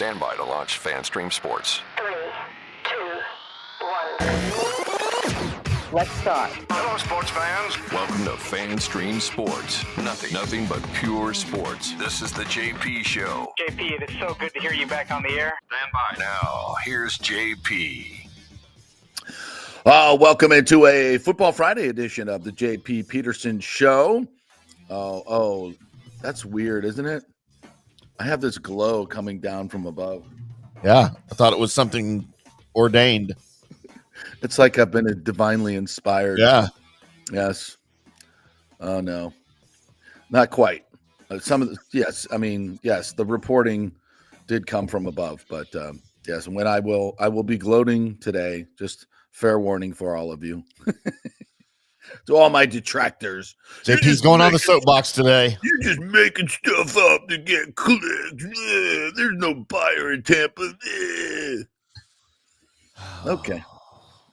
Stand by to launch FanStream Sports. 3, 2, 1. Let's start. Hello, sports fans. Welcome to FanStream Sports. Nothing but pure sports. This is the JP Show. JP, it is so good to hear you back on the air. Stand by. Now, here's JP. Welcome into a Football Friday edition of the JP Peterson Show. Oh, that's weird, isn't it? I have this glow coming down from above. Yeah, I thought it was something ordained. It's like I've been divinely inspired. Yeah. Yes. Oh, no. Not quite. Yes, the reporting did come from above, but yes, when I will be gloating today. Just fair warning for all of you. To all my detractors. JP's going on the soapbox today. You're just making stuff up to get clicks. There's no buyer in Tampa. Okay.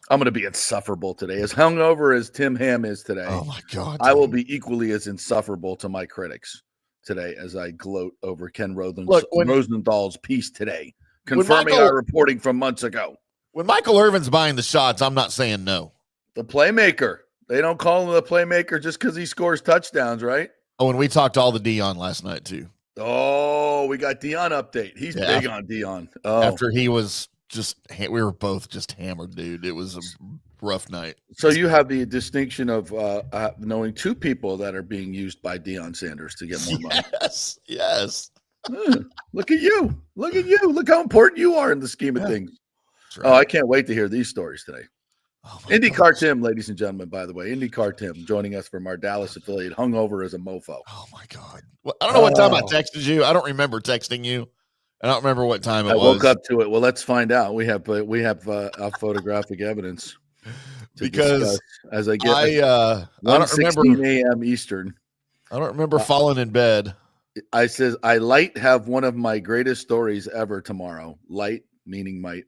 I'm going to be insufferable today. As hungover as Tim Ham is today. Oh, my God. I will be equally as insufferable to my critics today as I gloat over Ken Rosenthal's piece today, confirming our reporting from months ago. When Michael Irvin's buying the shots, I'm not saying no. The playmaker. They don't call him the playmaker just because he scores touchdowns, right? Oh, and we talked all the Dion last night, too. Oh, we got Dion update. He's big on Dion. Oh. After he was we were both just hammered, dude. It was a rough night. So you have the distinction of knowing two people that are being used by Deion Sanders to get more money. Yes. Look at you. Look how important you are in the scheme of things. Right. Oh, I can't wait to hear these stories today. Oh, IndyCar Tim, ladies and gentlemen, by the way. IndyCar Tim joining us from our Dallas affiliate, hungover as a mofo. Oh, my God. Well, I don't know what time I texted you. I don't remember texting you. I don't remember what time it was. I woke up to it. Well, let's find out. We have photographic evidence because discuss as I get I don't remember a.m. Eastern. I don't remember falling in bed. I says I light have one of my greatest stories ever tomorrow. Light meaning might.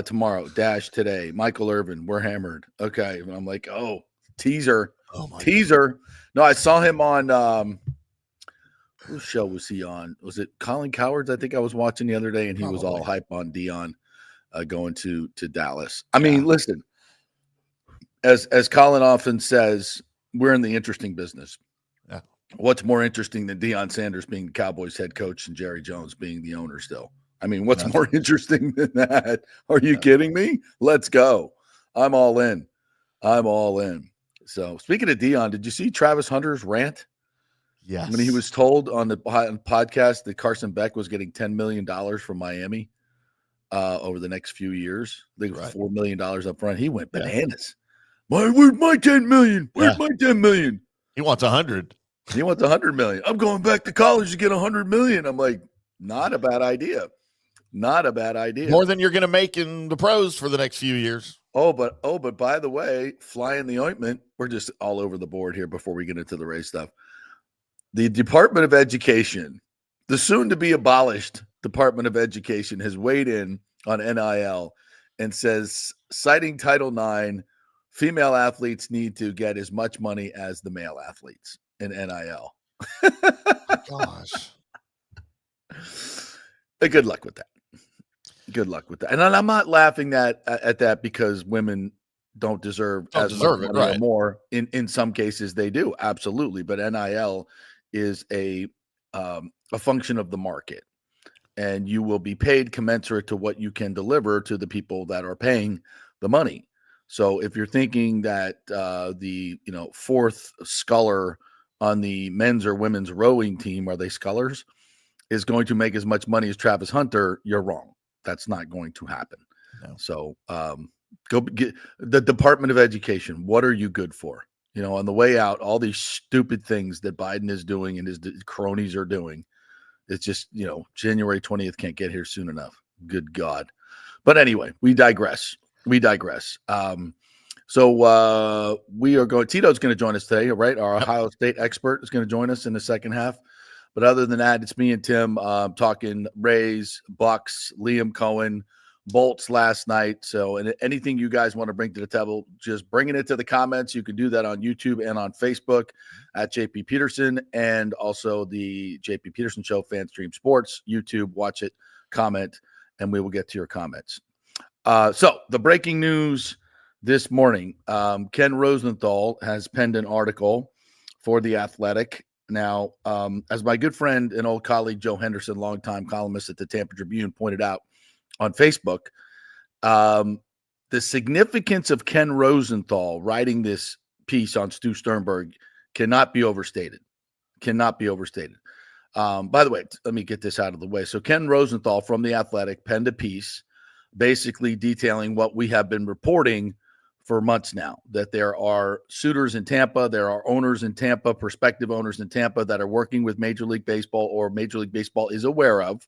Tomorrow dash today. Michael Irvin, we're hammered. Okay, and I'm like, oh, teaser. God. No, I saw him on. Whose show was he on? Was it Colin Cowherd's? I think I was watching the other day, and he was all hype on Dion going to Dallas. I mean, listen, as Colin often says, we're in the interesting business. Yeah. What's more interesting than Deion Sanders being the Cowboys head coach and Jerry Jones being the owner still? I mean, what's more interesting than that? Are you kidding me? Let's go. I'm all in. So speaking of Dion, did you see Travis Hunter's rant? Yes. When he was told on the podcast that Carson Beck was getting $10 million from Miami over the next few years, I think $4 million up front. He went bananas. Where's my $10 million? Where's my $10 million? He wants 100. He wants $100 million. I'm going back to college to get $100 million. I'm like, not a bad idea. Not a bad idea. More than you're going to make in the pros for the next few years. But by the way, fly in the ointment. We're just all over the board here before we get into the race stuff. The Department of Education, the soon-to-be abolished Department of Education, has weighed in on NIL and says, citing Title IX, female athletes need to get as much money as the male athletes in NIL. Oh, gosh. Good luck with that. And I'm not laughing at that because women don't deserve as much money or more. In some cases, they do. Absolutely. But NIL is a function of the market. And you will be paid commensurate to what you can deliver to the people that are paying the money. So if you're thinking that the fourth sculler on the men's or women's rowing team, are they scullers, is going to make as much money as Travis Hunter, you're wrong. That's not going to happen. No. So go get the Department of Education. What are you good for? On the way out, all these stupid things that Biden is doing and his cronies are doing. It's just, January 20th can't get here soon enough. Good God. But anyway, we digress. So we are going, Tito's going to join us today, right? Our Ohio State expert is going to join us in the second half. But other than that, it's me and Tim talking Rays, Bucs, Liam Coen, bolts last night. So anything you guys want to bring to the table, just bringing it to the comments. You can do that on YouTube and on Facebook at JP Peterson, and also the JP Peterson Show Fan Stream Sports YouTube. Watch it, comment, and we will get to your comments. So the breaking news this morning, Ken Rosenthal has penned an article for The Athletic. Now, as my good friend and old colleague Joe Henderson, longtime columnist at the Tampa Tribune, pointed out on Facebook, the significance of Ken Rosenthal writing this piece on Stu Sternberg cannot be overstated. Cannot be overstated. By the way, let me get this out of the way. So Ken Rosenthal from The Athletic penned a piece basically detailing what we have been reporting for months now, that there are suitors in Tampa, there are owners in Tampa, prospective owners in Tampa that are working with Major League Baseball or Major League Baseball is aware of.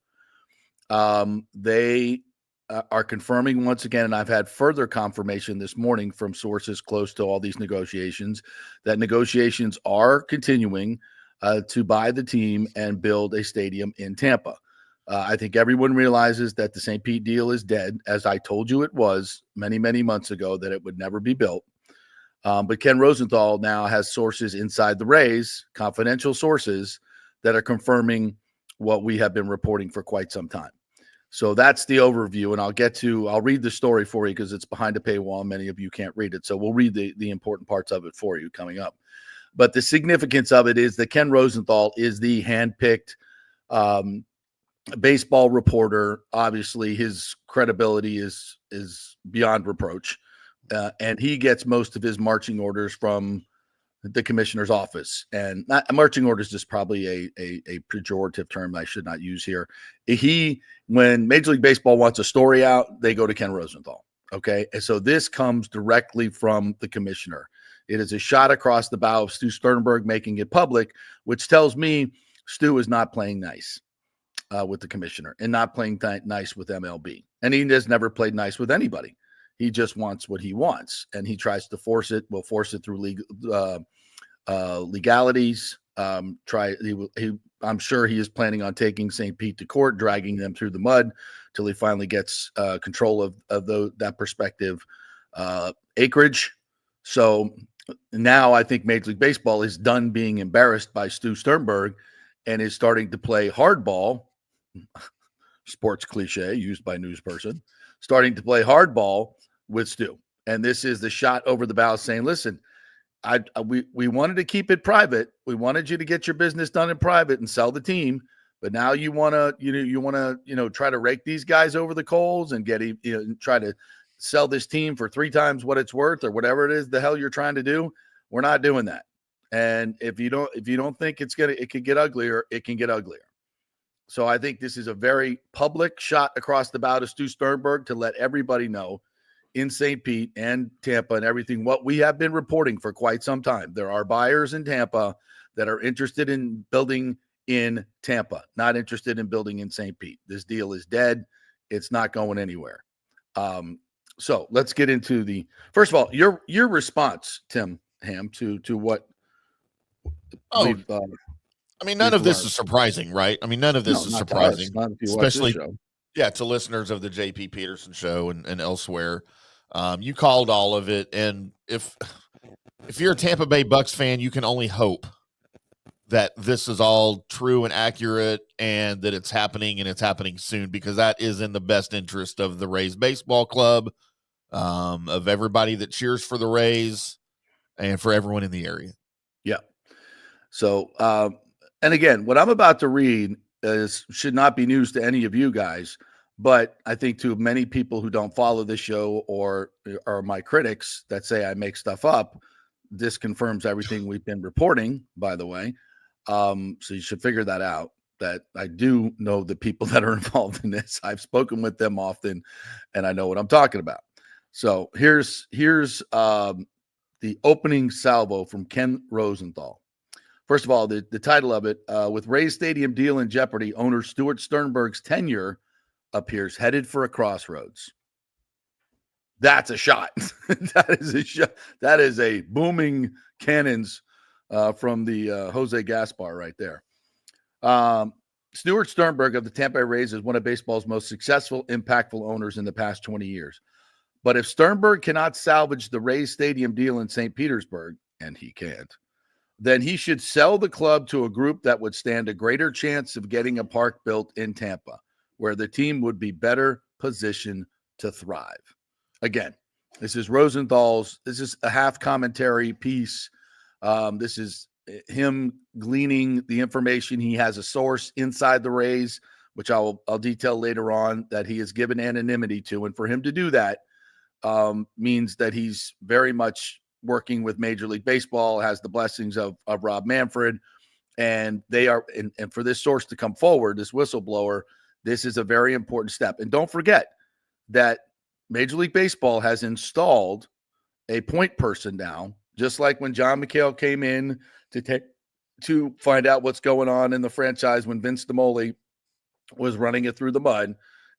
They are confirming once again, and I've had further confirmation this morning from sources close to all these negotiations, that negotiations are continuing to buy the team and build a stadium in Tampa. I think everyone realizes that the St. Pete deal is dead, as I told you it was many, many months ago, that it would never be built. But Ken Rosenthal now has sources inside the Rays, confidential sources, that are confirming what we have been reporting for quite some time. So that's the overview, and I'll read the story for you because it's behind a paywall. Many of you can't read it, so we'll read the important parts of it for you coming up. But the significance of it is that Ken Rosenthal is the handpicked baseball reporter. Obviously, his credibility is beyond reproach, and he gets most of his marching orders from the commissioner's office. And not marching orders is probably a pejorative term I should not use here. When Major League Baseball wants a story out, they go to Ken Rosenthal. Okay, and so this comes directly from the commissioner. It is a shot across the bow of Stu Sternberg, making it public, which tells me Stu is not playing nice with the commissioner and not playing nice with MLB. And he has never played nice with anybody. He just wants what he wants, and he tries to force it. Will force it through legalities. I'm sure he is planning on taking St. Pete to court, dragging them through the mud till he finally gets control of that prospective acreage. So now I think Major League Baseball is done being embarrassed by Stu Sternberg and is starting to play hardball. Sports cliche used by news person, starting to play hardball with Stu. And this is the shot over the bow saying, listen, we wanted to keep it private. We wanted you to get your business done in private and sell the team. But now you want to try to rake these guys over the coals and try to sell this team for 3 times what it's worth or whatever it is the hell you're trying to do. We're not doing that. And if you don't think it could get uglier, it can get uglier. So I think this is a very public shot across the bow to Stu Sternberg to let everybody know in St. Pete and Tampa and everything what we have been reporting for quite some time. There are buyers in Tampa that are interested in building in Tampa, not interested in building in St. Pete. This deal is dead. It's not going anywhere. So let's get into first of all, your response, Tim Ham, to what none of this is surprising, right? None of this is surprising, especially to listeners of the JP Peterson Show and elsewhere. You called all of it, and if you're a Tampa Bay Bucs fan, you can only hope that this is all true and accurate, and that it's happening and it's happening soon, because that is in the best interest of the Rays baseball club, of everybody that cheers for the Rays, and for everyone in the area. Yeah. So, and again, what I'm about to read should not be news to any of you guys, but I think to many people who don't follow this show or are my critics that say I make stuff up, this confirms everything we've been reporting, by the way. So you should figure that out, that I do know the people that are involved in this. I've spoken with them often, and I know what I'm talking about. So here's the opening salvo from Ken Rosenthal. First of all, the title of it, with Rays Stadium deal in jeopardy, owner Stuart Sternberg's tenure appears headed for a crossroads. That's a shot. That is a shot. That is a booming cannons from the Jose Gaspar right there. Stuart Sternberg of the Tampa Bay Rays is one of baseball's most successful, impactful owners in the past 20 years. But if Sternberg cannot salvage the Rays Stadium deal in St. Petersburg, and he can't, then he should sell the club to a group that would stand a greater chance of getting a park built in Tampa, where the team would be better positioned to thrive. Again, this is Rosenthal's. This is a half commentary piece. This is him gleaning the information. He has a source inside the Rays, which I'll detail later on, that he has given anonymity to. And for him to do that means that he's very much working with Major League Baseball, has the blessings of Rob Manfred. And they are, and for this source to come forward, this whistleblower, this is a very important step. And don't forget that Major League Baseball has installed a point person now, just like when John McHale came in to find out what's going on in the franchise when Vince DeMoli was running it through the mud,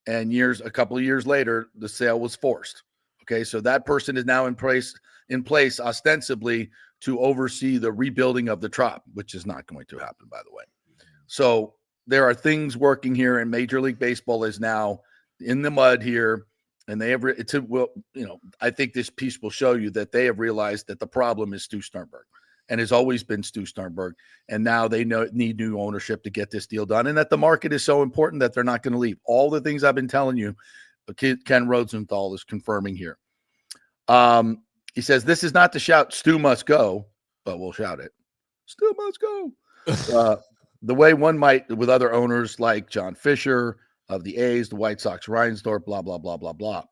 and a couple of years later, the sale was forced. Okay, so that person is now in place ostensibly to oversee the rebuilding of the Trop, which is not going to happen, by the way. So there are things working here, and Major League Baseball is now in the mud here, and they have. I think this piece will show you that they have realized that the problem is Stu Sternberg, and has always been Stu Sternberg, and now they need new ownership to get this deal done, and that the market is so important that they're not going to leave. All the things I've been telling you, Ken Rosenthal is confirming here. He says, this is not to shout, Stu must go, but we'll shout it. Stu must go. The way one might with other owners like John Fisher of the A's, the White Sox, Reinsdorf, blah, blah, blah, blah, blah.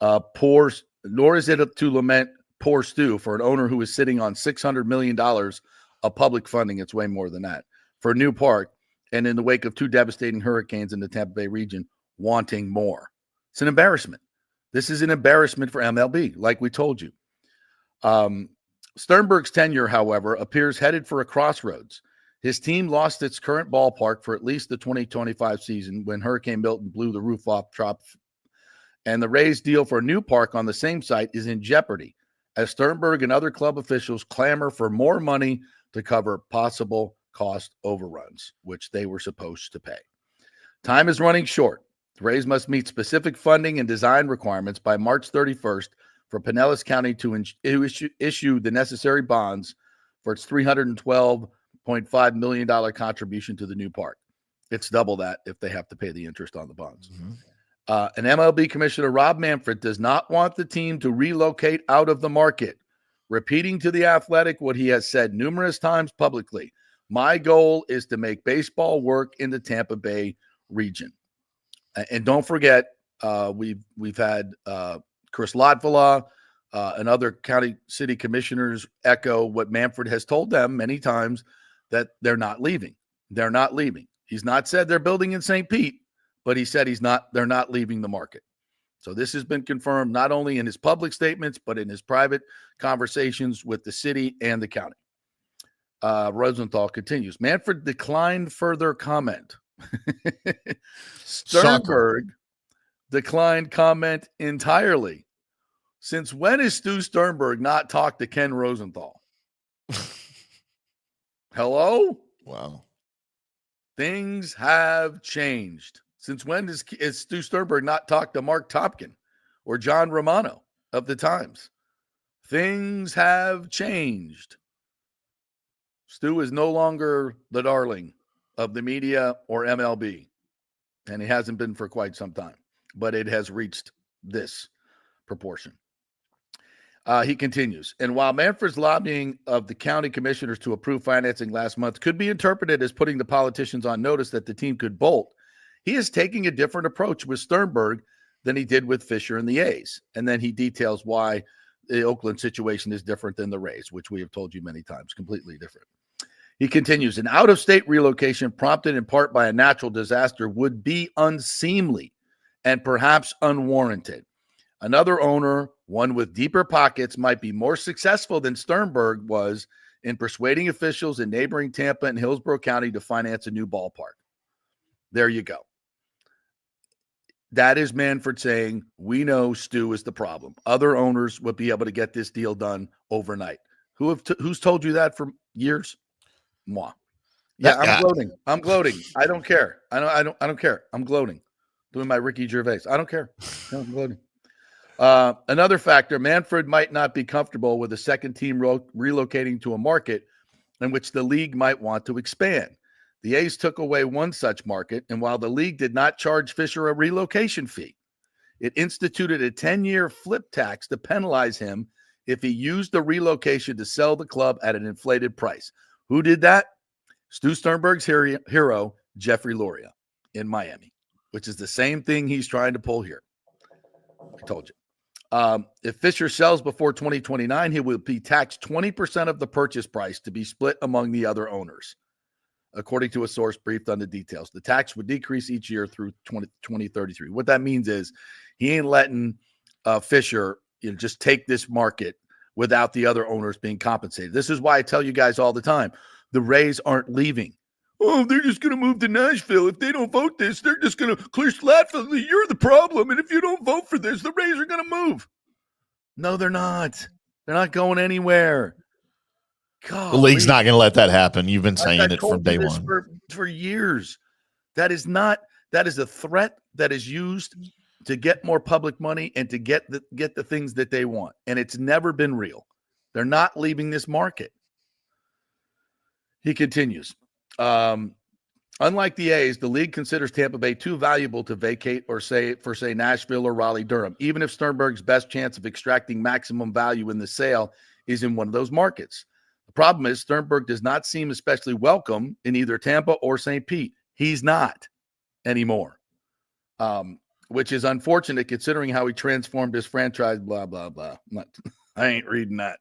Nor is it to lament poor Stu for an owner who is sitting on $600 million of public funding. It's way more than that for a new park. And in the wake of two devastating hurricanes in the Tampa Bay region, wanting more. It's an embarrassment. This is an embarrassment for MLB, like we told you. Sternberg's tenure, however, appears headed for a crossroads. His team lost its current ballpark for at least the 2025 season when Hurricane Milton blew the roof off Trop. And the Rays' deal for a new park on the same site is in jeopardy as Sternberg and other club officials clamor for more money to cover possible cost overruns, which they were supposed to pay. Time is running short. The Rays must meet specific funding and design requirements by March 31st for Pinellas County to issue the necessary bonds for its $312.5 million contribution to the new park. It's double that if they have to pay the interest on the bonds. Mm-hmm. And MLB Commissioner Rob Manfred does not want the team to relocate out of the market, repeating to The Athletic what he has said numerous times publicly. My goal is to make baseball work in the Tampa Bay region. And don't forget, we've had Chris Lotvala and other county city commissioners echo what Manfred has told them many times, that they're not leaving. They're not leaving. He's not said they're building in St. Pete, but he said they're not leaving the market. So this has been confirmed not only in his public statements, but in his private conversations with the city and the county. Rosenthal continues. Manfred declined further comment. Sternberg declined comment entirely. Since when has Stu Sternberg not talked to Ken Rosenthal? Hello? Wow. Things have changed. Since when is Stu Sternberg not talked to Mark Topkin or John Romano of the Times? Things have changed. Stu is no longer the darling of the media or MLB, and he hasn't been for quite some time, but it has reached this proportion. He continues, and while Manfred's lobbying of the county commissioners to approve financing last month could be interpreted as putting the politicians on notice that the team could bolt, he is taking a different approach with Sternberg than he did with Fisher and the A's. And then he details why the Oakland situation is different than the Rays, which we have told you many times, completely different. He continues, an out-of-state relocation prompted in part by a natural disaster would be unseemly and perhaps unwarranted. Another owner, one with deeper pockets, might be more successful than Sternberg was in persuading officials in neighboring Tampa and Hillsborough County to finance a new ballpark. There you go. That is Manfred saying, we know Stu is the problem. Other owners would be able to get this deal done overnight. Who's told you that for years? Moi. Yeah, I'm gloating. I'm gloating. I don't care. I don't care. I'm gloating. Doing my Ricky Gervais. I don't care. No, I'm gloating. Another factor, Manfred might not be comfortable with a second team relocating to a market in which the league might want to expand. The A's took away one such market, and while the league did not charge Fisher a relocation fee, it instituted a 10-year flip tax to penalize him if he used the relocation to sell the club at an inflated price. Who did that? Stu Sternberg's hero, Jeffrey Loria in Miami, which is the same thing he's trying to pull here. I told you. If Fisher sells before 2029, he will be taxed 20% of the purchase price to be split among the other owners, according to a source briefed on the details. The tax would decrease each year through 2033. What that means is he ain't letting Fisher just take this market without the other owners being compensated. This is why I tell you guys all the time, the Rays aren't leaving. Oh, they're just going to move to Nashville. If they don't vote this, they're just going to clear Slatford. You're the problem. And if you don't vote for this, the Rays are going to move. No, they're not. They're not going anywhere. God, the league's not going to let that happen. You've been saying it from day one. For years. That is a threat that is used to get more public money and to get the things that they want. And it's never been real. They're not leaving this market. He continues. Unlike the A's, the league considers Tampa Bay too valuable to vacate or say Nashville or Raleigh-Durham, even if Sternberg's best chance of extracting maximum value in the sale is in one of those markets. The problem is Sternberg does not seem especially welcome in either Tampa or St. Pete. He's not anymore, which is unfortunate considering how he transformed his franchise, blah, blah, blah. I ain't reading that.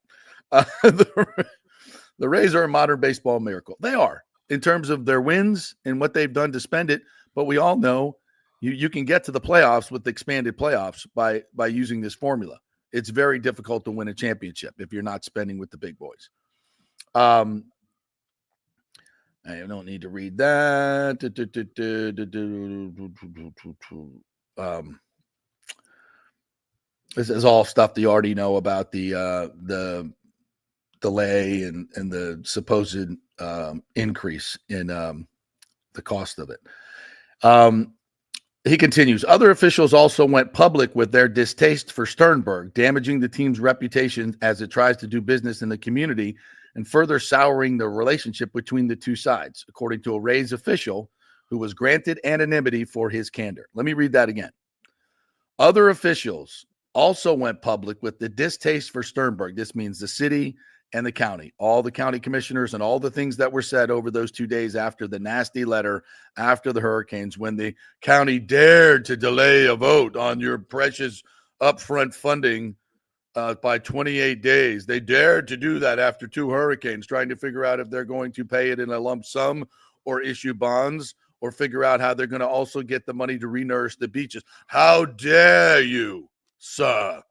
The Rays are a modern baseball miracle. They are, in terms of their wins and what they've done to spend it. But we all know you can get to the playoffs with expanded playoffs by using this formula. It's very difficult to win a championship if you're not spending with the big boys. I don't need to read that. This is all stuff that you already know about the delay and the supposed increase in the cost of it. He continues, other officials also went public with their distaste for Sternberg, damaging the team's reputation as it tries to do business in the community and further souring the relationship between the two sides, according to a Rays official who was granted anonymity for his candor. Let me read that again. Other officials also went public with the distaste for Sternberg. This means the city and the county, all the county commissioners and all the things that were said over those 2 days after the nasty letter after the hurricanes, when the county dared to delay a vote on your precious upfront funding by 28 days. They dared to do that after 2 hurricanes, trying to figure out if they're going to pay it in a lump sum or issue bonds or figure out how they're going to also get the money to renourish the beaches. How dare you, sir,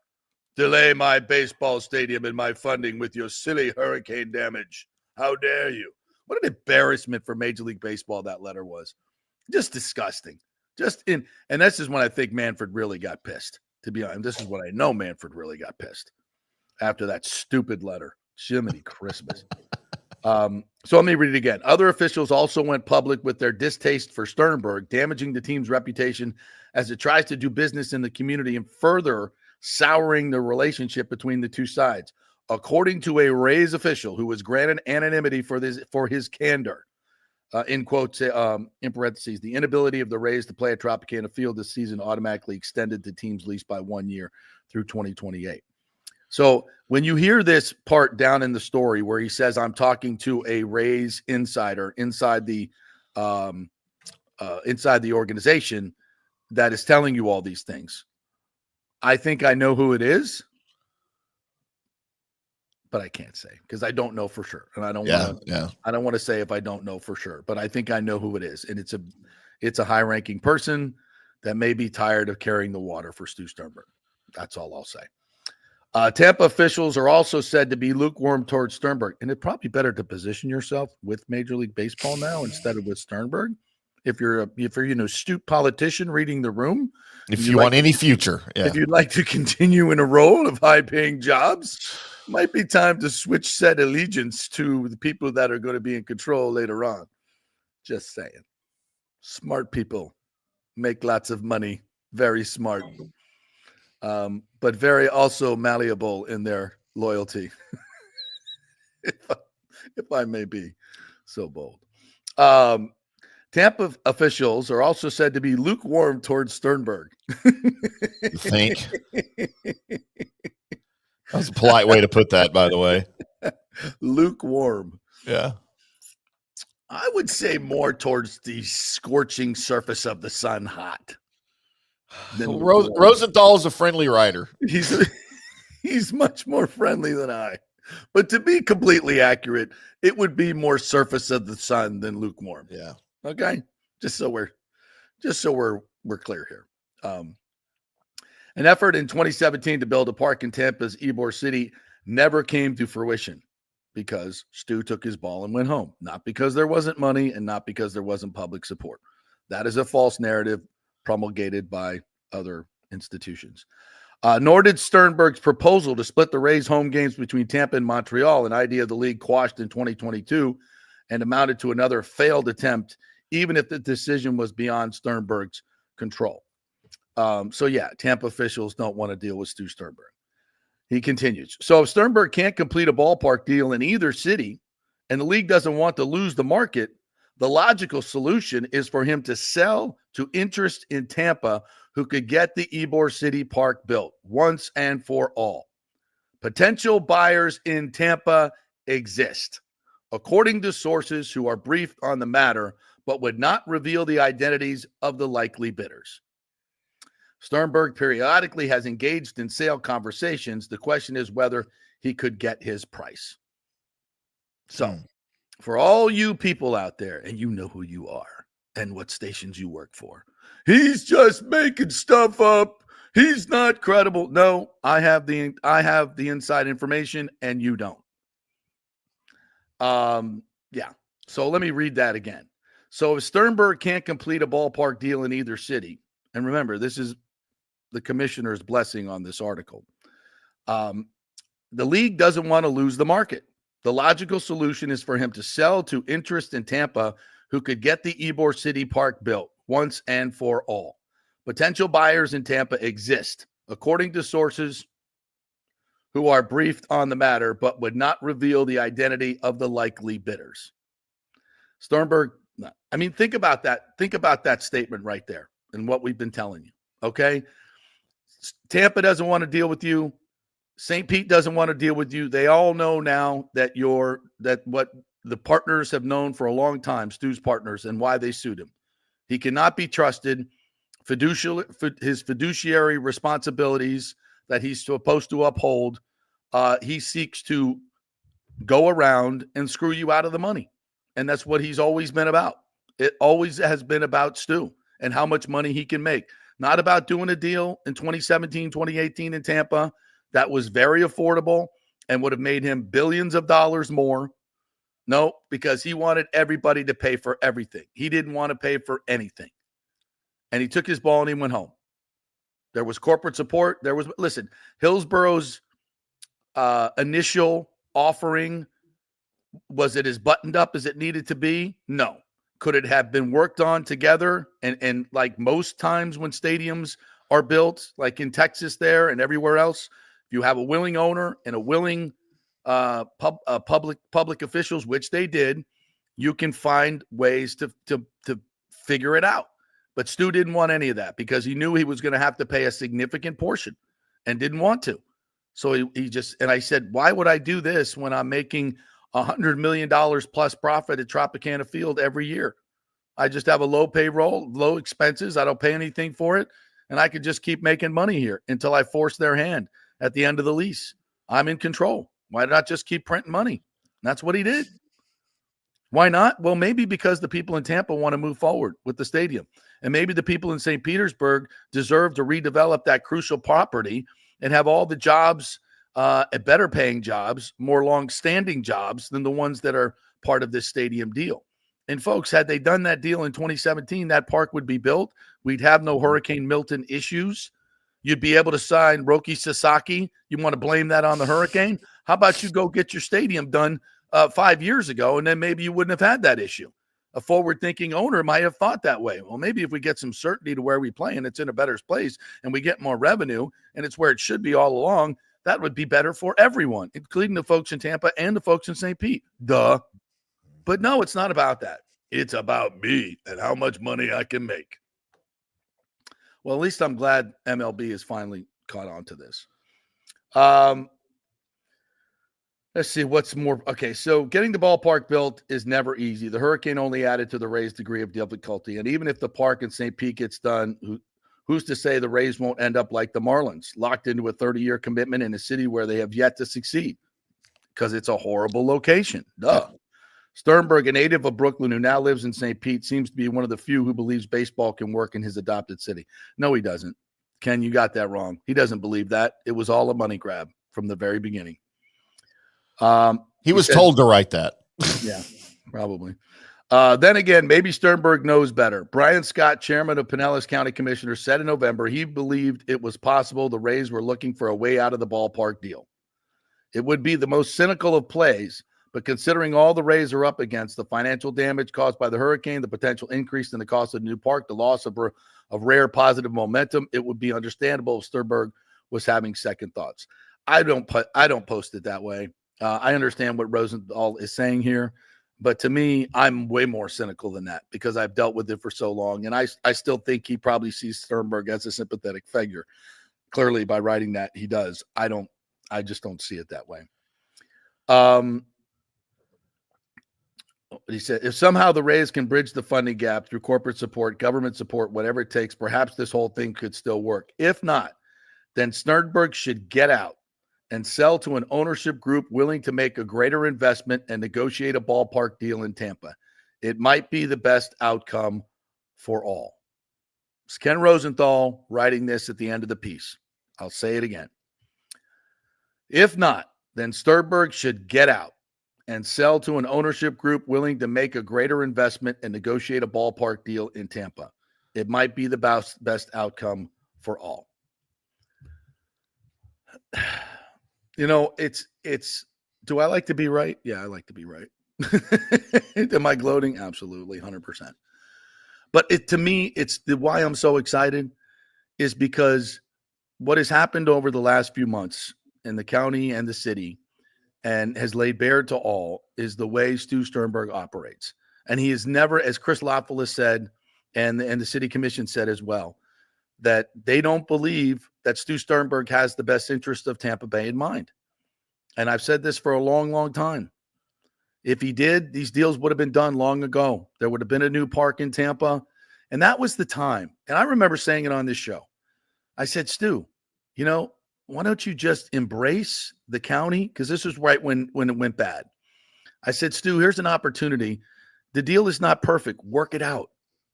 delay my baseball stadium and my funding with your silly hurricane damage? How dare you? What an embarrassment for Major League Baseball that letter was. Just disgusting. And this is when I think Manfred really got pissed. To be honest, this is when I know Manfred really got pissed after that stupid letter. Jiminy Christmas. So let me read it again. Other officials also went public with their distaste for Sternberg, damaging the team's reputation as it tries to do business in the community and further souring the relationship between the two sides. According to a Rays official who was granted anonymity for his candor, in quotes, in parentheses, the inability of the Rays to play at Tropicana Field this season automatically extended the team's lease by 1 year through 2028. So when you hear this part down in the story where he says, I'm talking to a Rays insider inside the organization that is telling you all these things, I think I know who it is, but I can't say because I don't know for sure. And I don't want to say if I don't know for sure, but I think I know who it is. And it's a high-ranking person that may be tired of carrying the water for Stu Sternberg. That's all I'll say. Tampa officials are also said to be lukewarm towards Sternberg, and it'd probably be better to position yourself with Major League Baseball now instead of with Sternberg. If you're an astute politician reading the room, if you want any future, if you'd like to continue in a role of high-paying jobs, might be time to switch set allegiance to the people that are going to be in control later on. Just saying. Smart people make lots of money. Very smart. But very also malleable in their loyalty. if I may be so bold. Tampa officials are also said to be lukewarm towards Sternberg. You think? That was a polite way to put that, by the way. Lukewarm. Yeah. I would say more towards the scorching surface of the sun hot. Rosenthal is a friendly writer. He's much more friendly than I. But to be completely accurate, it would be more surface of the sun than lukewarm. Yeah. Okay. Just so we're clear here. An effort in 2017 to build a park in Tampa's Ybor City never came to fruition because Stu took his ball and went home. Not because there wasn't money and not because there wasn't public support. That is a false narrative promulgated by other institutions. Nor did Sternberg's proposal to split the Rays home games between Tampa and Montreal, an idea the league quashed in 2022 and amounted to another failed attempt, even if the decision was beyond Sternberg's control. Tampa officials don't want to deal with Stu Sternberg. He continues. So if Sternberg can't complete a ballpark deal in either city and the league doesn't want to lose the market, the logical solution is for him to sell to interest in Tampa who could get the Ybor City Park built once and for all. Potential buyers in Tampa exist, according to sources who are briefed on the matter, but would not reveal the identities of the likely bidders. Sternberg periodically has engaged in sale conversations. The question is whether he could get his price. So, for all you people out there, and you know who you are and what stations you work for, he's just making stuff up. He's not credible. No, I have the inside information, and you don't. So let me read that again. So if Sternberg can't complete a ballpark deal in either city, and remember, this is the commissioner's blessing on this article. The league doesn't want to lose the market. The logical solution is for him to sell to interest in Tampa who could get the Ybor City Park built once and for all. Potential buyers in Tampa exist, according to sources who are briefed on the matter, but would not reveal the identity of the likely bidders. Sternberg, think about that. Think about that statement right there and what we've been telling you, okay? Tampa doesn't want to deal with you. St. Pete doesn't want to deal with you. They all know now that what the partners have known for a long time, Stu's partners, and why they sued him. He cannot be trusted. His fiduciary responsibilities that he's supposed to uphold, he seeks to go around and screw you out of the money. And that's what he's always been about. It always has been about Stu and how much money he can make. Not about doing a deal in 2017, 2018 in Tampa that was very affordable and would have made him billions of dollars more. No, because he wanted everybody to pay for everything. He didn't want to pay for anything. And he took his ball and he went home. There was corporate support. Listen, Hillsborough's initial offering, was it as buttoned up as it needed to be? No. Could it have been worked on together? And like most times when stadiums are built, like in Texas there and everywhere else, if you have a willing owner and a willing public officials, which they did, you can find ways to figure it out. But Stu didn't want any of that because he knew he was going to have to pay a significant portion and didn't want to. So he just, and I said, why would I do this when I'm making $100 million plus profit at Tropicana Field every year? I just have a low payroll, low expenses. I don't pay anything for it. And I could just keep making money here until I force their hand at the end of the lease. I'm in control. Why not just keep printing money? And that's what he did. Why not? Well, maybe because the people in Tampa want to move forward with the stadium. And maybe the people in St. Petersburg deserve to redevelop that crucial property and have all the jobs, better paying jobs, more long-standing jobs than the ones that are part of this stadium deal. And folks, had they done that deal in 2017, that park would be built. We'd have no Hurricane Milton issues. You'd be able to sign Roki Sasaki. You want to blame that on the hurricane? How about you go get your stadium done 5 years ago, and then maybe you wouldn't have had that issue. A forward-thinking owner might have thought that way. Well, maybe if we get some certainty to where we play and it's in a better place and we get more revenue and it's where it should be all along, that would be better for everyone, including the folks in Tampa and the folks in St. Pete. Duh. But no, it's not about that. It's about me and how much money I can make. Well, at least I'm glad MLB has finally caught on to this. Let's see what's more. Okay, so getting the ballpark built is never easy. The hurricane only added to the Rays' degree of difficulty. And even if the park in St. Pete gets done, who's to say the Rays won't end up like the Marlins, locked into a 30-year commitment in a city where they have yet to succeed because it's a horrible location. Duh. Sternberg, a native of Brooklyn who now lives in St. Pete, seems to be one of the few who believes baseball can work in his adopted city. No, he doesn't. Ken, you got that wrong. He doesn't believe that. It was all a money grab from the very beginning. He was told to write that. Yeah, probably. Then again, maybe Sternberg knows better. Brian Scott, chairman of Pinellas County Commissioners, said in November he believed it was possible the Rays were looking for a way out of the ballpark deal. It would be the most cynical of plays, but considering all the Rays are up against, the financial damage caused by the hurricane, the potential increase in the cost of the new park, the loss of rare positive momentum, it would be understandable if Sternberg was having second thoughts. I don't post it that way. I understand what Rosenthal is saying here, but to me, I'm way more cynical than that because I've dealt with it for so long, and I still think he probably sees Sternberg as a sympathetic figure. Clearly, by writing that, he does. I just don't see it that way. He said, if somehow the Rays can bridge the funding gap through corporate support, government support, whatever it takes, perhaps this whole thing could still work. If not, then Sternberg should get out and sell to an ownership group willing to make a greater investment and negotiate a ballpark deal in Tampa. It might be the best outcome for all. It's Ken Rosenthal writing this at the end of the piece. I'll say it again. If not, then Sternberg should get out and sell to an ownership group willing to make a greater investment and negotiate a ballpark deal in Tampa. It might be the best outcome for all. You know, it's, do I like to be right? Yeah, I like to be right. Am I gloating? Absolutely, 100%. But to me, it's why I'm so excited is because what has happened over the last few months in the county and the city and has laid bare to all is the way Stu Sternberg operates. And he has never, as Chris Lopoulos said, and the city commission said as well, that they don't believe that Stu Sternberg has the best interest of Tampa Bay in mind. And I've said this for a long, long time. If he did, these deals would have been done long ago. There would have been a new park in Tampa. And that was the time. And I remember saying it on this show. I said, Stu, you know, why don't you just embrace the county? Because this was right when it went bad. I said, Stu, here's an opportunity. The deal is not perfect. Work it out.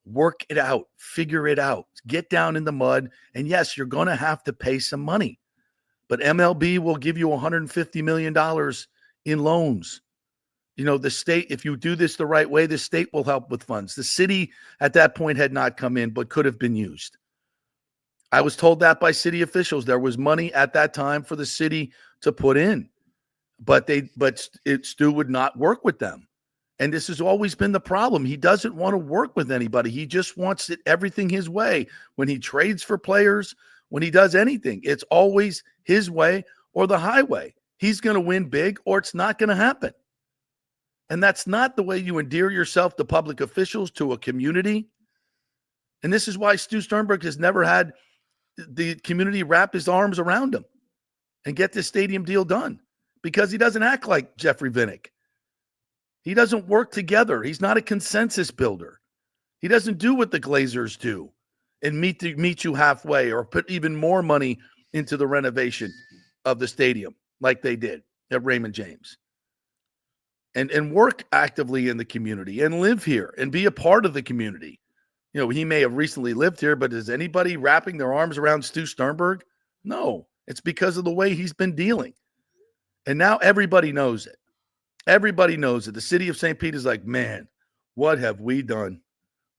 Work it out. Figure it out. Get down in the mud. And yes, you're going to have to pay some money. But MLB will give you $150 million in loans. You know, the state, if you do this the right way, the state will help with funds. The city at that point had not come in, but could have been used. I was told that by city officials. There was money at that time for the city to put in, but Stu would not work with them. And this has always been the problem. He doesn't want to work with anybody. He just wants everything his way. When he trades for players, when he does anything, it's always his way or the highway. He's going to win big or it's not going to happen. And that's not the way you endear yourself to public officials, to a community. And this is why Stu Sternberg has never had the community wrap his arms around him and get this stadium deal done, because he doesn't act like Jeffrey Vinnick. He doesn't work together. He's not a consensus builder. He doesn't do what the Glazers do and meet you halfway or put even more money into the renovation of the stadium like they did at Raymond James. And work actively in the community and live here and be a part of the community. You know, he may have recently lived here, but is anybody wrapping their arms around Stu Sternberg? No, it's because of the way he's been dealing. And now everybody knows it. Everybody knows it. The city of St. Pete is like, man, what have we done?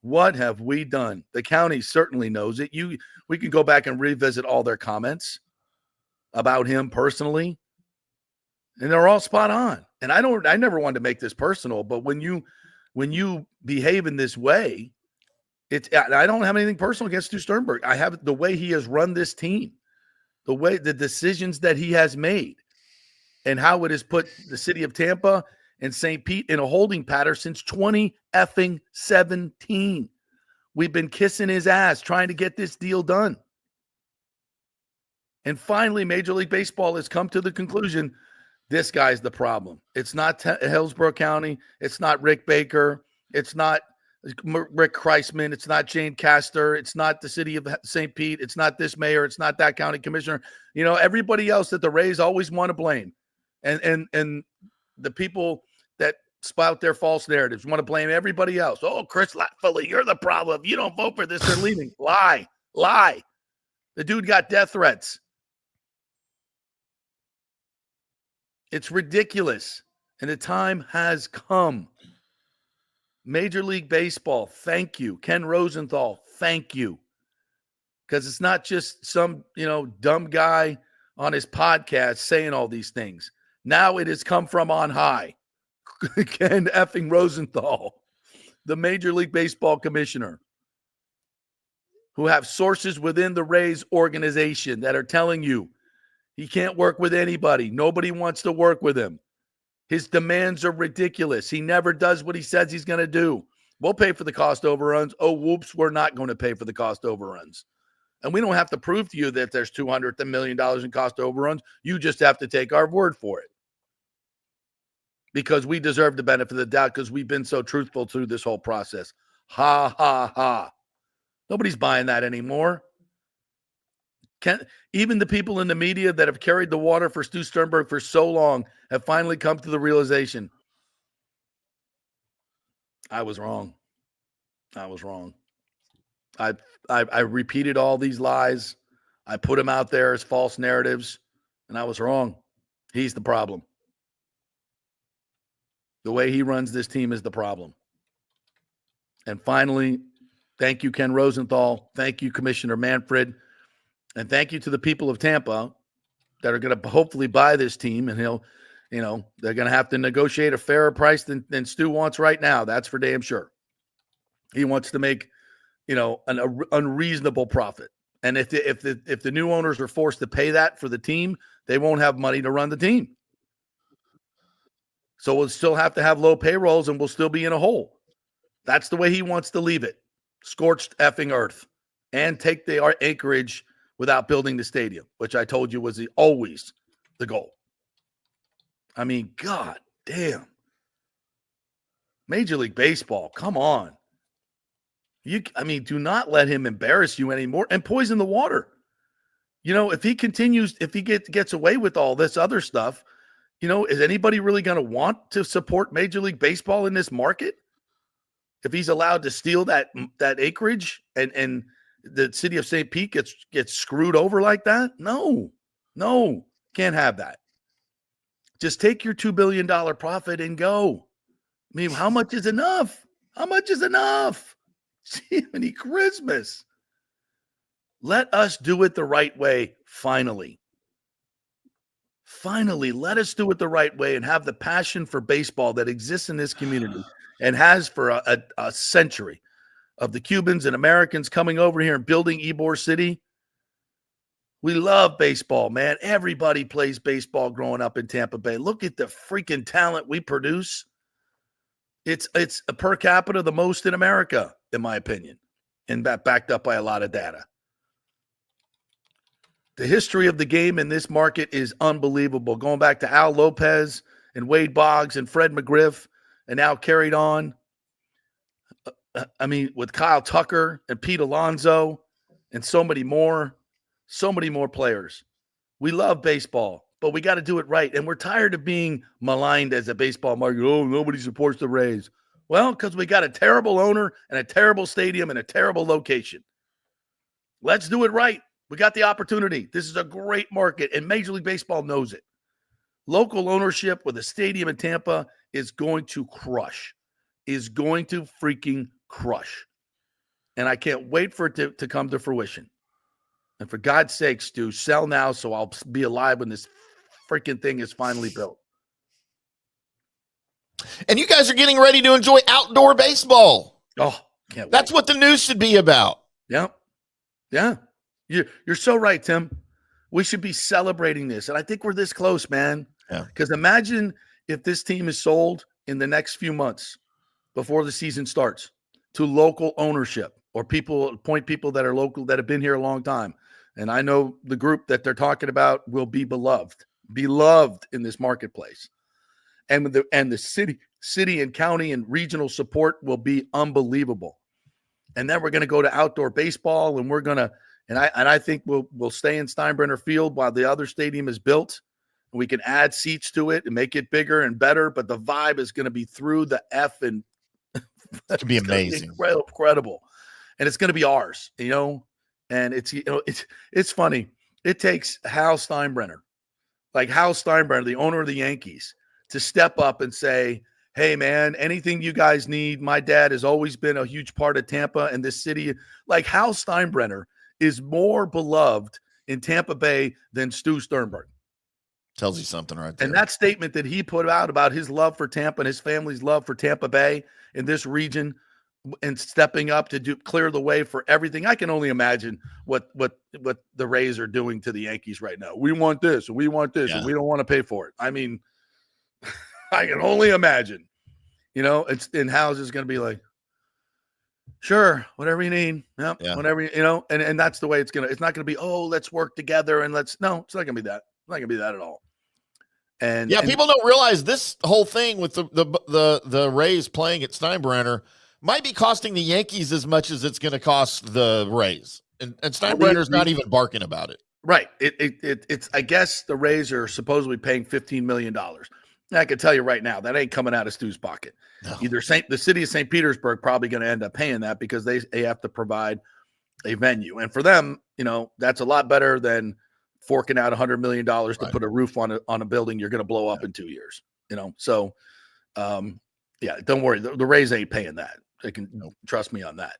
What have we done? The county certainly knows it. We can go back and revisit all their comments about him personally, and they're all spot on. And I never wanted to make this personal, but when you when you behave in this way, I don't have anything personal against Stu Sternberg. I have the way he has run this team, the decisions that he has made, and how it has put the city of Tampa and St. Pete in a holding pattern since 2017. We've been kissing his ass trying to get this deal done. And finally, Major League Baseball has come to the conclusion, this guy's the problem. It's not Hillsborough County. It's not Rick Baker. It's not Rick Kreisman. It's not Jane Castor. It's not the city of St. Pete. It's not this mayor. It's not that county commissioner. Everybody else that the Rays always want to blame. And the people that spout their false narratives want to blame everybody else. Oh, Chris Latfully, you're the problem. If you don't vote for this, they're leaving. Lie. The dude got death threats. It's ridiculous. And the time has come. Major League Baseball, thank you. Ken Rosenthal, thank you. Because it's not just some, dumb guy on his podcast saying all these things. Now it has come from on high. Ken effing Rosenthal, the Major League Baseball commissioner, who have sources within the Rays organization that are telling you he can't work with anybody. Nobody wants to work with him. His demands are ridiculous. He never does what he says he's going to do. We'll pay for the cost overruns. Oh, whoops, we're not going to pay for the cost overruns. And we don't have to prove to you that there's $200 million in cost overruns. You just have to take our word for it. Because we deserve the benefit of the doubt because we've been so truthful through this whole process. Ha, ha, ha. Nobody's buying that anymore. Even the people in the media that have carried the water for Stu Sternberg for so long have finally come to the realization, I was wrong. I repeated all these lies. I put them out there as false narratives, and I was wrong. He's the problem. The way he runs this team is the problem. And finally, thank you, Ken Rosenthal. Thank you, Commissioner Manfred. And thank you to the people of Tampa that are going to hopefully buy this team. And they're going to have to negotiate a fairer price than Stu wants right now. That's for damn sure. He wants to make, an unreasonable profit. And if the new owners are forced to pay that for the team, they won't have money to run the team. So we'll still have to have low payrolls and we'll still be in a hole. That's the way he wants to leave it. Scorched effing earth. And take the acreage without building the stadium, which I told you was always the goal. I mean, God damn. Major League Baseball, come on. Do not let him embarrass you anymore and poison the water. If he gets away with all this other stuff, is anybody really going to want to support Major League Baseball in this market? If he's allowed to steal that acreage and the city of St. Pete gets screwed over like that? No, can't have that. Just take your $2 billion profit and go. I mean, how much is enough? Jiminy Christmas. Let us do it the right way, finally. Finally, let us do it the right way and have the passion for baseball that exists in this community and has for a century of the Cubans and Americans coming over here and building Ybor City. We love baseball, man. Everybody plays baseball growing up in Tampa Bay. Look at the freaking talent we produce. It's a per capita the most in America, in my opinion, and backed up by a lot of data. The history of the game in this market is unbelievable. Going back to Al Lopez and Wade Boggs and Fred McGriff, and now carried on. With Kyle Tucker and Pete Alonso and so many more players. We love baseball, but we got to do it right. And we're tired of being maligned as a baseball market. Oh, nobody supports the Rays. Well, because we got a terrible owner and a terrible stadium and a terrible location. Let's do it right. We got the opportunity. This is a great market, and Major League Baseball knows it. Local ownership with a stadium in Tampa is going to crush. Is going to freaking crush. And I can't wait for it to come to fruition. And for God's sake, Stu, sell now so I'll be alive when this freaking thing is finally built. And you guys are getting ready to enjoy outdoor baseball. Oh, can't wait. That's what the news should be about. Yeah. Yeah. You're so right, Tim. We should be celebrating this. And I think we're this close, man. Yeah. Because imagine if this team is sold in the next few months before the season starts to local ownership or people that are local that have been here a long time. And I know the group that they're talking about will be beloved in this marketplace. And the city and county and regional support will be unbelievable. And then we're going to go to outdoor baseball, and we're going to, and I think we'll stay in Steinbrenner Field while the other stadium is built. We can add seats to it and make it bigger and better, but the vibe is going to be through the F, and it's going to be amazing, incredible, and it's going to be ours, And it's funny. It takes Hal Steinbrenner, the owner of the Yankees, to step up and say, hey, man, anything you guys need. My dad has always been a huge part of Tampa and this city. Like, Hal Steinbrenner is more beloved in Tampa Bay than Stu Sternberg. Tells you something right there. And that statement that he put out about his love for Tampa and his family's love for Tampa Bay in this region and stepping up to clear the way for everything. I can only imagine what the Rays are doing to the Yankees right now. We want this, and we want this, and we don't want to pay for it. I mean, I can only imagine, it's in House is going to be like, sure, whatever you need. Yep, yeah. Whatever, and that's the way it's not going to be, oh, let's work together and it's not going to be that. It's not going to be that at all. And people don't realize this whole thing with the Rays playing at Steinbrenner might be costing the Yankees as much as it's going to cost the Rays. And Steinbrenner's not even barking about it. Right. It's I guess the Rays are supposedly paying $15 million. I can tell you right now, that ain't coming out of Stu's pocket. No. Either the city of St. Petersburg probably going to end up paying that because they have to provide a venue. And for them, that's a lot better than forking out $100 million to put a roof on a building you're going to blow up in 2 years. So don't worry. The Rays ain't paying that. They can trust me on that.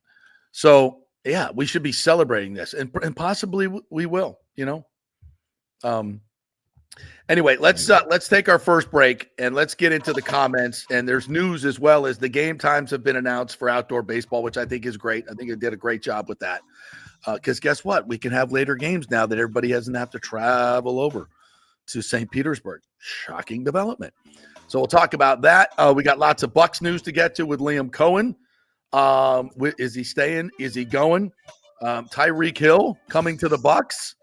So yeah, we should be celebrating this, and possibly we will. Anyway, let's take our first break and let's get into the comments. And there's news as well as the game times have been announced for outdoor baseball, which I think is great. I think it did a great job with that. Because guess what? We can have later games now that everybody doesn't have to travel over to St. Petersburg. Shocking development. So we'll talk about that. We got lots of Bucs news to get to with Liam Coen. Is he staying? Is he going? Tyreek Hill coming to the Bucs.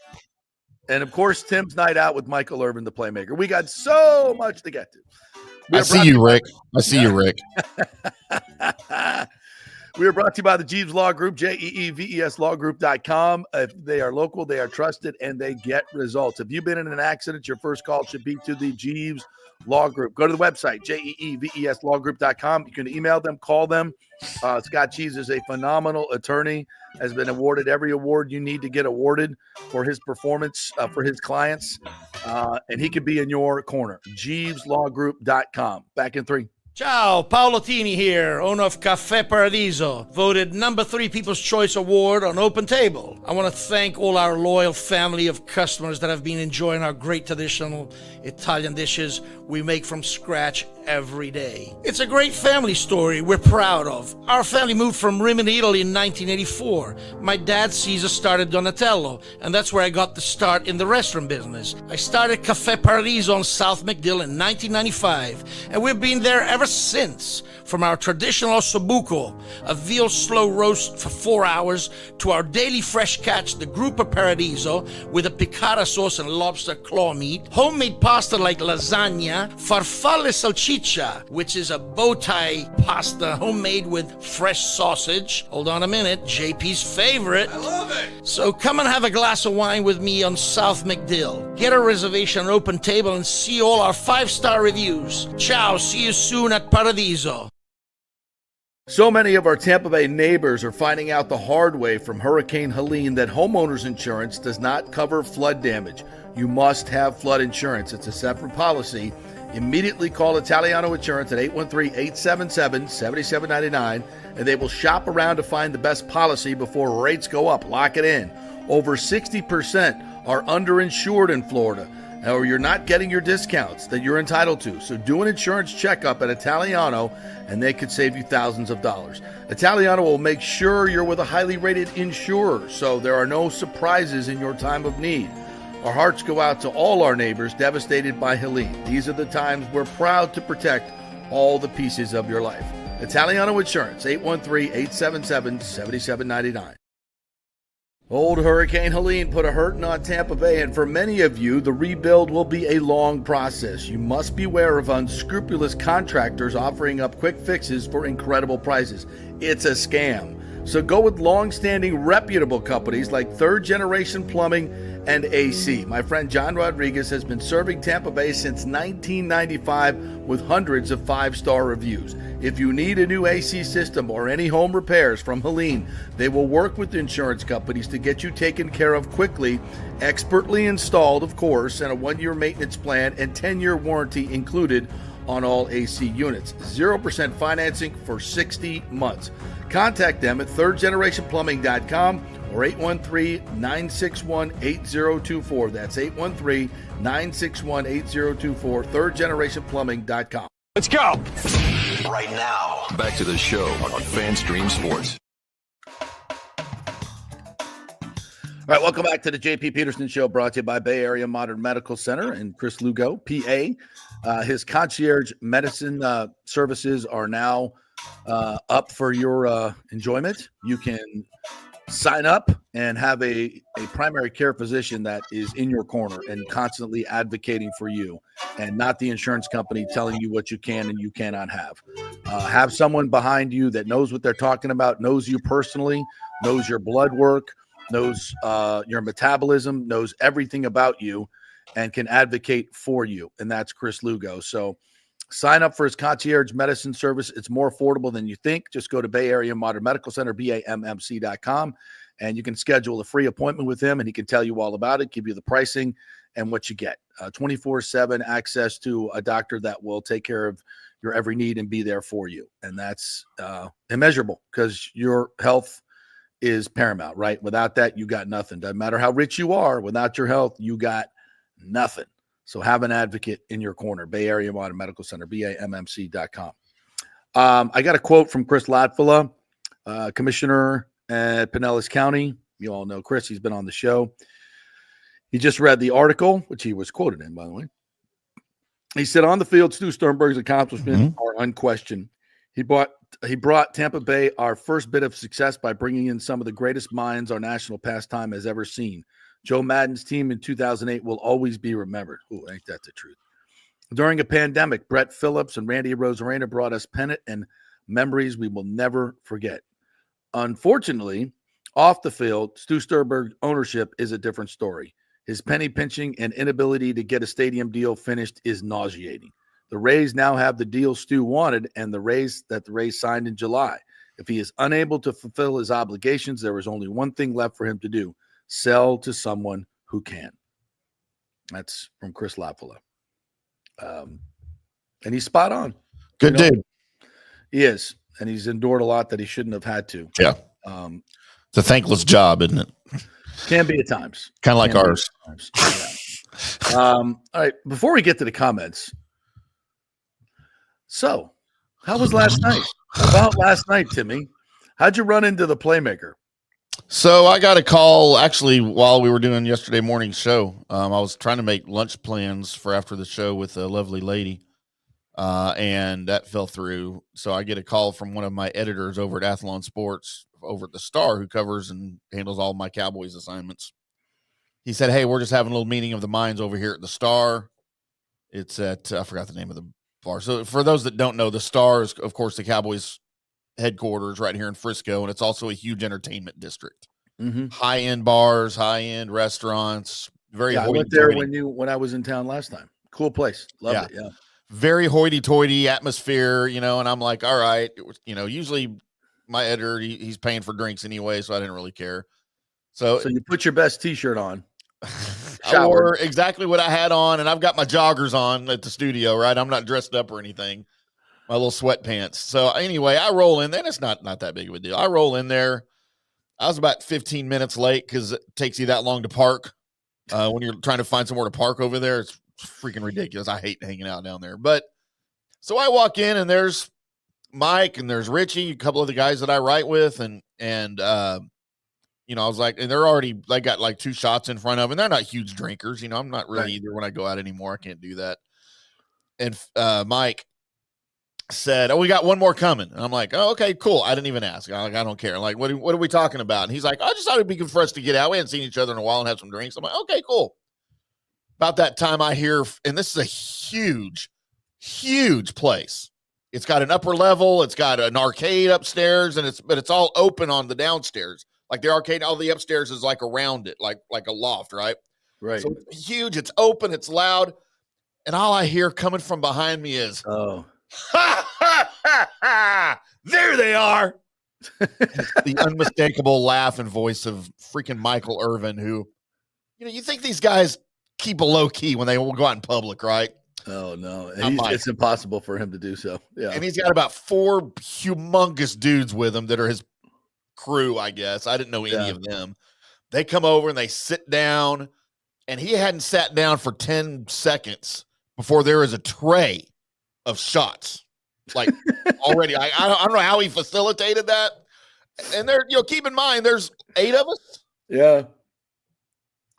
And, of course, Tim's night out with Michael Irvin, the playmaker. We got so much to get to. I see you, Rick. We are brought to you by the Jeeves Law Group, JEEVESLawgroup.com. If they are local, they are trusted, and they get results. If you've been in an accident, your first call should be to the Jeeves Law Group. Go to the website, JEEVESLawgroup.com. You can email them, call them. Scott Cheese is a phenomenal attorney, has been awarded every award you need to get awarded for his performance for his clients, and he could be in your corner. JeevesLawGroup.com. Back in 3. Ciao, Paolo Tini here, owner of Caffè Paradiso, voted number 3 People's Choice Award on Open Table. I want to thank all our loyal family of customers that have been enjoying our great traditional Italian dishes we make from scratch every day. It's a great family story we're proud of. Our family moved from Rimini, Italy in 1984. My dad, Caesar, started Donatello, and that's where I got the start in the restaurant business. I started Caffè Paradiso on South McDill in 1995, and we've been there ever since. From our traditional ossobuco, a veal slow roast for 4 hours, to our daily fresh catch, the Gruppo Paradiso, with a piccata sauce and lobster claw meat, homemade pasta like lasagna, farfalle salchicha, which is a bow tie pasta homemade with fresh sausage. Hold on a minute, JP's favorite. I love it. So come and have a glass of wine with me on South McDill. Get a reservation on Open Table and see all our 5-star reviews. Ciao, see you soon at Paradiso. So many of our Tampa Bay neighbors are finding out the hard way from Hurricane Helene that homeowners insurance does not cover flood damage. You must have flood insurance. It's a separate policy. Immediately call Italiano Insurance at 813-877-7799, and they will shop around to find the best policy before rates go up. Lock it in. Over 60% are underinsured in Florida. or you're not getting your discounts that you're entitled to. So do an insurance checkup at Italiano, and they could save you thousands of dollars. Italiano will make sure you're with a highly rated insurer, so there are no surprises in your time of need. Our hearts go out to all our neighbors devastated by Helene. These are the times we're proud to protect all the pieces of your life. Italiano Insurance, 813-877-7799. Old Hurricane Helene put a hurting on Tampa Bay, and for many of you, the rebuild will be a long process. You must beware of unscrupulous contractors offering up quick fixes for incredible prices. It's a scam. So go with long-standing reputable companies like Third Generation Plumbing and AC. My friend John Rodriguez has been serving Tampa Bay since 1995 with hundreds of 5-star reviews. If you need a new AC system or any home repairs from Helene, they will work with insurance companies to get you taken care of quickly, expertly installed, of course, and a 1-year maintenance plan and 10-year warranty included on all AC units. 0% financing for 60 months. Contact them at thirdgenerationplumbing.com or 813-961-8024. That's 813-961-8024, thirdgenerationplumbing.com. Let's go! Right now, back to the show on FanStream Sports. All right, welcome back to the JP Peterson Show, brought to you by Bay Area Modern Medical Center and Chris Lugo, PA. His concierge medicine services are now up for your enjoyment. You can sign up and have a primary care physician that is in your corner and constantly advocating for you, and not the insurance company telling you what you can and you cannot have. Have someone behind you that knows what they're talking about, knows you personally, knows your blood work, knows your metabolism, knows everything about you, and can advocate for you. And that's Chris Lugo. So sign up for his concierge medicine service. It's more affordable than you think. Just go to Bay Area Modern Medical Center, BAMMC.com, and you can schedule a free appointment with him, and he can tell you all about it, give you the pricing and what you get. 24/7 access to a doctor that will take care of your every need and be there for you. And that's immeasurable, because your health is paramount, right? Without that, you got nothing. Doesn't matter how rich you are. Without your health, you got nothing. So have an advocate in your corner. Bay Area Modern Medical Center, BAMMC.com. I got a quote from Chris Latvala, commissioner at Pinellas County. You all know Chris. He's been on the show. He just read the article, which he was quoted in, by the way. He said, on the field, Stu Sternberg's accomplishments are unquestioned. He brought Tampa Bay our first bit of success by bringing in some of the greatest minds our national pastime has ever seen. Joe Madden's team in 2008 will always be remembered. Ooh, ain't that the truth? During a pandemic, Brett Phillips and Randy Rosarena brought us pennant and memories we will never forget. Unfortunately, off the field, Stu Sternberg ownership is a different story. His penny pinching and inability to get a stadium deal finished is nauseating. The Rays now have the deal Stu wanted, and the Rays signed in July. If he is unable to fulfill his obligations, there is only one thing left for him to do: sell to someone who can. That's from Chris Latvala. And he's spot on. Good dude. He is. And he's endured a lot that he shouldn't have had to. Yeah. It's a thankless job, isn't it? Can be at times. Kind of like ours. Yeah. All right. Before we get to the comments. So, how was last night? About last night, Timmy. How'd you run into the playmaker? So I got a call actually while we were doing yesterday morning's show. I was trying to make lunch plans for after the show with a lovely lady, and that fell through. So I get a call from one of my editors over at Athlon Sports over at the Star, who covers and handles all my Cowboys assignments. He said, "Hey, we're just having a little meeting of the minds over here at the Star. It's at I forgot the name of the bar. So for those that don't know, the Star is, of course, the Cowboys headquarters right here in Frisco, and it's also a huge entertainment district. High-end bars, high-end restaurants. Very. Yeah, I went there when I was in town last time. Cool place. Loved it. Yeah. Very hoity-toity atmosphere, and I'm like, all right, usually my editor, he's paying for drinks anyway, so I didn't really care. So you put your best T-shirt on. I wore exactly what I had on, and I've got my joggers on at the studio, right? I'm not dressed up or anything. My little sweatpants. So anyway, I roll in there. It's not that big of a deal. I roll in there. I was about 15 minutes late because it takes you that long to park. When you're trying to find somewhere to park over there, it's freaking ridiculous. I hate hanging out down there. But so I walk in and there's Mike and there's Richie, a couple of the guys that I write with, and I was like, and they got like 2 shots in front of them, and they're not huge drinkers. I'm not really either when I go out anymore. I can't do that. And Mike said, "Oh, we got one more coming." And I'm like, "Oh, okay, cool." I didn't even ask. I don't care. Like, what are we talking about? And he's like, "I just thought it'd be good for us to get out. We hadn't seen each other in a while and have some drinks." I'm like, "Okay, cool." About that time I hear, and this is a huge, huge place. It's got an upper level. It's got an arcade upstairs, but it's all open on the downstairs. Like the arcade, all the upstairs is like around it, like a loft, right? Right. So it's huge. It's open. It's loud. And all I hear coming from behind me is, "Oh, ha, ha, ha, ha. There they are." The unmistakable laugh and voice of freaking Michael Irvin, who, you think these guys keep a low key when they will go out in public, right? Oh, no. And it's impossible for him to do so. Yeah. And he's got about 4 humongous dudes with him that are his crew, I guess. I didn't know any of them. They come over and they sit down, and he hadn't sat down for 10 seconds before there is a tray of shots. Like already, I don't know how he facilitated that. And there, keep in mind, there's 8 of us. Yeah.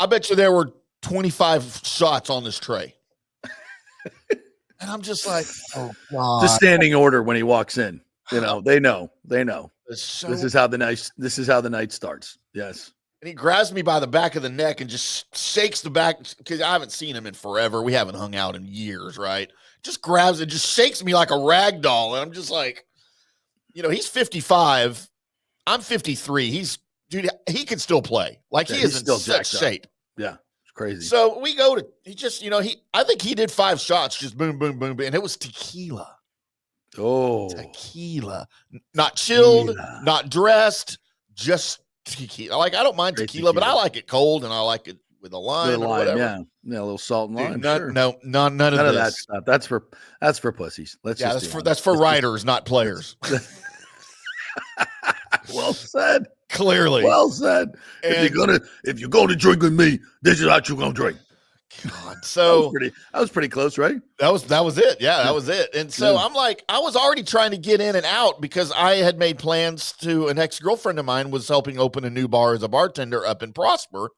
I bet you there were 25 shots on this tray. And I'm just like, oh God. The standing order when he walks in. They know. So, this is how the night starts. Yes. And he grabs me by the back of the neck and just shakes the back, because I haven't seen him in forever. We haven't hung out in years, right? Just grabs it, just shakes me like a rag doll. And I'm just like, he's 55. I'm 53. He can still play. Like, he is in such shape. Yeah. It's crazy. So we go to, I think he did 5 shots, just boom, boom, boom, boom. And it was tequila. Oh. Tequila. Not chilled, not dressed, just tequila. Like, I don't mind tequila, but I like it cold and I like it with a lime or whatever. Yeah, a little salt and lime. None of that stuff. That's for pussies. That's for writers, not players. Well said. Clearly. Well said. If you're gonna drink with me, this is how you're gonna drink. God, so that was pretty close, right? That was it. Yeah, that was it. And so I'm like, I was already trying to get in and out because I had made plans to, an ex-girlfriend of mine was helping open a new bar as a bartender up in Prosper,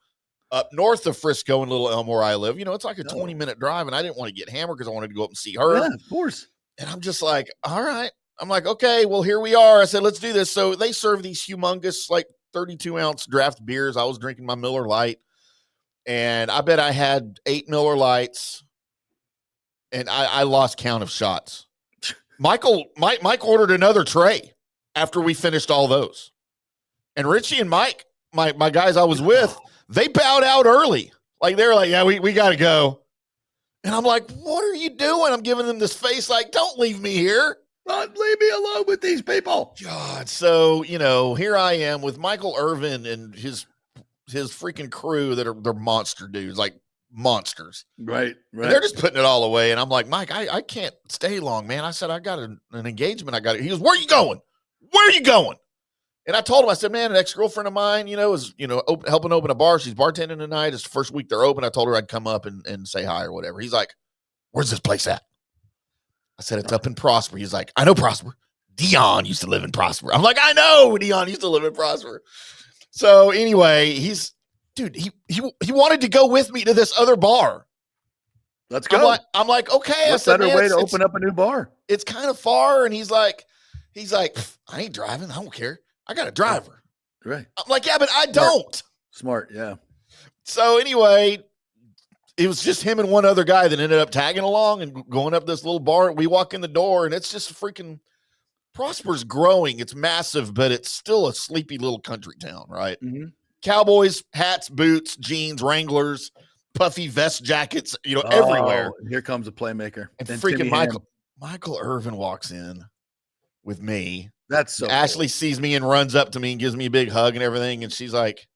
up north of Frisco and Little Elm, where I live. It's like a 20-minute drive, and I didn't want to get hammered because I wanted to go up and see her. Yeah, of course. And I'm just like, all right. I'm like, okay, well, here we are. I said, let's do this. So they serve these humongous, like 32-ounce draft beers. I was drinking my Miller Lite. And I bet I had 8 Miller Lights, and I lost count of shots. Mike ordered another tray after we finished all those. And Richie and Mike, my guys I was with, they bowed out early. Like, they were like, yeah, we got to go. And I'm like, what are you doing? I'm giving them this face like, don't leave me here. Don't leave me alone with these people. God. So, here I am with Michael Irvin and his freaking crew they're monster dudes, like monsters. Right. And they're just putting it all away. And I'm like, Mike, I can't stay long, man. I said, I got an engagement. He goes, where are you going? Where are you going? And I told him, I said, man, an ex-girlfriend of mine, is, helping open a bar. She's bartending tonight. It's the first week they're open. I told her I'd come up and say hi or whatever. He's like, where's this place at? I said, it's up in Prosper. He's like, I know Prosper. Dion used to live in Prosper. I'm like, I know Dion used to live in Prosper. So anyway, he wanted to go with me to this other bar. Let's go. I'm like, okay. What's a better way to open up a new bar? It's kind of far. And he's like, I ain't driving. I don't care. I got a driver. Right. I'm like, yeah, but I don't. Smart. Yeah. So anyway, it was just him and one other guy that ended up tagging along and going up this little bar. We walk in the door and it's just freaking Prosper's growing. It's massive, but it's still a sleepy little country town, right? Mm-hmm. Cowboys, hats, boots, jeans, Wranglers, puffy vest jackets, everywhere. Here comes a playmaker. And freaking Michael Irvin walks in with me. That's so Ashley sees me and runs up to me and gives me a big hug and everything. And she's like,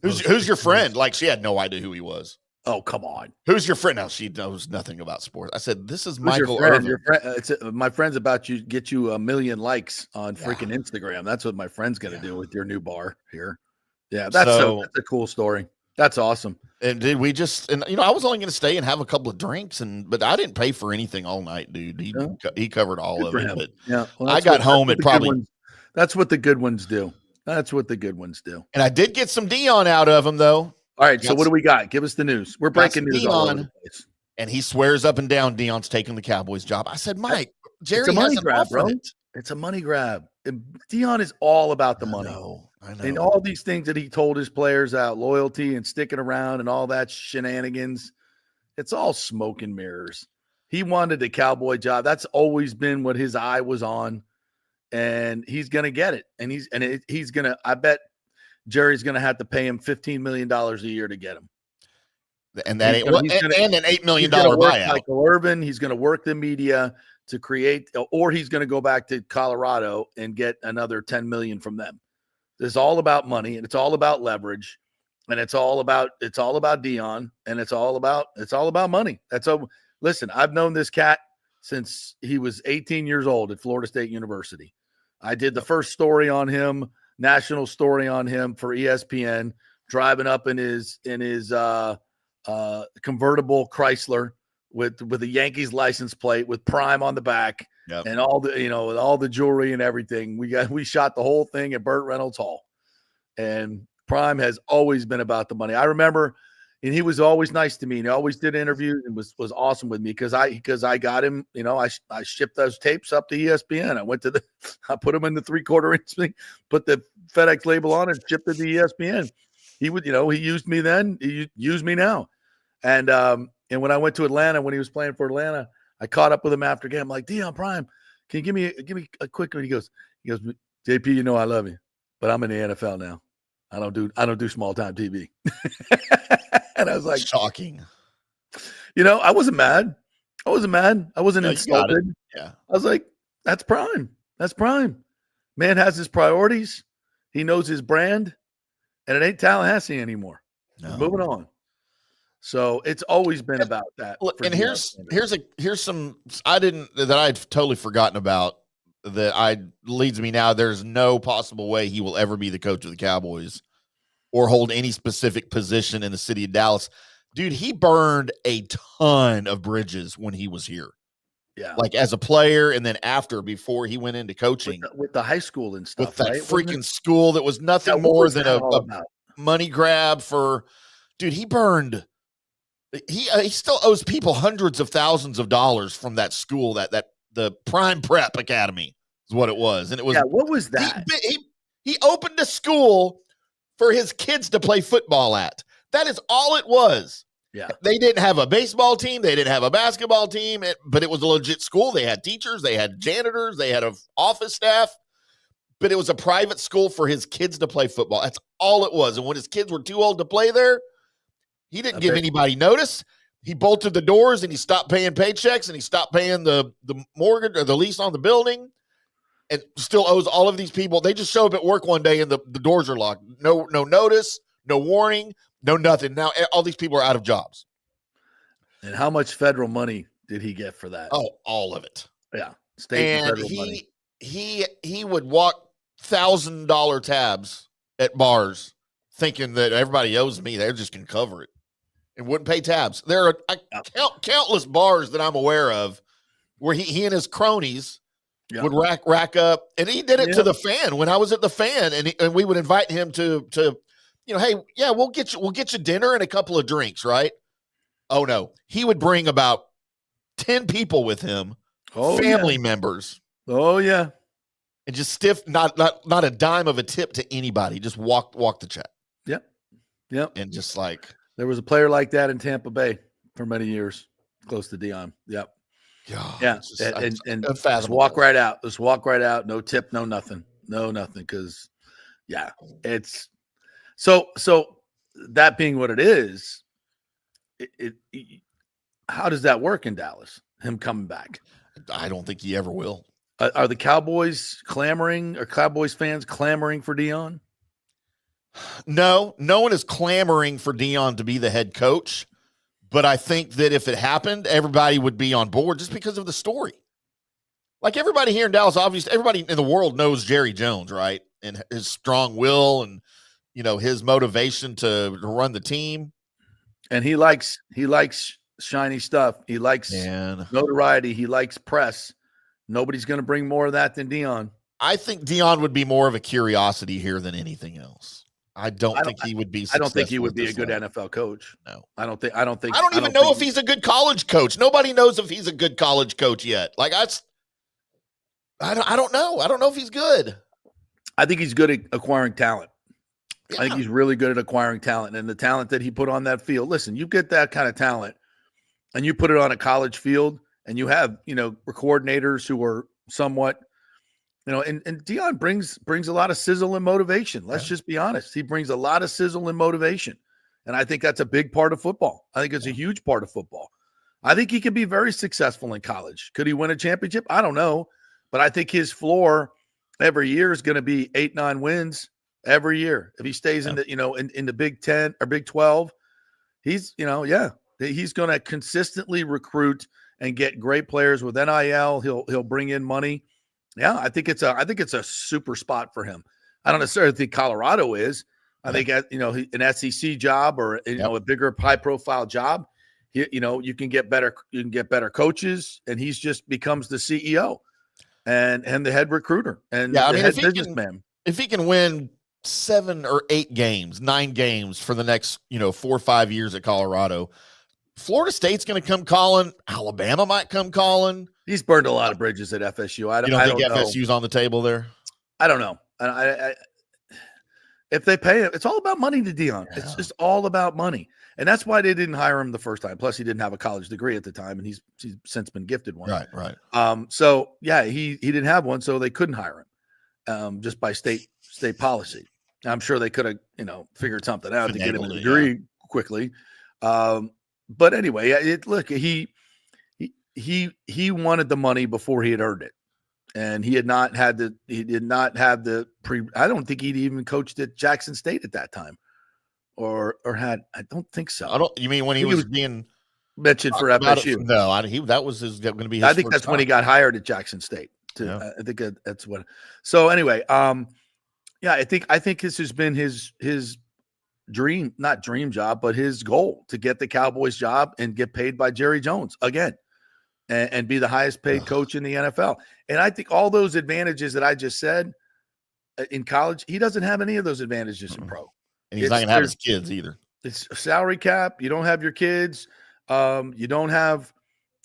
who's your friend? Like, she had no idea who he was. Oh, come on. Who's your friend? Now, she knows nothing about sports. I said, this is Michael Irvin. My friend's about to get you 1 million likes on freaking Instagram. That's what my friend's going to do with your new bar here. Yeah, that's a cool story. That's awesome. And I was only going to stay and have a couple of drinks, but I didn't pay for anything all night, dude. He covered all of it. But yeah, I got home at probably. That's what the good ones do. That's what the good ones do. And I did get some Dion out of him, though. All right, so what do we got? Give us the news. We're breaking news all over the place. And he swears up and down Dion's taking the Cowboys job. I said, Mike, Jerry, it's a money grab, bro. It. It's a money grab. Dion is all about the money. I know. And all these things that he told his players out, loyalty and sticking around and all that shenanigans, it's all smoke and mirrors. He wanted the Cowboy job. That's always been what his eye was on. And he's going to get it. And he's going to, I bet Jerry's going to have to pay him $15 million a year to get him. And that and an $8 million buyout. Michael Irvin, he's going to work the media to create, or he's going to go back to Colorado and get another $10 million from them. It's all about money, and it's all about leverage, and it's all about Dion, and it's all about money. Listen, I've known this cat since he was 18 years old at Florida State University. I did the first story on him, national story on him for ESPN, driving up in his convertible Chrysler with a Yankees license plate with Prime on the back. Yep. And all the jewelry and everything. We shot the whole thing at Burt Reynolds Hall. And Prime has always been about the money. I remember, and he was always nice to me, and he always did interviews and was awesome with me because I got him, I shipped those tapes up to ESPN. I put them in the 3/4 inch thing, put the FedEx label on it, shipped it to ESPN. He would, he used me then, he used me now. And when I went to Atlanta, when he was playing for Atlanta, I caught up with him after game. I'm like, Dion Prime, can you give me a quick one? He goes, JP, I love you, but I'm in the NFL now. I don't do small time TV. And I was like, shocking. I wasn't mad. I wasn't insulted. Yeah. I was like, that's Prime. That's Prime. Man has his priorities. He knows his brand, and it ain't Tallahassee anymore. No. Moving on. So it's always been about that. And here's some that I'd totally forgotten about that leads me now. There's no possible way he will ever be the coach of the Cowboys or hold any specific position in the city of Dallas. Dude, he burned a ton of bridges when he was here. Yeah. Like as a player and then before he went into coaching. With the high school and stuff. With that freaking school that was nothing more than a money grab for – dude, he burned – he still owes people hundreds of thousands of dollars from that school, that the Prime Prep Academy is what it was. And it was – what was that? He opened a school for his kids to play football at. That is all it was. Yeah. They didn't have a baseball team. They didn't have a basketball team, but it was a legit school. They had teachers. They had janitors. They had an office staff. But it was a private school for his kids to play football. That's all it was. And when his kids were too old to play there, he didn't give anybody notice. He bolted the doors and he stopped paying paychecks and he stopped paying the mortgage or the lease on the building and still owes all of these people. They just show up at work one day and the doors are locked. No notice, no warning, no nothing. Now all these people are out of jobs. And how much federal money did he get for that? Oh, all of it. Yeah. State and federal money. He would walk $1,000 tabs at bars thinking that everybody owes me. They're just going to cover it. And wouldn't pay tabs. There are countless bars that I'm aware of where he and his cronies would rack up, and he did it to the Fan when I was at the Fan, and we would invite him to hey, yeah, we'll get you dinner and a couple of drinks, right? Oh no, he would bring about 10 people with him, family members. Oh yeah, and just stiff, not a dime of a tip to anybody. Just walk the check. Yep, and just like. There was a player like that in Tampa Bay for many years, close to Dion. Yep. Yeah. And just walk right out. Just walk right out. No tip, no nothing. No nothing. Because, it's so that being what it is, how does that work in Dallas, him coming back? I don't think he ever will. Are the Cowboys clamoring, or Cowboys fans clamoring for Dion? No one is clamoring for Dion to be the head coach, but I think that if it happened, everybody would be on board just because of the story. Like everybody here in Dallas, obviously, everybody in the world knows Jerry Jones, right? And his strong will and, his motivation to run the team. And he likes shiny stuff. He likes notoriety. He likes press. Nobody's going to bring more of that than Deion. I think Deion would be more of a curiosity here than anything else. I don't think he would be. I don't think he would be a good NFL coach. No, I don't think. I don't even know if he's a good college coach. Nobody knows if he's a good college coach yet. Like I don't know. I don't know if he's good. I think he's good at acquiring talent. Yeah. I think he's really good at acquiring talent, and the talent that he put on that field. Listen, you get that kind of talent, and you put it on a college field, and you have coordinators who are somewhat. And Deion brings a lot of sizzle and motivation. Let's just be honest. He brings a lot of sizzle and motivation. And I think that's a big part of football. I think it's a huge part of football. I think he can be very successful in college. Could he win a championship? I don't know. But I think his floor every year is going to be 8-9 wins every year. If he stays in the, in the Big 10 or Big 12, he's going to consistently recruit and get great players with NIL. He'll bring in money. Yeah, I think it's a super spot for him. I don't necessarily think Colorado is. I think an SEC job or a bigger high profile job. You can get better coaches, and he's just becomes the CEO and the head recruiter and the head businessman. If he can win 7 or 8 games, 9 games for the next 4 or 5 years at Colorado, Florida State's going to come calling. Alabama might come calling. He's burned a lot of bridges at FSU. I don't think know. FSU's on the table there? I don't know. If they pay him, it's all about money to Deion. Yeah. It's just all about money. And that's why they didn't hire him the first time. Plus, he didn't have a college degree at the time, and he's since been gifted one. Right. So, yeah, he didn't have one, so they couldn't hire him just by state policy. I'm sure they could have, figured something out to get him a degree quickly. But anyway, he wanted the money before he had earned it, and he did not have the I don't think he'd even coached at Jackson State at that time, or had. I don't think so. You mean when he was being mentioned for FSU? No, that was going to be his. I think that's when he got hired at Jackson State. I think that's what. So anyway, I think this has been his not dream job, but his goal to get the Cowboys job and get paid by Jerry Jones again and be the highest paid coach in the NFL. And I think all those advantages that I just said in college, he doesn't have any of those advantages in pro. And he's not going to have his kids either. It's a salary cap. You don't have your kids. You don't have,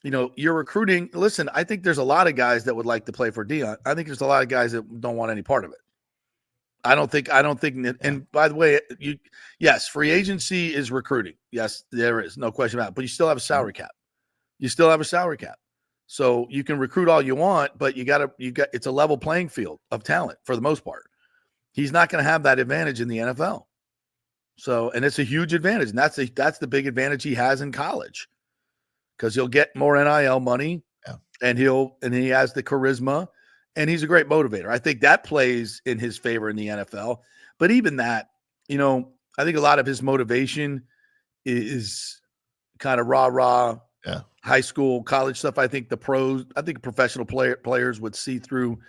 you're recruiting. Listen, I think there's a lot of guys that would like to play for Deion. I think there's a lot of guys that don't want any part of it. I don't think, and by the way, yes, free agency is recruiting. Yes, there is no question about it, but you still have a salary cap. So you can recruit all you want, but it's a level playing field of talent for the most part. He's not going to have that advantage in the NFL. So, and it's a huge advantage. And that's the big advantage he has in college, because he'll get more NIL money and he has the charisma. And he's a great motivator. I think that plays in his favor in the NFL. But even that, I think a lot of his motivation is kind of rah-rah, high school, college stuff. I think professional players would see through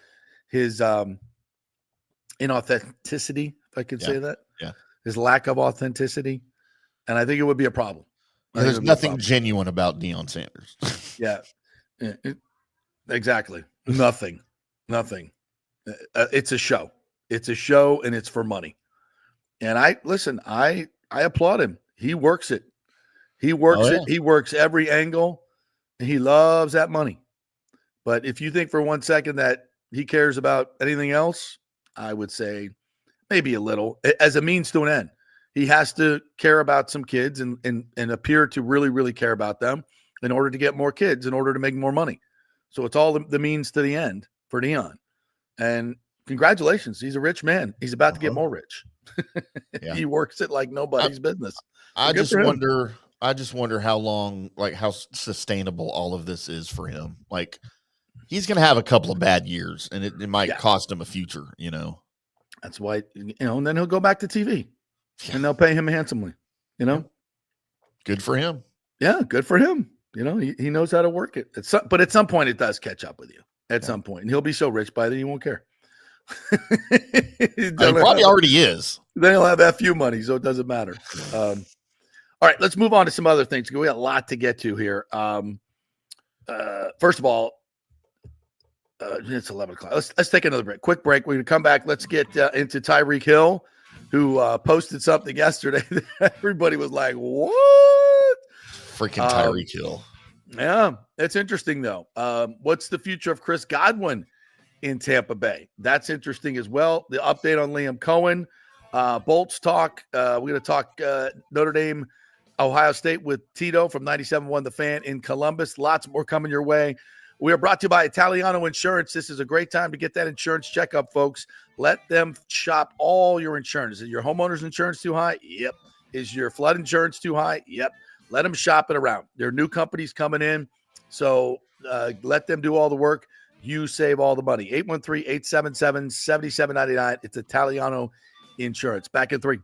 his inauthenticity, if I could say that. Yeah. His lack of authenticity. And I think it would be a problem. There's nothing genuine about Deion Sanders. Yeah. Exactly. Nothing. It's a show. It's a show, and it's for money. And I applaud him. He works it. He works it. He works every angle. And he loves that money. But if you think for 1 second that he cares about anything else, I would say maybe a little, as a means to an end. He has to care about some kids and appear to really, really care about them in order to get more kids, in order to make more money. So it's all the means to the end for Deion. And congratulations. He's a rich man. He's about to get more rich. He works it like nobody's business. I just wonder how long, how sustainable all of this is for him. Like, he's going to have a couple of bad years, and it might cost him a future, That's why, and then he'll go back to TV and they'll pay him handsomely, Good for him. Yeah, good for him. He knows how to work it. But at some point, it does catch up with you at some point, and he'll be so rich by then he won't care. He probably already is. Then he'll have FU money, so it doesn't matter. All right, let's move on to some other things. We got a lot to get to here. First of all, it's 11 o'clock. Let's take another break. Quick break. We're going to come back. Let's get into Tyreek Hill, who posted something yesterday that everybody was like, what? Freaking Tyreek Hill. Yeah, it's interesting, though. What's the future of Chris Godwin in Tampa Bay? That's interesting as well. The update on Liam Coen. Bolts talk. We're going to talk Notre Dame, Ohio State with Tito from 97.1 The Fan in Columbus. Lots more coming your way. We are brought to you by Italiano Insurance. This is a great time to get that insurance checkup, folks. Let them shop all your insurance. Is your homeowner's insurance too high? Yep. Is your flood insurance too high? Yep. Let them shop it around. There are new companies coming in, so let them do all the work. You save all the money. 813-877-7799. It's Italiano Insurance. Back in 3.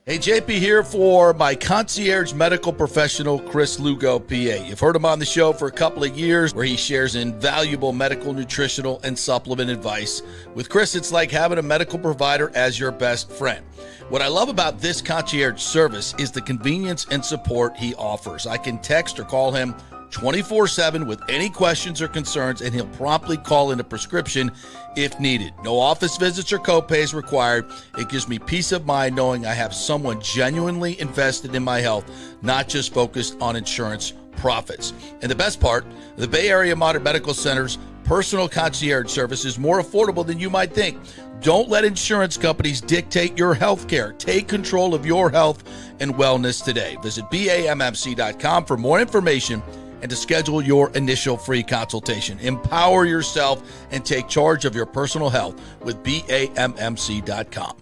Hey, JP here for my concierge medical professional, Chris Lugo, PA. You've heard him on the show for a couple of years where he shares invaluable medical, nutritional, and supplement advice. With Chris, it's like having a medical provider as your best friend. What I love about this concierge service is the convenience and support he offers. I can text or call him 24/7 with any questions or concerns, and he'll promptly call in a prescription if needed. No office visits or copays required. It gives me peace of mind knowing I have someone genuinely invested in my health, not just focused on insurance profits. And the best part, the Bay Area Modern Medical Center's personal concierge service is more affordable than you might think. Don't let insurance companies dictate your health care. Take control of your health and wellness today. Visit BAMMC.com for more information and to schedule your initial free consultation. Empower yourself and take charge of your personal health with BAMMC.com.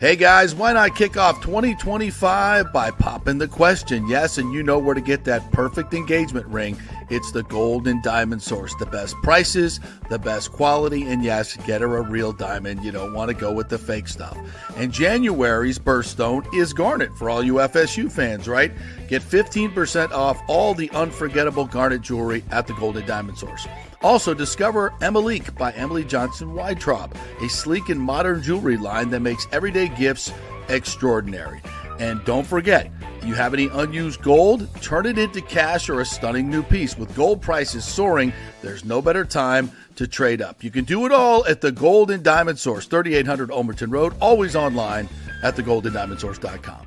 Hey guys, why not kick off 2025 by popping the question? Yes, and you know where to get that perfect engagement ring. It's the Gold and Diamond Source. The best prices, the best quality, and yes, get her a real diamond. You don't want to go with the fake stuff. And January's birthstone is garnet for all you FSU fans, right? Get 15% off all the unforgettable garnet jewelry at the Gold and Diamond Source. Also, discover Emilique by Emily Johnson Weintraub, a sleek and modern jewelry line that makes everyday gifts extraordinary. And don't forget, you have any unused gold? Turn it into cash or a stunning new piece. With gold prices soaring, there's no better time to trade up. You can do it all at the Gold and Diamond Source, 3800 Omerton Road, always online at thegoldendiamondsource.com.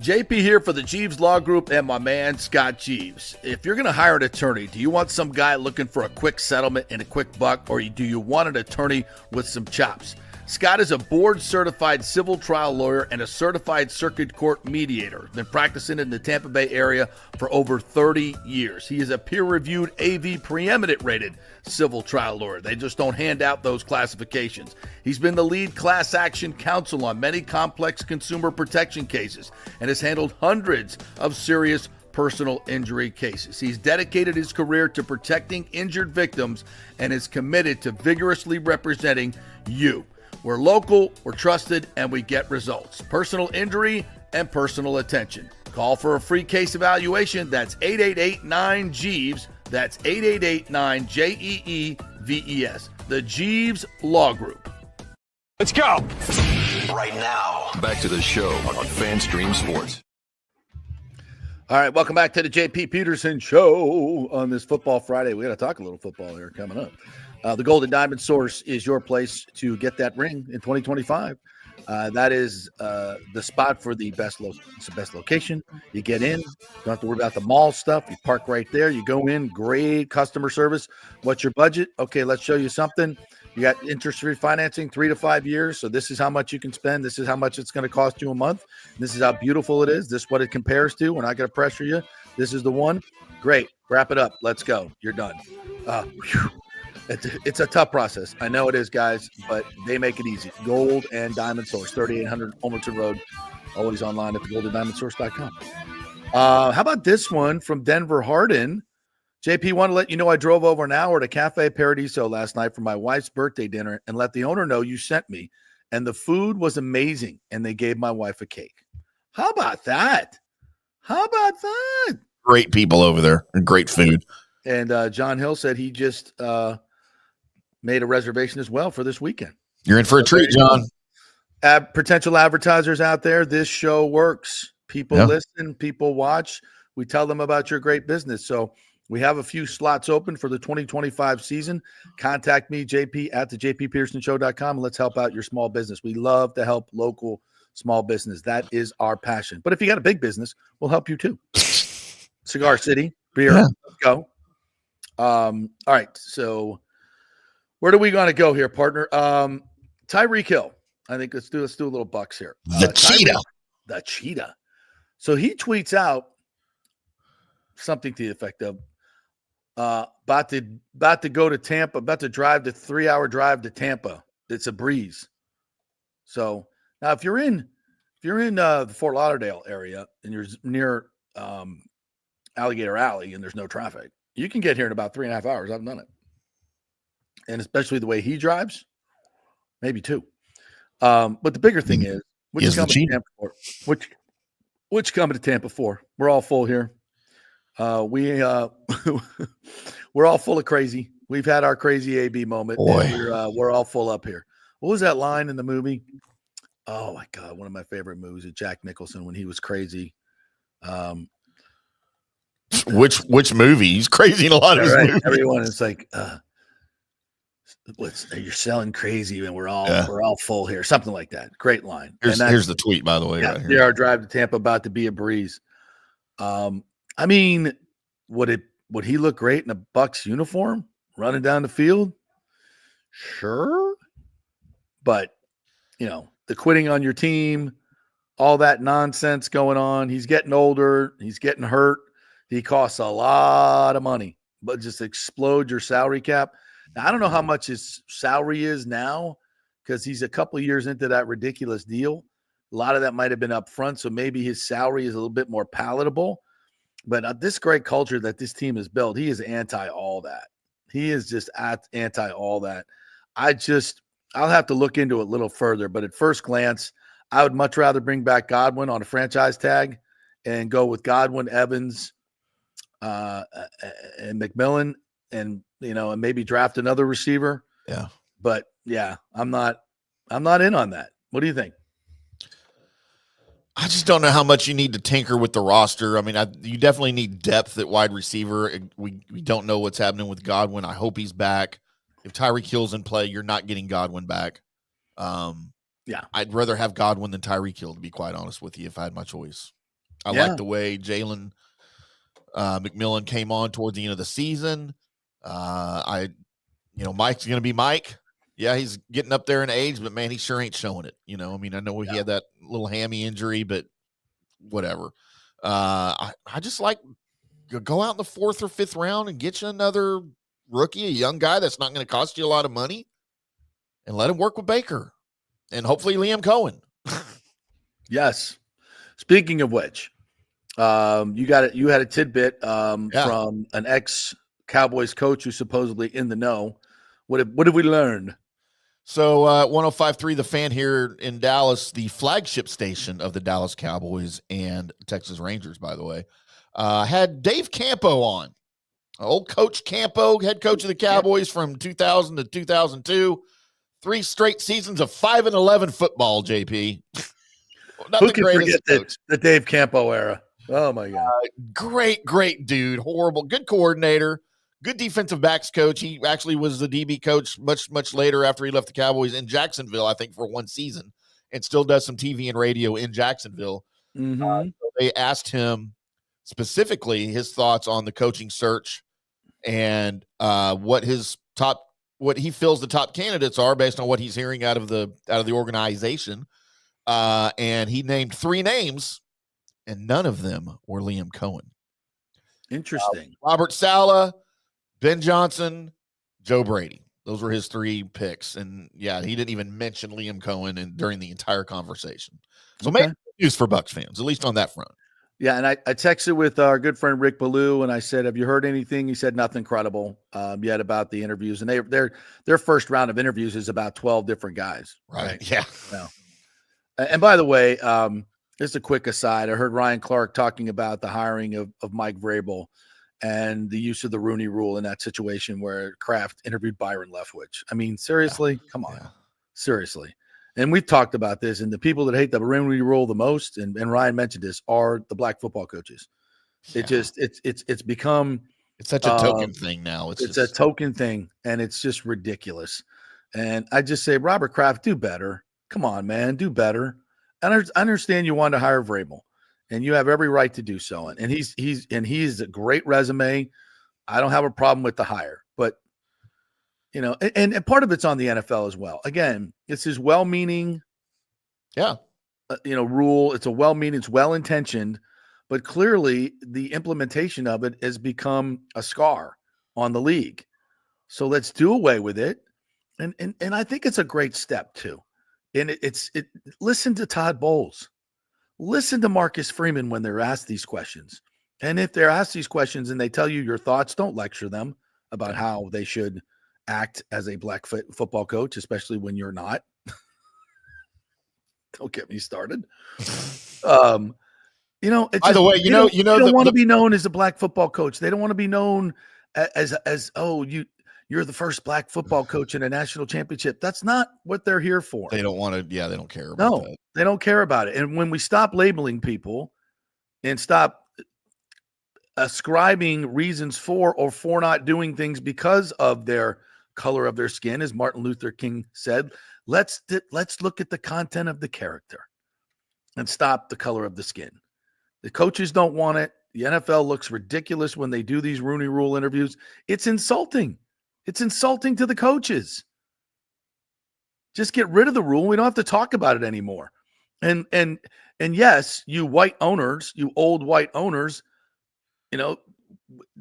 JP here for the Jeeves Law Group and my man Scott Jeeves. If you're going to hire an attorney, do you want some guy looking for a quick settlement and a quick buck, or do you want an attorney with some chops? Scott is a board-certified civil trial lawyer and a certified circuit court mediator. Been practicing in the Tampa Bay area for over 30 years. He is a peer-reviewed AV preeminent-rated civil trial lawyer. They just don't hand out those classifications. He's been the lead class action counsel on many complex consumer protection cases and has handled hundreds of serious personal injury cases. He's dedicated his career to protecting injured victims and is committed to vigorously representing you. We're local, we're trusted, and we get results. Personal injury and personal attention. Call for a free case evaluation. That's 888-9-JEEVES. That's 888-9-JEEVES. The Jeeves Law Group. Let's go. Right now, back to the show on FanStream Sports. All right, welcome back to the JP Peterson Show on this Football Friday. We got to talk a little football here coming up. The Golden Diamond Source is your place to get that ring in 2025. That is the spot for the best location. You get in, don't have to worry about the mall stuff. You park right there. You go in, great customer service. What's your budget? Okay, let's show you something. You got interest-free financing, 3 to 5 years. So this is how much you can spend. This is how much it's going to cost you a month. This is how beautiful it is. This is what it compares to. We're not going to pressure you. This is the one. Great. Wrap it up. Let's go. You're done. It's a tough process. I know it is, guys, but they make it easy. Gold and Diamond Source, 3800 Omerton Road, always online at thegoldendiamondsource.com. How about this one from Denver Hardin? JP, want to let you know I drove over an hour to Cafe Paradiso last night for my wife's birthday dinner and let the owner know you sent me. And the food was amazing, and they gave my wife a cake. How about that? Great people over there and great food. And John Hill said he just made a reservation as well for this weekend. You're in for a treat, John. Potential advertisers out there, this show works. People listen, people watch. We tell them about your great business. So we have a few slots open for the 2025 season. Contact me, JP, at the jppetersonshow.com, and let's help out your small business. We love to help local small business. That is our passion. But if you got a big business, we'll help you too. Cigar City, beer, let's go. All right, so where do we want to go here, partner? Tyreek Hill. I think let's do a little bucks here. The cheetah. So he tweets out something to the effect of about to go to Tampa, about to drive the 3-hour drive to Tampa. It's a breeze. So now if you're in the Fort Lauderdale area and you're near Alligator Alley and there's no traffic, you can get here in about 3.5 hours. I've done it. And especially the way he drives, maybe 2. But the bigger thing is, which coming to Tampa for? We're all full here. We're all full of crazy. We've had our crazy AB moment. And we're all full up here. What was that line in the movie? Oh my God, one of my favorite movies with Jack Nicholson when he was crazy. Which movie? He's crazy in a lot of his movies. Everyone is like, you're selling crazy and we're all full here. Something like that. Great line. Here's the tweet, by the way. Yeah, right here. Our drive to Tampa about to be a breeze. I mean, would he look great in a Bucs uniform running down the field? Sure. But, the quitting on your team, all that nonsense going on. He's getting older. He's getting hurt. He costs a lot of money, but just explode your salary cap. Now, I don't know how much his salary is now because he's a couple of years into that ridiculous deal. A lot of that might have been up front, so maybe his salary is a little bit more palatable. But this great culture that this team has built, he is anti all that. He is just anti all that. I'll have to look into it a little further, but at first glance, I would much rather bring back Godwin on a franchise tag and go with Godwin, Evans, and McMillan, and and maybe draft another receiver. Yeah. But yeah, I'm not in on that. What do you think? I just don't know how much you need to tinker with the roster. I mean, you definitely need depth at wide receiver. We don't know what's happening with Godwin. I hope he's back. If Tyreek Hill's in play, you're not getting Godwin back. I'd rather have Godwin than Tyreek Hill, to be quite honest with you, if I had my choice. I like the way Jalen McMillan came on towards the end of the season. Mike's going to be Mike. Yeah, he's getting up there in age, but man, he sure ain't showing it. I know he had that little hammy injury, but whatever. I just like go out in the 4th or 5th round and get you another rookie, a young guy that's not going to cost you a lot of money, and let him work with Baker and hopefully Liam Coen. Yes. Speaking of which, you had a tidbit from an ex-Cowboys coach who's supposedly in the know. What have we learned? So 105.3 The Fan here in Dallas, the flagship station of the Dallas Cowboys and Texas Rangers, by the way, had Dave Campo on. Old Coach Campo, head coach of the Cowboys from 2000 to 2002. 3 straight seasons of 5-11 football, JP. Who can forget the Dave Campo era? Oh, my God. Great dude. Horrible. Good coordinator. Good defensive backs coach. He actually was the DB coach much later after he left the Cowboys in Jacksonville, I think, for 1 season, and still does some TV and radio in Jacksonville. Mm-hmm. So they asked him specifically his thoughts on the coaching search and what he feels the top candidates are based on what he's hearing out of the organization. And he named 3 names, and none of them were Liam Coen. Interesting. Robert Saleh, Ben Johnson, Joe Brady. Those were his 3 picks. And yeah, he didn't even mention Liam Coen during the entire conversation. So maybe news for Bucs fans, at least on that front. Yeah, and I texted with our good friend Rick Ballou, and I said, "Have you heard anything?" He said, "Nothing credible yet about the interviews." And their first round of interviews is about 12 different guys. Right. Yeah. No. And by the way, just a quick aside, I heard Ryan Clark talking about the hiring of Mike Vrabel. and the use of the Rooney Rule in that situation where Kraft interviewed Byron Leftwich. I mean, seriously, come on, seriously. And we've talked about this, and the people that hate the Rooney Rule the most, and Ryan mentioned this, are the black football coaches. It just it's become such a token thing now. It's a token thing, and it's just ridiculous. And I just say, Robert Kraft, do better. Come on, man, do better. And I understand you wanted to hire Vrabel, and you have every right to do so. And he's a great resume. I don't have a problem with the hire, but and part of it's on the NFL as well. Again, it's his well-meaning, rule. It's a well-meaning, it's well-intentioned, but clearly the implementation of it has become a scar on the league. So let's do away with it. And I think it's a great step too. And listen to Todd Bowles. Listen to Marcus Freeman when they're asked these questions. And if they're asked these questions and they tell you your thoughts, don't lecture them about how they should act as a black football coach, especially when you're not. Don't get me started. By the way, you don't want to be known as a black football coach. They don't want to be known as you're the first black football coach in a national championship. That's not what they're here for. They don't want to. Yeah, they don't care about that. They don't care about it. And when we stop labeling people and stop ascribing reasons for or for not doing things because of their color of their skin, as Martin Luther King said, let's look at the content of the character and stop the color of the skin. The coaches don't want it. The NFL looks ridiculous when they do these Rooney Rule interviews. It's insulting. It's insulting to the coaches. Just get rid of the rule. We don't have to talk about it anymore. And yes, you white owners, you old white owners,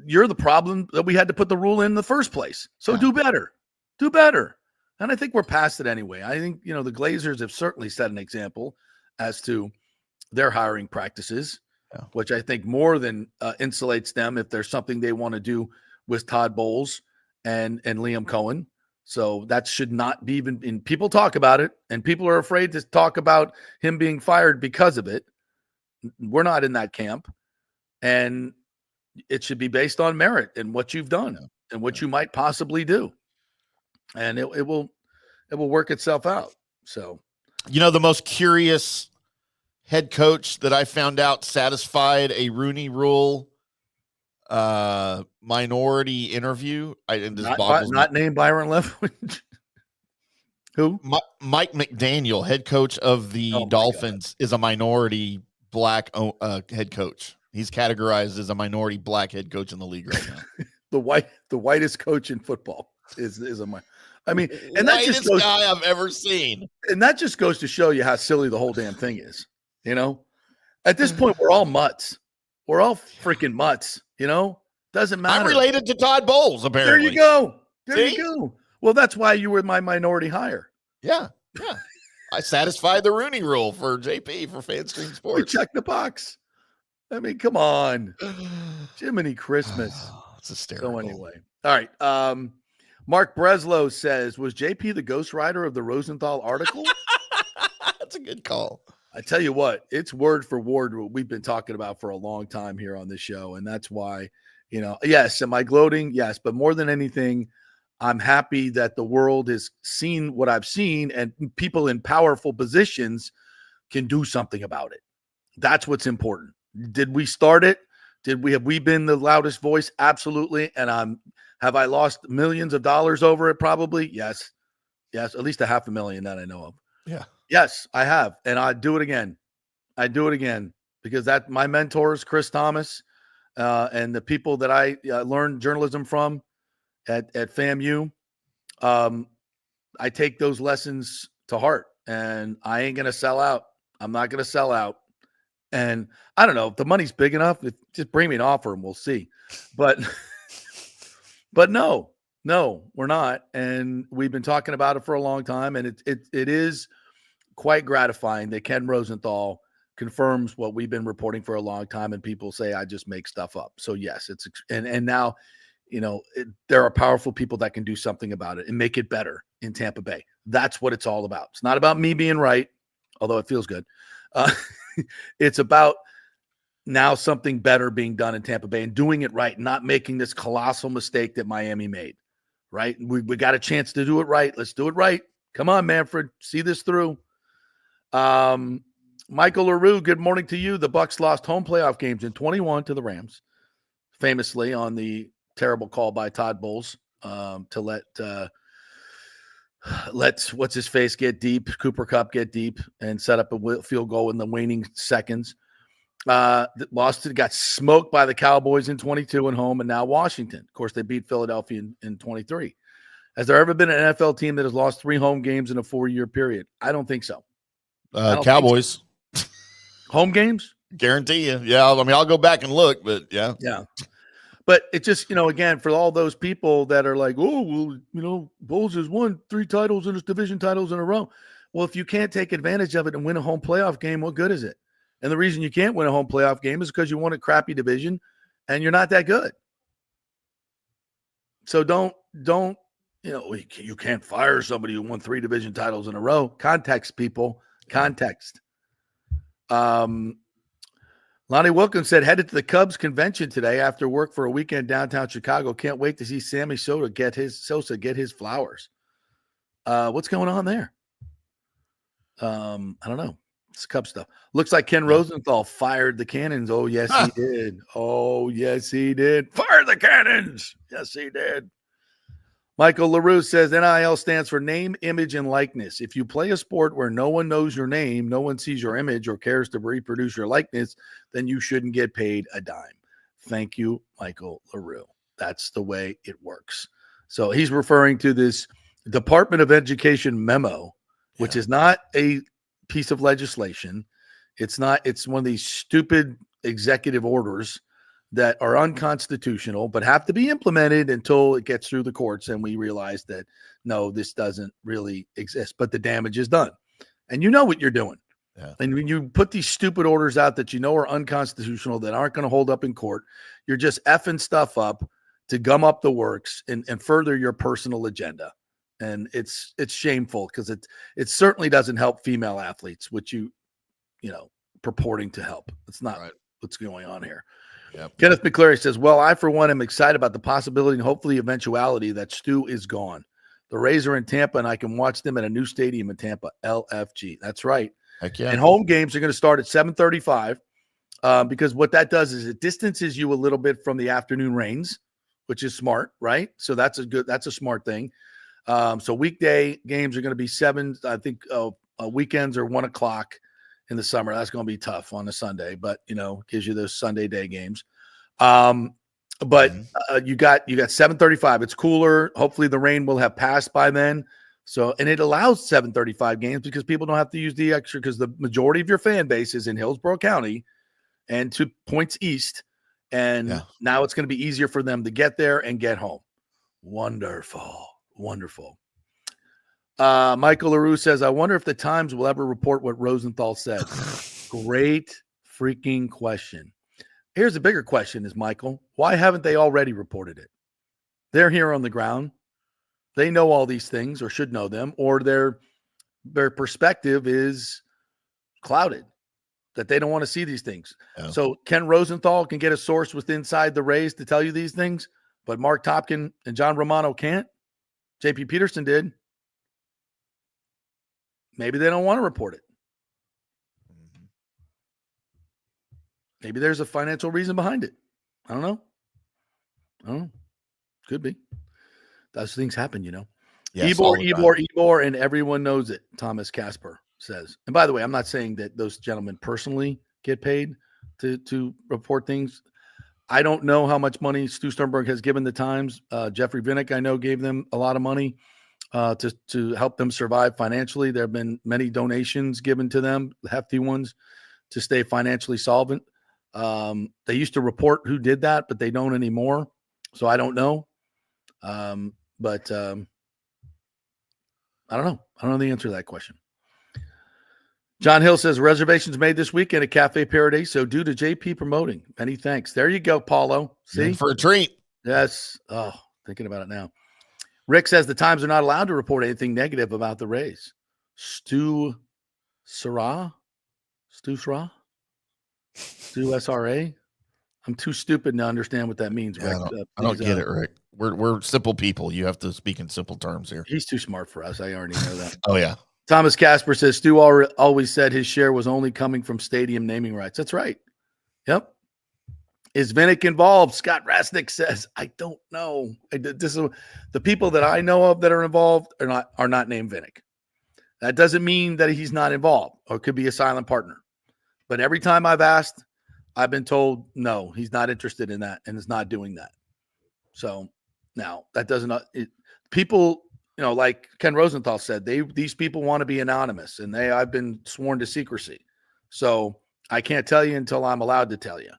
you're the problem that we had to put the rule in the first place. So do better. Do better. And I think we're past it anyway. I think, the Glazers have certainly set an example as to their hiring practices, which I think more than insulates them if there's something they want to do with Todd Bowles and Liam Coen. So that should not be even in. People talk about it, and people are afraid to talk about him being fired because of it. We're not in that camp, and it should be based on merit and what you've done and what you might possibly do, and it will work itself out. So, the most curious head coach that I found out satisfied a Rooney Rule minority interview. Not named Byron Leftwich. Who? Mike McDaniel, head coach of the Dolphins, is a minority black head coach. He's categorized as a minority black head coach in the league right now. the whitest coach in football is a minority. I mean, and that just goes, guy I've ever seen. And that just goes to show you how silly the whole damn thing is. At this point, we're all mutts. We're all freaking mutts. Doesn't matter. I'm related to Todd Bowles, apparently. There you go. There you go. Well, that's why you were my minority hire. Yeah. I satisfied the Rooney Rule for JP for FanStream Sports. We checked the box. I mean, come on. Jiminy Christmas. It's hysterical. So anyway. All right. Mark Breslow says, was JP the ghostwriter of the Rosenthal article? That's a good call. I tell you what, it's word for word what we've been talking about for a long time here on this show. And that's why, yes, am I gloating? Yes. But more than anything, I'm happy that the world has seen what I've seen and people in powerful positions can do something about it. That's what's important. Did we start it? Have we been the loudest voice? Absolutely. And have I lost millions of dollars over it? Probably. Yes. At least $500,000 that I know of. Yeah. Yes, I have. And I'd do it again. Because my mentors, Chris Thomas, and the people that I learned journalism from at FAMU, I take those lessons to heart, and I ain't going to sell out. I'm not going to sell out. And I don't know if the money's big enough, just bring me an offer and we'll see. But no, we're not. And we've been talking about it for a long time. And it is quite gratifying that Ken Rosenthal confirms what we've been reporting for a long time. And people say, I just make stuff up. So yes, and now, there are powerful people that can do something about it and make it better in Tampa Bay. That's what it's all about. It's not about me being right, although it feels good. It's about now something better being done in Tampa Bay and doing it right, not making this colossal mistake that Miami made, right? We got a chance to do it right. Let's do it right. Come on, Manfred. See this through. Michael LaRue, good morning to you. The Bucs lost home playoff games in 21 to the Rams, famously on the terrible call by Todd Bowles to let what's his face get deep, Cooper Kupp get deep, and set up a field goal in the waning seconds. Got smoked by the Cowboys in 22 at home, and now Washington. Of course, they beat Philadelphia in 23. Has there ever been an NFL team that has lost 3 home games in a 4-year period? I don't think so. Cowboys. Think so. Home games? Guarantee you. Yeah, I mean, I'll go back and look, but yeah. Yeah. But it just, again, for all those people that are like, oh, well, Bulls has won 3 titles and his division titles in a row. Well, if you can't take advantage of it and win a home playoff game, what good is it? And the reason you can't win a home playoff game is because you won a crappy division and you're not that good. So don't, you can't fire somebody who won 3 division titles in a row. Context, people. Context. Lonnie Wilkins said, headed to the Cubs convention today after work for a weekend downtown Chicago. Can't wait to see Sammy Sosa get his flowers. What's going on there? I don't know. It's Cub stuff. Looks like Ken Rosenthal fired the Cannons. Oh, yes, he did. Oh, yes, he did. Fire the Cannons. Yes, he did. Michael LaRue says NIL stands for name, image, and likeness. If you play a sport where no one knows your name, no one sees your image or cares to reproduce your likeness, then you shouldn't get paid a dime. Thank you, Michael LaRue. That's the way it works. So he's referring to this Department of Education memo, which is not a piece of legislation. It's one of these stupid executive orders that are unconstitutional, but have to be implemented until it gets through the courts. And we realize that, no, this doesn't really exist, but the damage is done. And you know what you're doing. Yeah. And when you put these stupid orders out that are unconstitutional, that aren't going to hold up in court, you're just effing stuff up to gum up the works and further your personal agenda. And it's shameful because it certainly doesn't help female athletes, which purporting to help. It's not what's going on here. Yep. Kenneth McCleary says, well, I, for one, am excited about the possibility and hopefully eventuality that Stu is gone. The Rays are in Tampa, and I can watch them at a new stadium in Tampa, LFG. That's right. Heck yeah. And home games are going to start at 7:35 because what that does is it distances you a little bit from the afternoon rains, which is smart, right? So that's a smart thing. So weekday games are going to be 7. I think weekends are 1 o'clock. In the summer, that's going to be tough on a Sunday, but gives you those Sunday day games. But you got 7:35. It's cooler. Hopefully, the rain will have passed by then. So, and it allows 7:35 games because people don't have to use the extra because the majority of your fan base is in Hillsborough County and 2 points east. And now it's going to be easier for them to get there and get home. Wonderful. Michael LaRue says, I wonder if the Times will ever report what Rosenthal said. Great freaking question. Here's a bigger question is, Michael, why haven't they already reported it? They're here on the ground. They know all these things or should know them, or their perspective is clouded, that they don't want to see these things. Yeah. So Ken Rosenthal can get a source inside the Rays to tell you these things, but Mark Topkin and John Romano can't. JP Peterson did. Maybe they don't want to report it. Maybe there's a financial reason behind it. I don't know. Could be. Those things happen, Yes, Ebor, and everyone knows it, Thomas Casper says. And by the way, I'm not saying that those gentlemen personally get paid to report things. I don't know how much money Stu Sternberg has given the Times. Jeffrey Vinnick, I know, gave them a lot of money. To help them survive financially. There have been many donations given to them, hefty ones, to stay financially solvent. They used to report who did that, but they don't anymore. So I don't know. But I don't know. I don't know the answer to that question. John Hill says, reservations made this weekend at Cafe Paradiso due to JP promoting. Many thanks. There you go, Paulo. See? In for a treat. Yes. Oh, thinking about it now. Rick says the Times are not allowed to report anything negative about the Rays. Stu Sarah? Do SRA? I'm too stupid to understand what that means, Rick. I don't get it, Rick. We're simple people. You have to speak in simple terms here. He's too smart for us. I already know that. Oh, yeah. Thomas Casper says Stu always said his share was only coming from stadium naming rights. That's right. Yep. Is Vinnick involved? Scott Rasnick says, I don't know. This is the people that I know of that are involved are not named Vinnick. That doesn't mean that he's not involved or could be a silent partner. But every time I've asked, I've been told, no, he's not interested in that and is not doing that. So now that doesn't people, like Ken Rosenthal said, these people want to be anonymous and I've been sworn to secrecy. So I can't tell you until I'm allowed to tell you.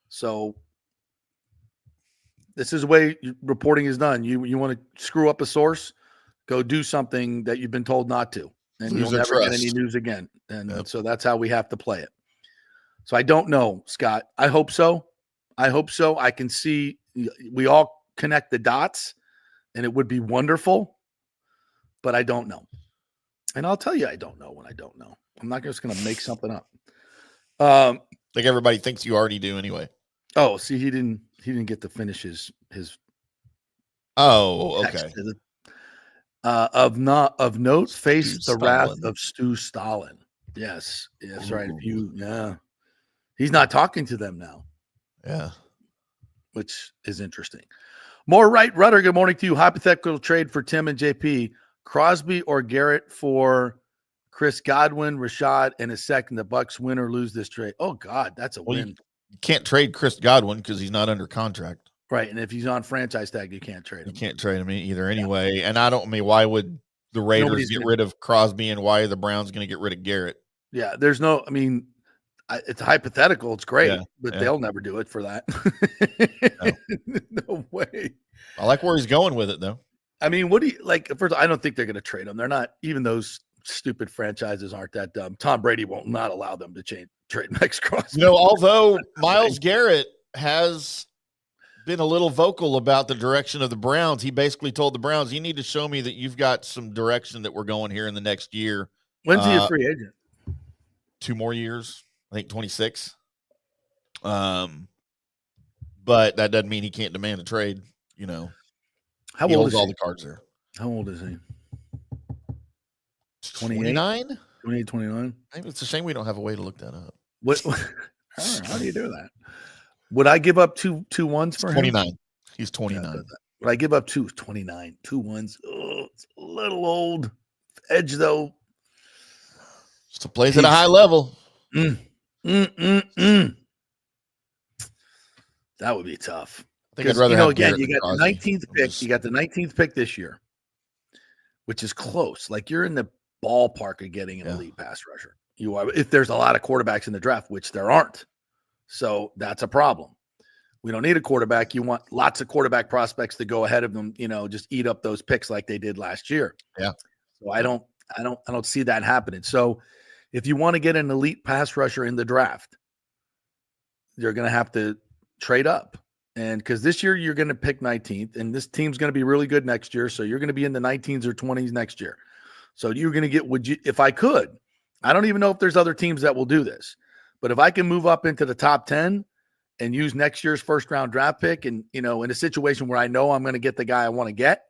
So this is the way reporting is done. You want to screw up a source, go do something that you've been told not to, and you'll never get any news again. And so that's how we have to play it. So I don't know, Scott. I hope so. I can see we all connect the dots, and it would be wonderful, but I don't know. And I'll tell you I don't know when I don't know. I'm not just going to make something up. Like everybody thinks you already do anyway. Oh, see, he didn't get to finish his Oh, okay. Of note, face Stu the Stalin. wrath of Stu Stalin. Yes, right. He's not talking to them now. Yeah, which is interesting. More right, Rudder. Good morning to you. Hypothetical trade for Tim and JP: Crosby or Garrett for Chris Godwin, Rashad, and a second. The Bucs win or lose this trade. Oh God, that's a win. You can't trade Chris Godwin because he's not under contract. Right, and if he's on franchise tag, you can't trade him. You can't trade him either anyway. Yeah. And why would the Raiders get rid of Crosby, and why are the Browns going to get rid of Garrett? Yeah, it's hypothetical. It's great, but they'll never do it for that. No way. I like where he's going with it, though. I mean, what do you like? First, I don't think they're going to trade him. They're not. Even those stupid franchises aren't that dumb. Tom Brady won't not allow them to trade Max Crosby. Although Myles Garrett has been a little vocal about the direction of the Browns. He basically told the Browns, you need to show me that you've got some direction that we're going here in the next year. When's he a free agent? 2 more years, I think 26. But that doesn't mean he can't demand a trade. How he old holds is all he? the cards there. How old is he? 29? 28, 29? It's a shame we don't have a way to look that up. What? How do you do that? Would I give up two ones for 29. him? He's 29. Yeah, would I give up 29? 2 ones. Oh, it's a little old. Edge, though. Still plays at a high level. That would be tough. I think I'd rather have again, Garrett you got than the 19th Crosby. pick. You got the 19th pick this year, which is close. Like you're in the ballpark of getting an elite pass rusher. You are, if there's a lot of quarterbacks in the draft, which there aren't. So that's a problem. We don't need a quarterback. You want lots of quarterback prospects to go ahead of them, just eat up those picks like they did last year. Yeah. So I don't see that happening. So if you want to get an elite pass rusher in the draft, you're going to have to trade up. And because this year you're going to pick 19th, and this team's going to be really good next year. So you're going to be in the 19s or 20s next year. So you're going to get, if I could, I don't even know if there's other teams that will do this, but if I can move up into the top 10 and use next year's first round draft pick and, in a situation where I know I'm going to get the guy I want to get,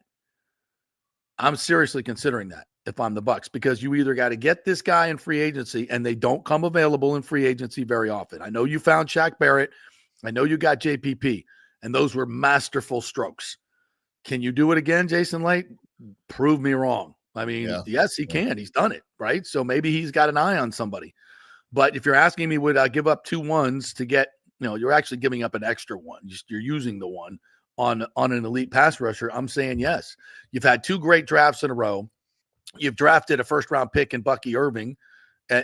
I'm seriously considering that if I'm the Bucs, because you either got to get this guy in free agency, and they don't come available in free agency very often. I know you found Shaq Barrett. I know you got JPP, and those were masterful strokes. Can you do it again, Jason Light? Prove me wrong. I mean, yes, he can. He's done it, right? So maybe he's got an eye on somebody. But if you're asking me, would I give up 2 ones to get, you're actually giving up an extra one. You're using the one on an elite pass rusher. I'm saying yes. You've had 2 great drafts in a row. You've drafted a first-round pick in Bucky Irving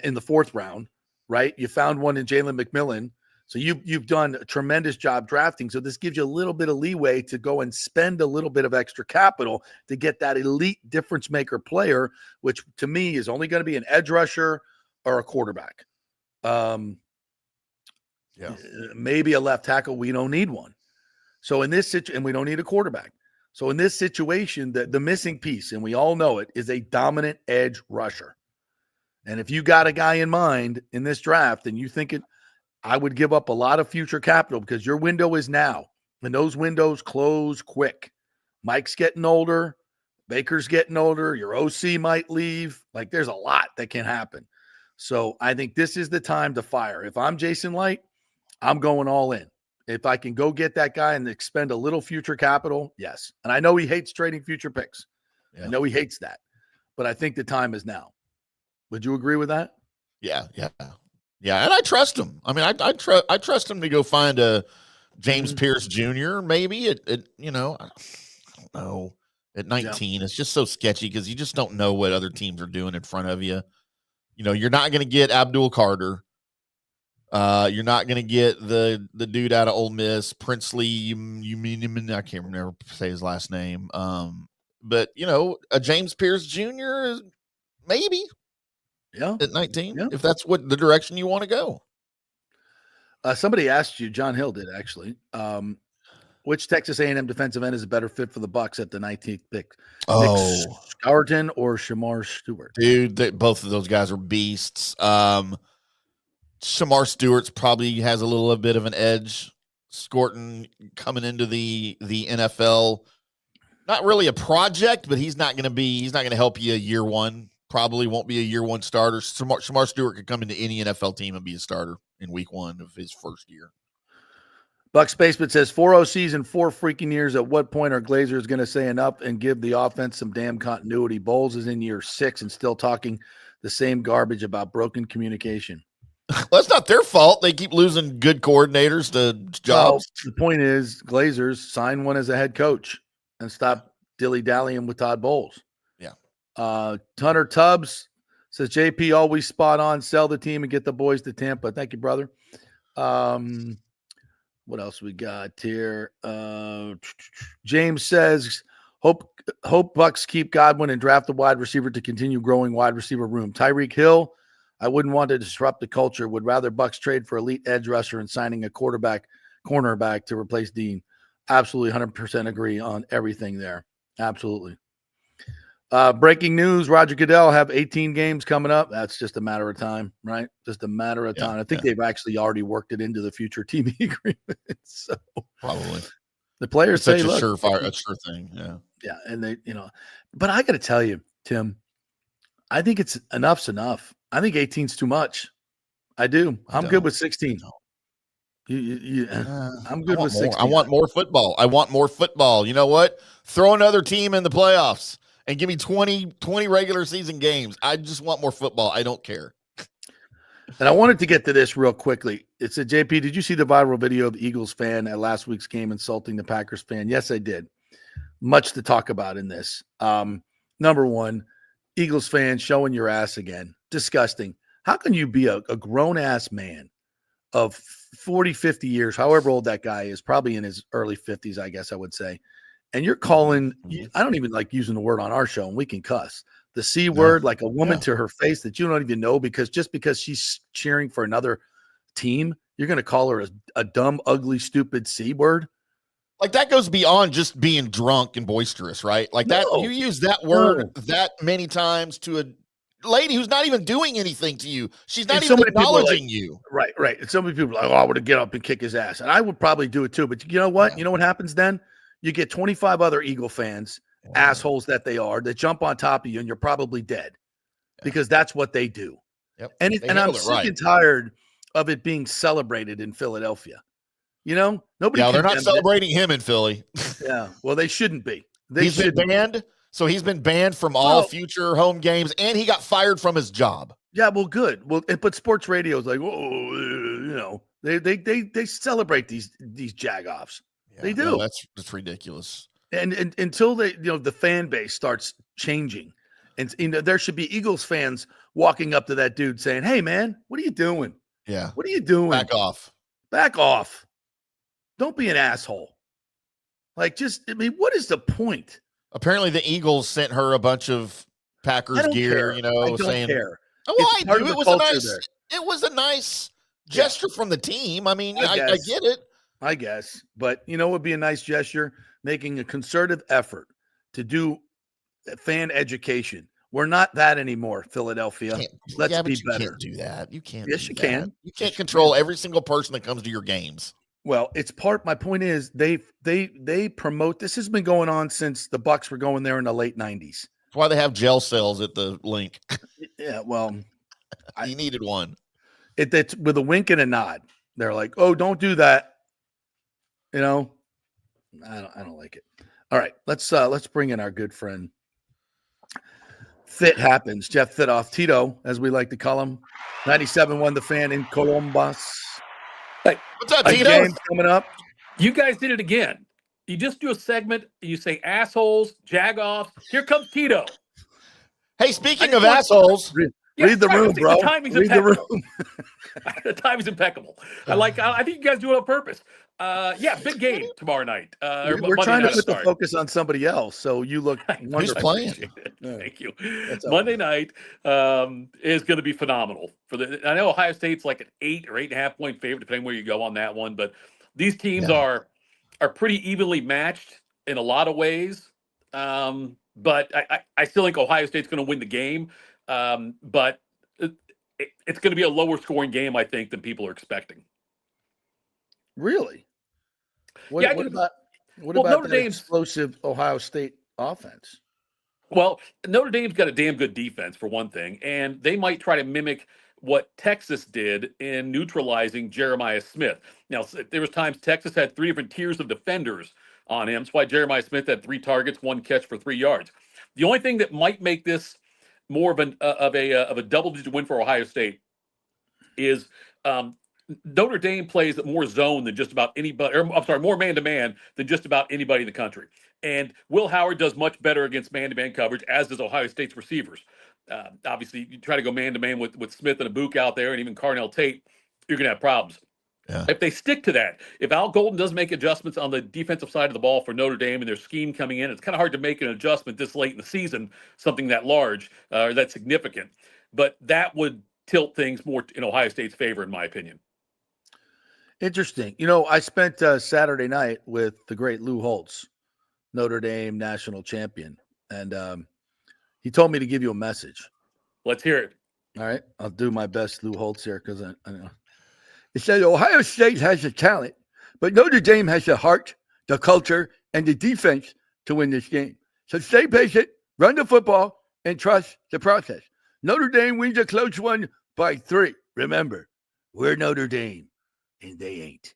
in the 4th round, right? You found one in Jalen McMillan. So you've done a tremendous job drafting. So this gives you a little bit of leeway to go and spend a little bit of extra capital to get that elite difference maker player, which to me is only going to be an edge rusher or a quarterback. Maybe a left tackle. We don't need one. So in this situation, and we don't need a quarterback. So in this situation, the missing piece, and we all know it, is a dominant edge rusher. And if you got a guy in mind in this draft and you think I would give up a lot of future capital because your window is now, and those windows close quick. Mike's getting older. Baker's getting older. Your OC might leave. Like, there's a lot that can happen. So I think this is the time to fire. If I'm Jason Light, I'm going all in. If I can go get that guy and expend a little future capital, yes. And I know he hates trading future picks. Yeah. I know he hates that. But I think the time is now. Would you agree with that? Yeah. And I trust him. I mean, I trust him to go find a James Pierce Jr. maybe I don't know. At 19, It's just so sketchy because you just don't know what other teams are doing in front of you. You're not going to get Abdul Carter. You're not going to get the dude out of Ole Miss, Princely. You mean him? I can't remember say his last name. But a James Pierce Jr. is maybe, at 19, if that's what the direction you want to go. Somebody asked you, John Hill did actually. Which Texas A&M defensive end is a better fit for the Bucs at the 19th pick? Nick Scourton or Shamar Stewart? Dude, both of those guys are beasts. Shamar Stewart's probably has a little bit of an edge. Scourton coming into the NFL, not really a project, but he's not going to help you year one. Probably won't be a year one starter. Shamar Stewart could come into any NFL team and be a starter in week one of his first year. Bucks Basement says 4 OCs in 4 freaking years. At what point are Glazers going to say enough and give the offense some damn continuity? Bowles is in year 6 and still talking the same garbage about broken communication. Well, that's not their fault. They keep losing good coordinators to jobs. Well, the point is, Glazers sign one as a head coach and stop dilly-dallying with Todd Bowles. Yeah. Hunter Tubbs says, JP always spot on. Sell the team and get the boys to Tampa. Thank you, brother. What else we got here? James says, hope Bucks keep Godwin and draft a wide receiver to continue growing wide receiver room. Tyreek Hill, I wouldn't want to disrupt the culture. Would rather Bucks trade for elite edge rusher and signing a cornerback to replace Dean. Absolutely 100% agree on everything there. Absolutely. Breaking news, Roger Goodell have 18 games coming up. That's just a matter of time, right? Just a matter of time. I think they've actually already worked it into the future TV agreement. So probably the players it's say, such look, a sure thing. Yeah. Yeah. And they, but I got to tell you, Tim, I think it's enough's enough. I think 18's too much. I do. I'm good with 16. I'm good with 16. I want more football. You know what? Throw another team in the playoffs. And give me 20 regular season games. I just want more football. I don't care. And I wanted to get to this real quickly. It said, JP, did you see the viral video of the Eagles fan at last week's game insulting the Packers fan? Yes, I did. Much to talk about in this. Number one, Eagles fan showing your ass again. Disgusting. How can you be a grown-ass man of 40, 50 years, however old that guy is, probably in his early 50s, I guess I would say, and you're calling, I don't even like using the word on our show, and we can cuss, the C word, like a woman to her face that you don't even know, because just because she's cheering for another team, you're going to call her a dumb, ugly, stupid C word? Like, that goes beyond just being drunk and boisterous, right? Like, that you use that word that many times to a lady who's not even doing anything to you. She's not even acknowledging you. Right. And so many people are like, oh, I would get up and kick his ass. And I would probably do it too. But you know what? Yeah. You know what happens then? You get 25 other Eagle fans, assholes that they are, that jump on top of you, and you're probably dead because that's what they do. Yep. And I'm sick and tired of it being celebrated in Philadelphia. Nobody. Yeah, they're not celebrating him in Philly. Yeah, well, they shouldn't be. He's been banned. So he's been banned from all future home games, and he got fired from his job. Yeah, well, good. Well, but sports radio is like, they celebrate these jagoffs. Yeah, they do. No, that's ridiculous. And until the fan base starts changing, and there should be Eagles fans walking up to that dude saying, "Hey, man, what are you doing? Yeah, what are you doing? Back off. Don't be an asshole." Like, what is the point? Apparently, the Eagles sent her a bunch of Packers gear. I don't saying, care. "Oh, I do." It was a nice gesture from the team. I mean, I get it. I guess, but it would be a nice gesture, making a concerted effort to do fan education. We're not that anymore, Philadelphia. Let's be better. You can't do that. You can't. Yes, you can. You can't control every single person that comes to your games. Well, it's part. My point is they promote. This has been going on since the Bucs were going there in the late 90s. That's why they have jail cells at the link. Yeah, well, you needed one. It's with a wink and a nod. They're like, "Oh, don't do that." You know, I don't like it. All right, let's bring in our good friend. Fit happens. Jeff Fitoff, Tito, as we like to call him. 97.1 The Fan in Columbus. Hey, what's up, Tito? Game coming up. You guys did it again. You just do a segment. You say assholes, jagoffs. Here comes Tito. Hey, speaking of assholes, read the room, bro. The timing's read impeccable. the room. The timing's impeccable. I think you guys do it on purpose. Big game tomorrow night. We're trying to put the focus on somebody else, so you look wonderful. Who's playing? Thank you. Monday night is going to be phenomenal. I know Ohio State's like an 8 or 8.5 point favorite, depending where you go on that one. But these teams are pretty evenly matched in a lot of ways. But I still think Ohio State's going to win the game. But it's going to be a lower scoring game, I think, than people are expecting. Really? What about Notre the Dame's explosive Ohio State offense? Well, Notre Dame's got a damn good defense for one thing, and they might try to mimic what Texas did in neutralizing Jeremiah Smith. Now, there was times Texas had 3 different tiers of defenders on him. That's why Jeremiah Smith had 3 targets, 1 catch for 3 yards. The only thing that might make this more of a double-digit win for Ohio State is Notre Dame plays more zone than just about anybody, more man-to-man than just about anybody in the country. And Will Howard does much better against man-to-man coverage, as does Ohio State's receivers. Obviously, you try to go man-to-man with Smith and Abuka out there and even Carnell Tate, you're going to have problems. Yeah. If they stick to that, if Al Golden does make adjustments on the defensive side of the ball for Notre Dame and their scheme coming in, it's kind of hard to make an adjustment this late in the season, something that large or that significant. But that would tilt things more in Ohio State's favor, in my opinion. Interesting. I spent Saturday night with the great Lou Holtz, Notre Dame national champion, and he told me to give you a message. Let's hear it. All right. I'll do my best, Lou Holtz, here, because I know. It said Ohio State has the talent, but Notre Dame has the heart, the culture, and the defense to win this game. So stay patient, run the football, and trust the process. Notre Dame wins a close one by 3. Remember, we're Notre Dame, and they ain't.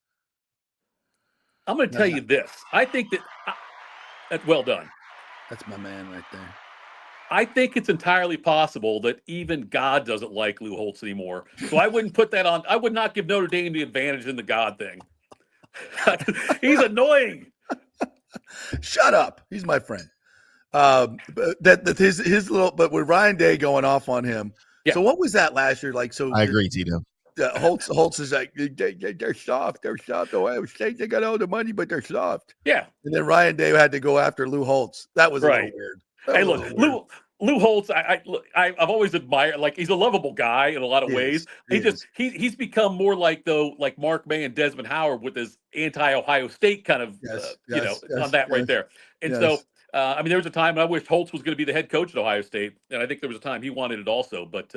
I'm going to tell you this. I think that's well done. That's my man right there. I think it's entirely possible that even God doesn't like Lou Holtz anymore. So I wouldn't put that on. I would not give Notre Dame the advantage in the God thing. He's annoying. Shut up. He's my friend. But his little, but with Ryan Day going off on him. Yeah. So what was that last year? Like, so I agree, Tito. Holtz is like, they're soft. They're soft. Ohio State, they got all the money, but they're soft. Yeah. And then Ryan Day had to go after Lou Holtz. That was right. A little weird. Hey, look, Lou Holtz, I've always admired. Like, he's a lovable guy in a lot of ways. He's become more like Mark May and Desmond Howard with his anti-Ohio State kind of on that right there. And so there was a time I wished Holtz was going to be the head coach at Ohio State, and I think there was a time he wanted it also. But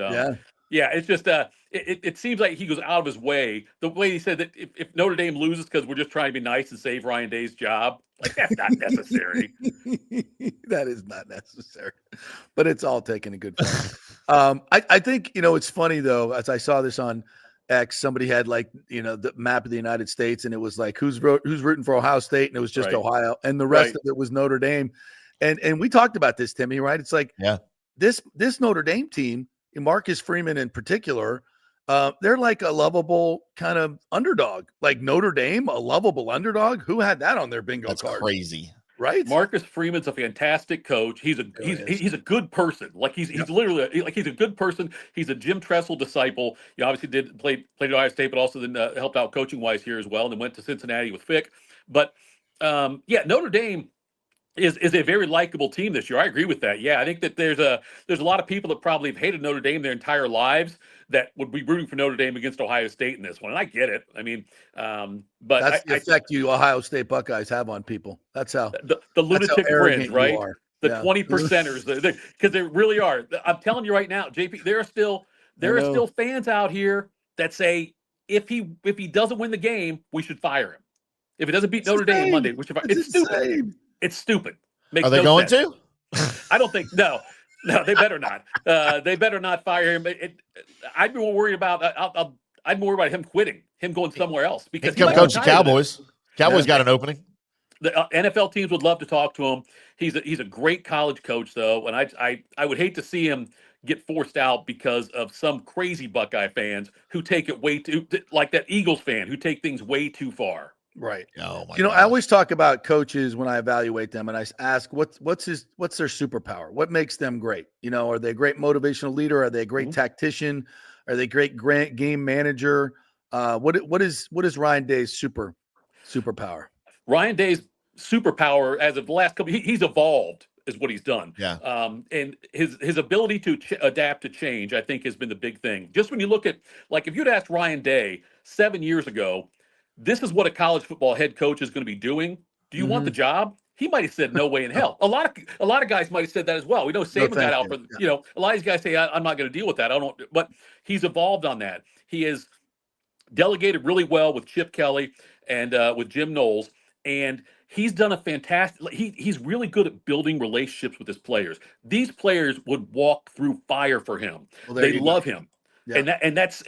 it's just it seems like he goes out of his way. The way he said that if Notre Dame loses because we're just trying to be nice and save Ryan Day's job, like, that's not necessary. That is not necessary, but it's all taken a good point. I think, it's funny though, as I saw this on X, somebody had the map of the United States, and it was like, who's rooting for Ohio State? And it was just Ohio, and the rest of it was Notre Dame. And we talked about this, Timmy, right? It's like, this Notre Dame team, Marcus Freeman in particular, they're like a lovable kind of underdog. Like Notre Dame, a lovable underdog. Who had that on their bingo card? That's crazy, right? Marcus Freeman's a fantastic coach. He's a good person. Like he's literally like, he's a good person. He's a Jim Tressel disciple. He obviously played at Ohio State, but also then helped out coaching wise here as well, and then went to Cincinnati with Fick. But Notre Dame is a very likable team this year. I agree with that. Yeah, I think that there's a lot of people that probably have hated Notre Dame their entire lives that would be rooting for Notre Dame against Ohio State in this one. And I get it. I mean, but that's the effect you Ohio State Buckeyes have on people. That's how the lunatic fringe, right? The 20 percenters, because they really are. I'm telling you right now, JP, there are still fans out here that say if he doesn't win the game, we should fire him. If he doesn't beat Notre Dame Monday, we should fire him. It's stupid. It's stupid. Makes Are they no going sense. to? I don't think no, they better not. They better not fire him. I'd be more worried about. I'd be worried about him quitting, him going somewhere else because he come coach the Cowboys. Cowboys got an opening. The NFL teams would love to talk to him. He's a great college coach, though, and I would hate to see him get forced out because of some crazy Buckeye fans who take it way too, like that Eagles fan who take things way too far. Right. Oh my! I always talk about coaches when I evaluate them, and I ask what's their superpower? What makes them great? Are they a great motivational leader? Are they a great tactician? Are they a great game manager? What is Ryan Day's superpower? Ryan Day's superpower as of the last couple, he's evolved is what he's done. Yeah. And his ability to adapt to change, I think, has been the big thing. Just when you look at, like, if you'd asked Ryan Day 7 years ago, this is what a college football head coach is going to be doing. Do you want the job? He might have said no way in hell. A lot of guys might have said that as well. We know Saban got out for a lot of these guys say I'm not going to deal with that. But he's evolved on that. He has delegated really well with Chip Kelly and with Jim Knowles. And he's done a fantastic. He's really good at building relationships with his players. These players would walk through fire for him. They love him, and that's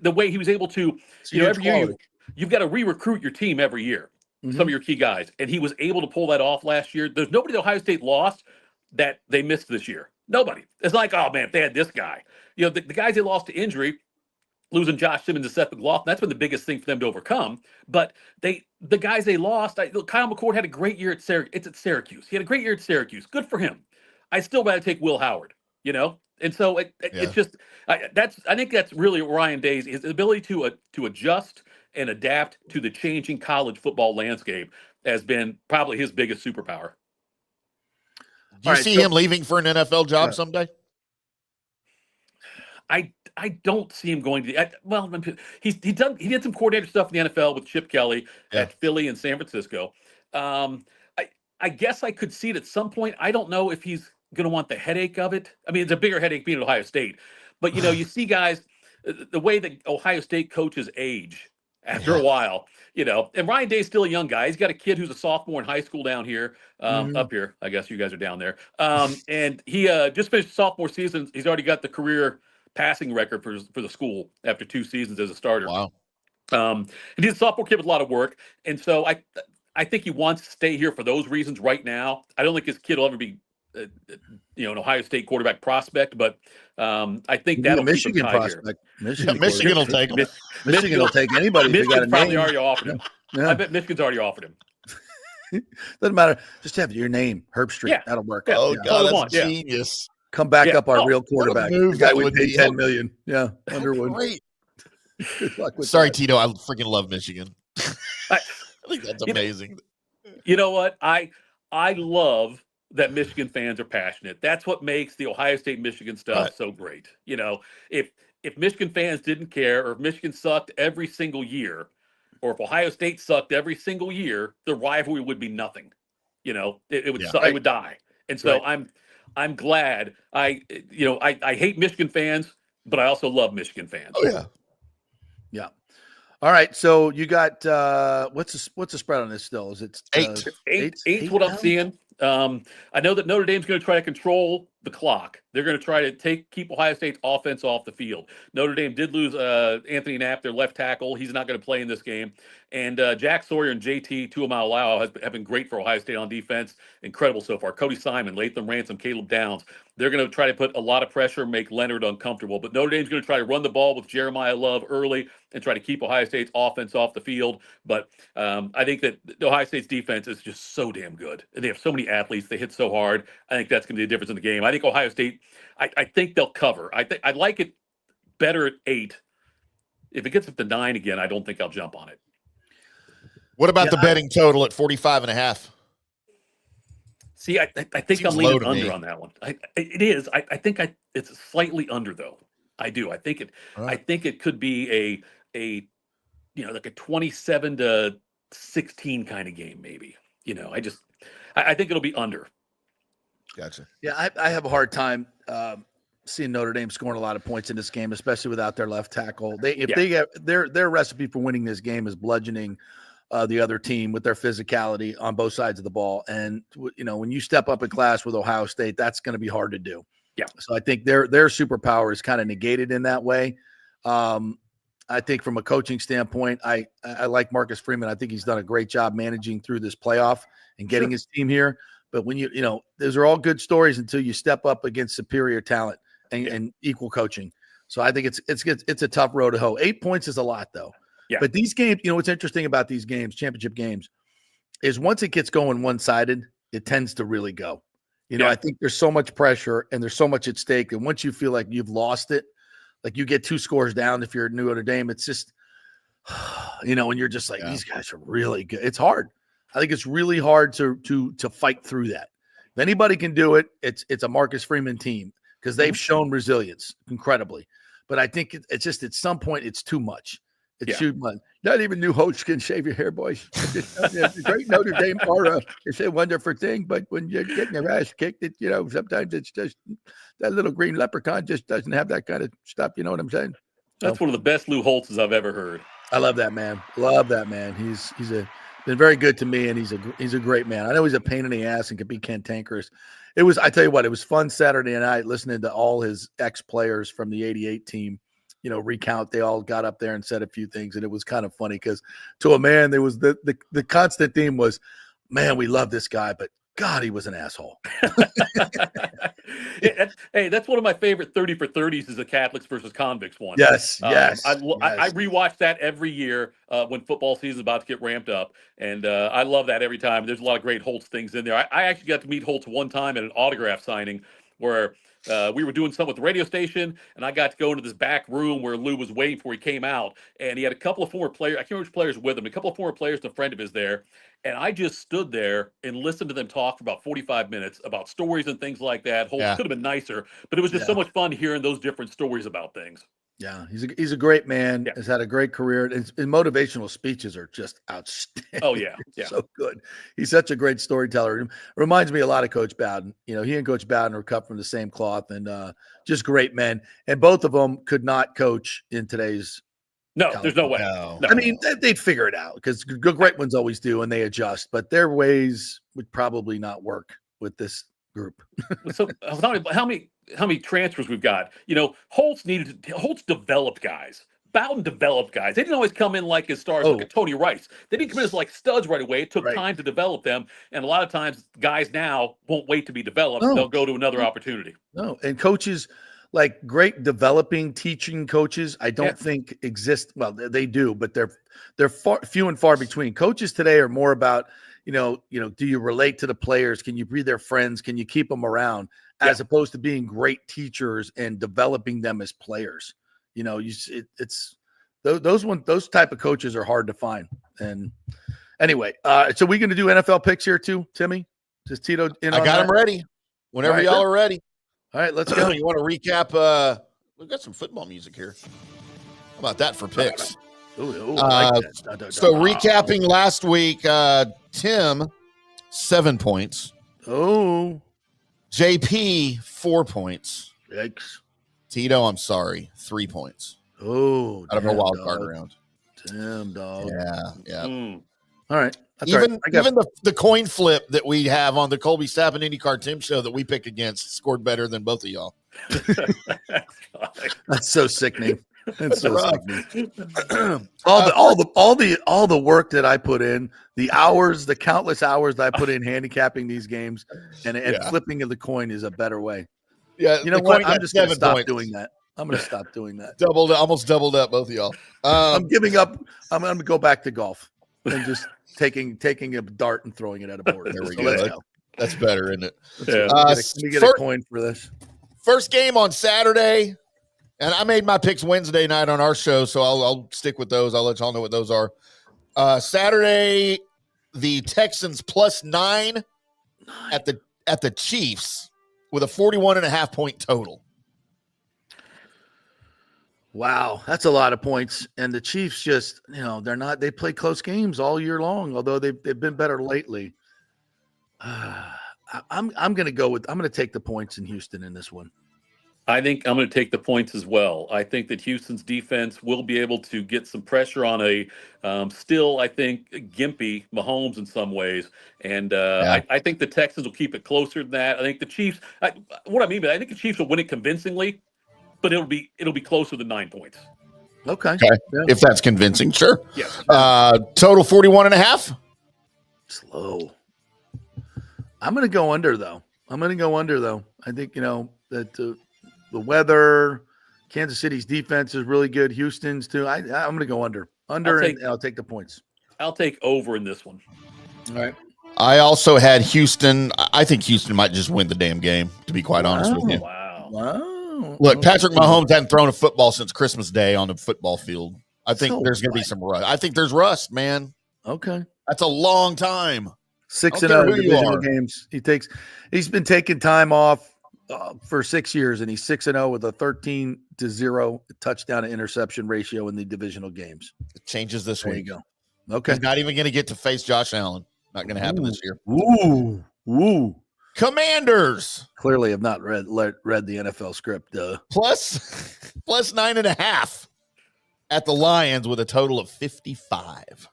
the way he was able to. Every year you've got to re-recruit your team every year. Some of your key guys, and he was able to pull that off last year. There's nobody that Ohio State lost that they missed this year. Nobody. It's like, oh man, if they had this guy, the guys they lost to injury. Losing Josh Simmons and Seth McLaughlin, that's been the biggest thing for them to overcome. But the guys they lost, Kyle McCord had a great year at Syracuse. He had a great year at Syracuse. Good for him. I'd still rather take Will Howard, And so it's just I think that's really Ryan Day's his ability to adjust and adapt to the changing college football landscape has been probably his biggest superpower. Do you see him leaving for an NFL job someday? I don't see him going to. He did some coordinator stuff in the NFL with Chip Kelly at Philly and San Francisco. I guess I could see it at some point. I don't know if he's going to want the headache of it. I mean, it's a bigger headache being at Ohio State, but you see guys the way that Ohio State coaches age after a while. And Ryan Day's still a young guy. He's got a kid who's a sophomore in high school down here, up here. I guess you guys are down there. And he just finished sophomore season. He's already got the career passing record for the school after 2 seasons as a starter. Wow. And he's a sophomore kid with a lot of work. And so I think he wants to stay here for those reasons right now. I don't think his kid will ever be, an Ohio State quarterback prospect, but I think that'll Michigan keep him prospect. Michigan will take him. Michigan will take anybody. Michigan's probably already offered him. Yeah. I bet Michigan's already offered him. Doesn't matter. Just have your name, Herbstreit. Yeah. That'll work. Yeah. Oh, God, that's genius. Come back up our real quarterback. The guy we paid $10 million. Yeah, Underwood. Great. Good luck with Sorry, that. Tito. I freaking love Michigan. I think that's amazing. You know what? I love that Michigan fans are passionate. That's what makes the Ohio State Michigan stuff so great. If Michigan fans didn't care, or if Michigan sucked every single year, or if Ohio State sucked every single year, the rivalry would be nothing. It would it would die. And so I'm glad. I hate Michigan fans, but I also love Michigan fans. Oh yeah. Yeah. All right. So you got what's the spread on this still? Is it 8? Eight's what I'm seeing. I know that Notre Dame's going to try to control the clock. They're going to try to keep Ohio State's offense off the field. Notre Dame did lose Anthony Knapp, their left tackle. He's not going to play in this game. And Jack Sawyer and JT Tuimoloau have been great for Ohio State on defense. Incredible so far. Cody Simon, Latham Ransom, Caleb Downs. They're going to try to put a lot of pressure, make Leonard uncomfortable. But Notre Dame's going to try to run the ball with Jeremiah Love early and try to keep Ohio State's offense off the field. But I think that Ohio State's defense is just so damn good. And they have so many athletes. They hit so hard. I think that's going to be the difference in the game. I think Ohio State, I think they'll cover. I like it better at 8. If it gets up to 9 again, I don't think I'll jump on it. What about the betting total at 45.5? See, I think I'm leaning under on that one. It is. I think it's slightly under though. I do. I think it. Right. I think it could be a like a 27-16 kind of game maybe. I think it'll be under. Gotcha. Yeah, I have a hard time seeing Notre Dame scoring a lot of points in this game, especially without their left tackle. They get their recipe for winning this game is bludgeoning the other team with their physicality on both sides of the ball. And when you step up in class with Ohio State, that's going to be hard to do. Yeah. So I think their superpower is kind of negated in that way. I think from a coaching standpoint, I like Marcus Freeman. I think he's done a great job managing through this playoff and getting his team here. But when those are all good stories until you step up against superior talent and equal coaching. So I think it's a tough road to hoe. 8 points is a lot though. Yeah. But these games, what's interesting about these games, championship games, is once it gets going one-sided, it tends to really go. I think there's so much pressure and there's so much at stake. And once you feel like you've lost it, like you get 2 scores down if you're Notre Dame, it's just, and you're just like, these guys are really good. It's hard. I think it's really hard to fight through that. If anybody can do it, it's a Marcus Freeman team because they've shown resilience incredibly. But I think it's just at some point it's too much. It's too much. Not even new hosts can shave your hair, boys. It's a great Notre Dame aura. It's a wonderful thing, but when you're getting your ass kicked, sometimes it's just that little green leprechaun just doesn't have that kind of stuff. You know what I'm saying? That's one of the best Lou Holtzes I've ever heard. I love that man. Love that man. He's been very good to me, and he's a great man. I know he's a pain in the ass and could be cantankerous. I tell you what, it was fun Saturday night listening to all his ex-players from the 88 team, recount. They all got up there and said a few things, and it was kind of funny because to a man, there was the constant theme was, man, we love this guy, but God, he was an asshole. Hey, that's one of my favorite 30 for 30s is the Catholics versus convicts one. Yes. I rewatch that every year when football season is about to get ramped up. And I love that every time. There's a lot of great Holtz things in there. I actually got to meet Holtz one time at an autograph signing where we were doing something with the radio station, and I got to go into this back room where Lou was waiting before he came out. And he had a couple of former players. I can't remember which players with him. A couple of former players and a friend of his there. And I just stood there and listened to them talk for about 45 minutes about stories and things like that. Holtz could have been nicer, but it was just so much fun hearing those different stories about things. Yeah, he's a great man. Has had a great career, and motivational speeches are just outstanding. Oh yeah, So good. He's such a great storyteller. Reminds me a lot of Coach Bowden. He and Coach Bowden are cut from the same cloth, and just great men. And both of them could not coach in today's. No, there's no way. No. I mean, they'd figure it out because great ones always do, and they adjust. But their ways would probably not work with this group. So how many transfers we've got? Holtz developed guys. Bowden developed guys. They didn't always come in like as stars like a Tony Rice. They didn't come in as like studs right away. It took time to develop them. And a lot of times guys now won't wait to be developed. They'll go to another opportunity. No, and coaches like great developing teaching coaches, I don't think exist. Well, they do, but they're few and far between. Coaches today are more about, do you relate to the players? Can you be their friends? Can you keep them around? As opposed to being great teachers and developing them as players. It's those type of coaches are hard to find. And anyway, so we going to do NFL picks here too, Timmy? Is Tito in? I got them ready. Whenever y'all are ready. All right, let's go. You want to recap? We've got some football music here. How about that for picks? Ooh, I like that. So recapping last week, Tim, 7 points. Oh. JP, 4 points. Yikes. Tito, I'm sorry, 3 points. Oh, out of a wild card round. Damn, dog. Yeah. All right. Even the coin flip that we have on the Colby Stapp and IndyCar Tim show that we pick against scored better than both of y'all. That's so sickening. That's so sickening. all the work that I put in, the countless hours that I put in handicapping these games and flipping of the coin is a better way. Yeah, you know what? I'm just going to stop doing that. I'm going to stop doing that. Almost doubled up both of y'all. I'm giving up. I'm going to go back to golf and just taking a dart and throwing it at a board. There we go. That's better, isn't it? Let me get a coin for this. First game on Saturday, and I made my picks Wednesday night on our show, so I'll stick with those. I'll let y'all know what those are. Saturday, the Texans +9 at the Chiefs with a 41.5 point total. Wow, that's a lot of points. And the Chiefs just, they play close games all year long, although they've been better lately. I'm going to take the points in Houston in this one. I think I'm going to take the points as well. I think that Houston's defense will be able to get some pressure on a still, I think, gimpy Mahomes in some ways. And I think the Texans will keep it closer than that. I think the Chiefs, I think the Chiefs will win it convincingly, but it'll be closer than 9 points. Okay. Yeah. If that's convincing, sure. Yes. Total 41.5. Slow. I'm going to go under, though. I think, that the weather, Kansas City's defense is really good. Houston's too. I'm going to go under. I'll take the points. I'll take over in this one. All right. I also had Houston. I think Houston might just win the damn game, to be quite honest with you. Wow. Look, Patrick Mahomes hadn't thrown a football since Christmas Day on the football field. I think there's going to be some rust. I think there's rust, man. Okay. That's a long time. 6-0 divisional games. He's been taking time off for 6 years, and he's 6-0 with a 13-0 touchdown to interception ratio in the divisional games. It changes this week. There you go. Okay. He's not even going to get to face Josh Allen. Not going to happen this year. Ooh. Commanders Clearly have not read the NFL script. plus 9.5 at the Lions with a total of 55.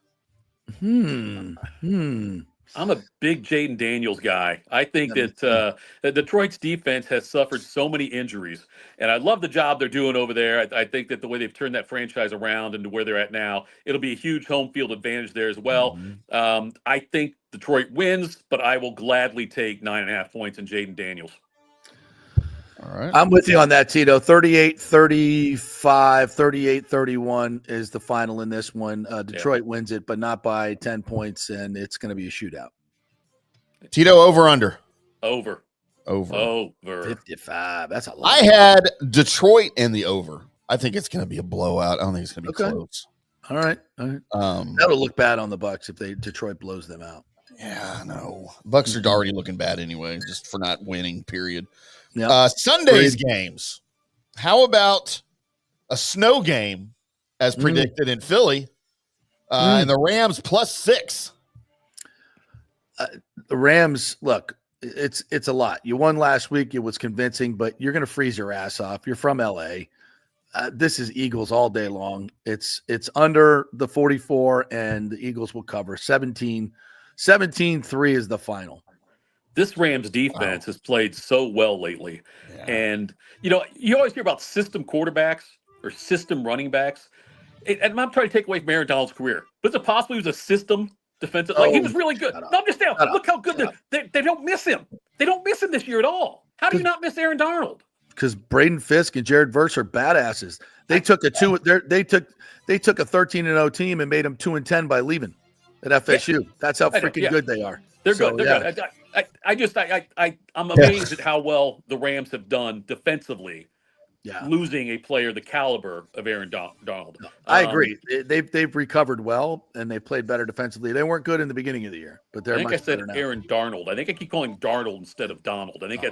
I'm a big Jaden Daniels guy. I think that Detroit's defense has suffered so many injuries, and I love the job they're doing over there. I think that the way they've turned that franchise around into where they're at now, it'll be a huge home field advantage there as well. I think Detroit wins, but I will gladly take 9.5 points in Jaden Daniels. All right. I'm with you on that, Tito. 38-35, 38-31 is the final in this one. Detroit wins it, but not by 10 points, and it's going to be a shootout. Tito, over, under? Over. 55. That's a lot. I had Detroit in the over. I think it's going to be a blowout. I don't think it's going to be close. All right. That'll look bad on the Bucs if Detroit blows them out. Yeah, I know. Bucs are already looking bad anyway, just for not winning, period. Yep. Sunday's games. How about a snow game as predicted in Philly and the Rams +6? The Rams, look, it's a lot. You won last week. It was convincing, but you're going to freeze your ass off. You're from LA. This is Eagles all day long. It's under the 44, and the Eagles will cover 17-3 is the final. This Rams defense has played so well lately. Yeah. And, you always hear about system quarterbacks or system running backs. And I'm not trying to take away from Aaron Donald's career, but is it possible he was a system defensive? He was really good. No, I'm just down. Look how good they don't miss him. They don't miss him this year at all. How do you not miss Aaron Donald? Because Braden Fisk and Jared Verse are badasses. They took a 13-0 team and made them 2-10 by leaving at FSU. Yeah. That's how freaking good they are. They're good. They're good. I'm amazed at how well the Rams have done defensively. Yeah, losing a player the caliber of Aaron Donald. I agree. They've recovered well and they played better defensively. They weren't good in the beginning of the year, but they're much better now. Aaron Darnold. I think I keep calling Darnold instead of Donald. I think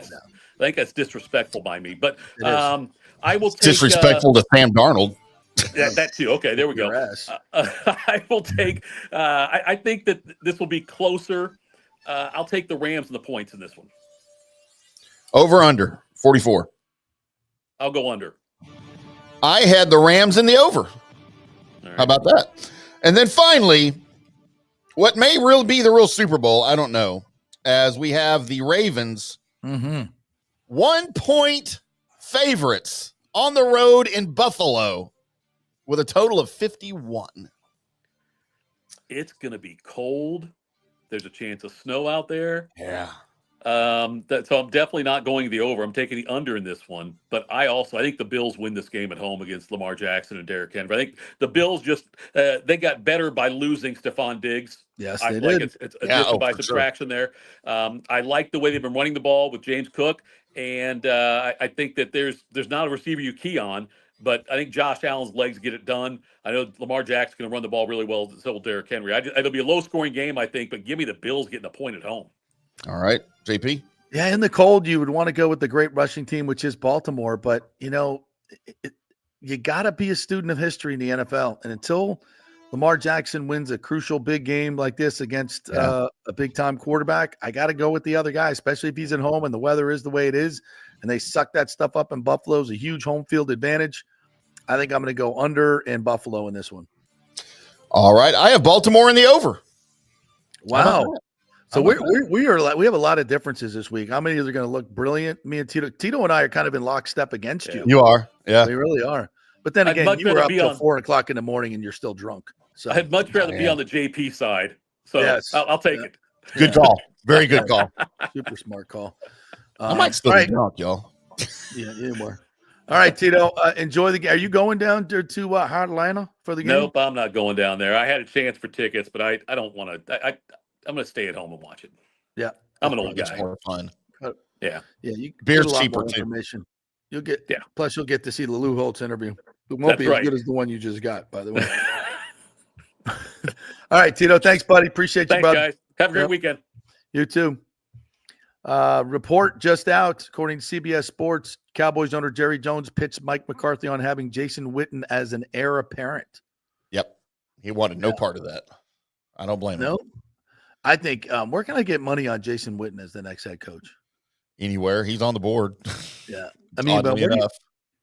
that's disrespectful by me. But I will take disrespectful to Sam Darnold. That too. Okay, there we go. I will take. I think that this will be closer. I'll take the Rams and the points in this one. Over under 44. I'll go under. I had the Rams in the over. Right. How about that? And then finally, what may really be the real Super Bowl, I don't know, as we have the Ravens 1 point favorites on the road in Buffalo with a total of 51. It's going to be cold. There's a chance of snow out there. Yeah. So I'm definitely not going the over. I'm taking the under in this one. But I think the Bills win this game at home against Lamar Jackson and Derrick Henry. I think the Bills just they got better by losing Stephon Diggs. Yes, they did. It's addition by subtraction there. I like the way they've been running the ball with James Cook, and I think that there's not a receiver you key on. But I think Josh Allen's legs get it done. I know Lamar Jackson's going to run the ball really well, so will Derrick Henry. It'll be a low-scoring game, I think, but give me the Bills getting a point at home. All right, JP? Yeah, in the cold, you would want to go with the great rushing team, which is Baltimore. But, you got to be a student of history in the NFL. And until Lamar Jackson wins a crucial big game like this against a big-time quarterback, I got to go with the other guy, especially if he's at home and the weather is the way it is, and they suck that stuff up in Buffalo's a huge home field advantage. I think I'm going to go under in Buffalo in this one. All right. I have Baltimore in the over. Wow. So we have a lot of differences this week. I'm either going to look brilliant. Me and Tito and I are kind of in lockstep against you. You are. Yeah. We really are. But then again, you were up till 4 o'clock in the morning and you're still drunk. So I'd much rather be on the JP side. So yes. I'll take it. Good call. Very good call. Super smart call. I might still be drunk, y'all. Yeah, anymore. All right, Tito. Enjoy the game. Are you going down to Atlanta for the game? Nope, I'm not going down there. I had a chance for tickets, but I don't want to. I'm going to stay at home and watch it. Yeah, I'm an old guy. More fun. Yeah. You beer's get a lot cheaper more too. Information. You'll get Plus, you'll get to see the Lou Holtz interview. It won't That's be as right. good as the one you just got, by the way. All right, Tito. Thanks, buddy. Appreciate you, Thanks, bud. guys. Have a great weekend. You too. Report just out, according to CBS Sports, Cowboys owner Jerry Jones pitched Mike McCarthy on having Jason Witten as an heir apparent. Yep. He wanted no part of that. I don't blame him. No. I think where can I get money on Jason Witten as the next head coach? Anywhere. He's on the board. Yeah. I mean, but enough.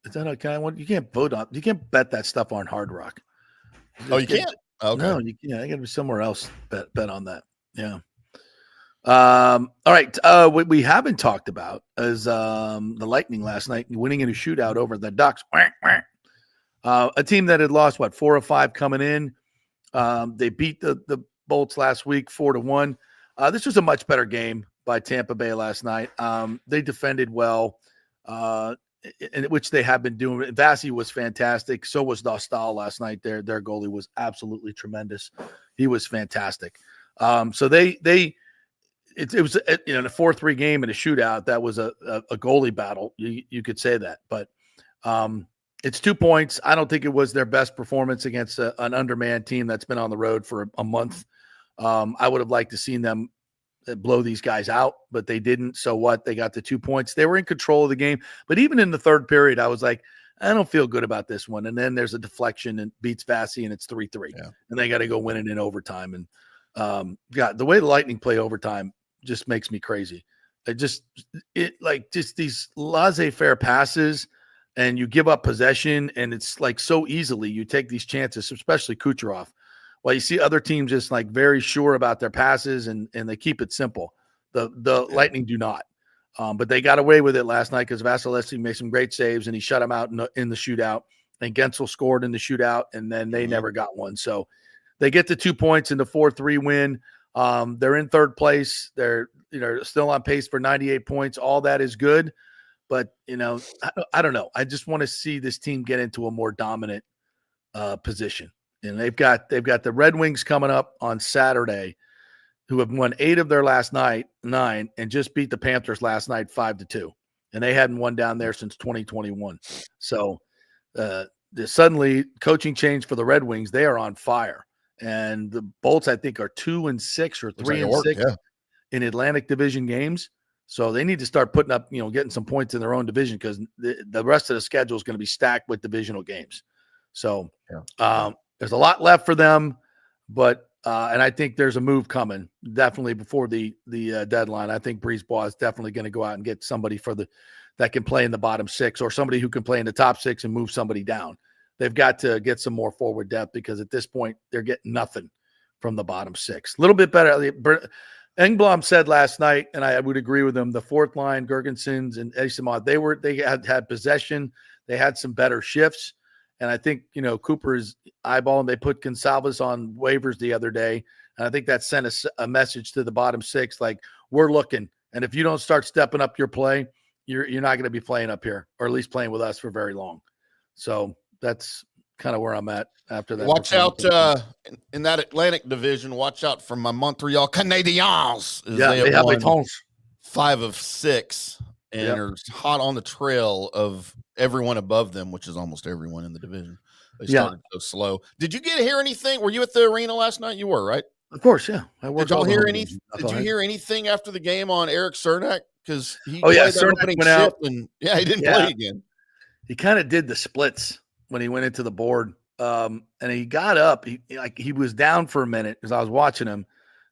Is that okay? You can't vote on. You can't bet that stuff on Hard Rock. You can't? Okay. No, you can't. I got to be somewhere else. Bet on that. Yeah. All right. What we haven't talked about is the Lightning last night winning in a shootout over the Ducks. A team that had lost 4 of 5 coming in. They beat the Bolts last week 4-1. This was a much better game by Tampa Bay last night. They defended well. In which they have been doing. Vasi was fantastic. So was Dostal last night. Their goalie was absolutely tremendous. He was fantastic. So it was in a 4-3 game in a shootout. That was a goalie battle. You could say that, but it's 2 points. I don't think it was their best performance against an undermanned team that's been on the road for a month. I would have liked to seen them blow these guys out, but they didn't. So what? They got the 2 points. They were in control of the game. But even in the third period, I was like, I don't feel good about this one. And then there's a deflection and beats Vasi, and it's 3-3. Yeah. And they got to go win it in overtime. And the way the Lightning play overtime just makes me crazy. Just these laissez-faire passes, and you give up possession, and it's like so easily you take these chances, especially Kucherov. Well, you see other teams just like very sure about their passes and they keep it simple. The Lightning do not. But they got away with it last night because Vasilevsky made some great saves and he shut them out in the shootout. And Gensel scored in the shootout, and then they never got one. So they get the 2 points in the 4-3 win. They're in third place. They're still on pace for 98 points. All that is good. But, I don't know. I just want to see this team get into a more dominant position. And they've got the Red Wings coming up on Saturday, who have won 8 of their last 9 and just beat the Panthers last night 5-2. And they hadn't won down there since 2021. So suddenly coaching change for the Red Wings. They are on fire. And the Bolts, I think, are 2-6 or 3-6 in Atlantic Division games. So they need to start putting up, getting some points in their own division because the rest of the schedule is going to be stacked with divisional games. So there's a lot left for them, but and I think there's a move coming definitely before the deadline. I think Brisebois is definitely going to go out and get somebody that can play in the bottom 6 or somebody who can play in the top 6 and move somebody down. They've got to get some more forward depth because at this point they're getting nothing from the bottom 6. A little bit better. Engblom said last night, and I would agree with him, the fourth line, Gergensons and Eyssimont, they had possession. They had some better shifts. And I think, Cooper is eyeballing. They put Gonsalves on waivers the other day. And I think that sent a message to the bottom 6, like, we're looking. And if you don't start stepping up your play, you're not going to be playing up here, or at least playing with us for very long. So that's kind of where I'm at after that. Watch out in that Atlantic division. Watch out for my Montreal Canadiens. They have a tons. 5 of 6 and are hot on the trail of everyone above them, which is almost everyone in the division. They started so slow. Did you hear anything? Were you at the arena last night? You were, right? Of course, yeah. Did y'all hear anything? Did you hear anything after the game on Eric Cernak? Because he Cernak went out and he didn't play again. He kind of did the splits when he went into the board. And he got up. He was down for a minute as I was watching him.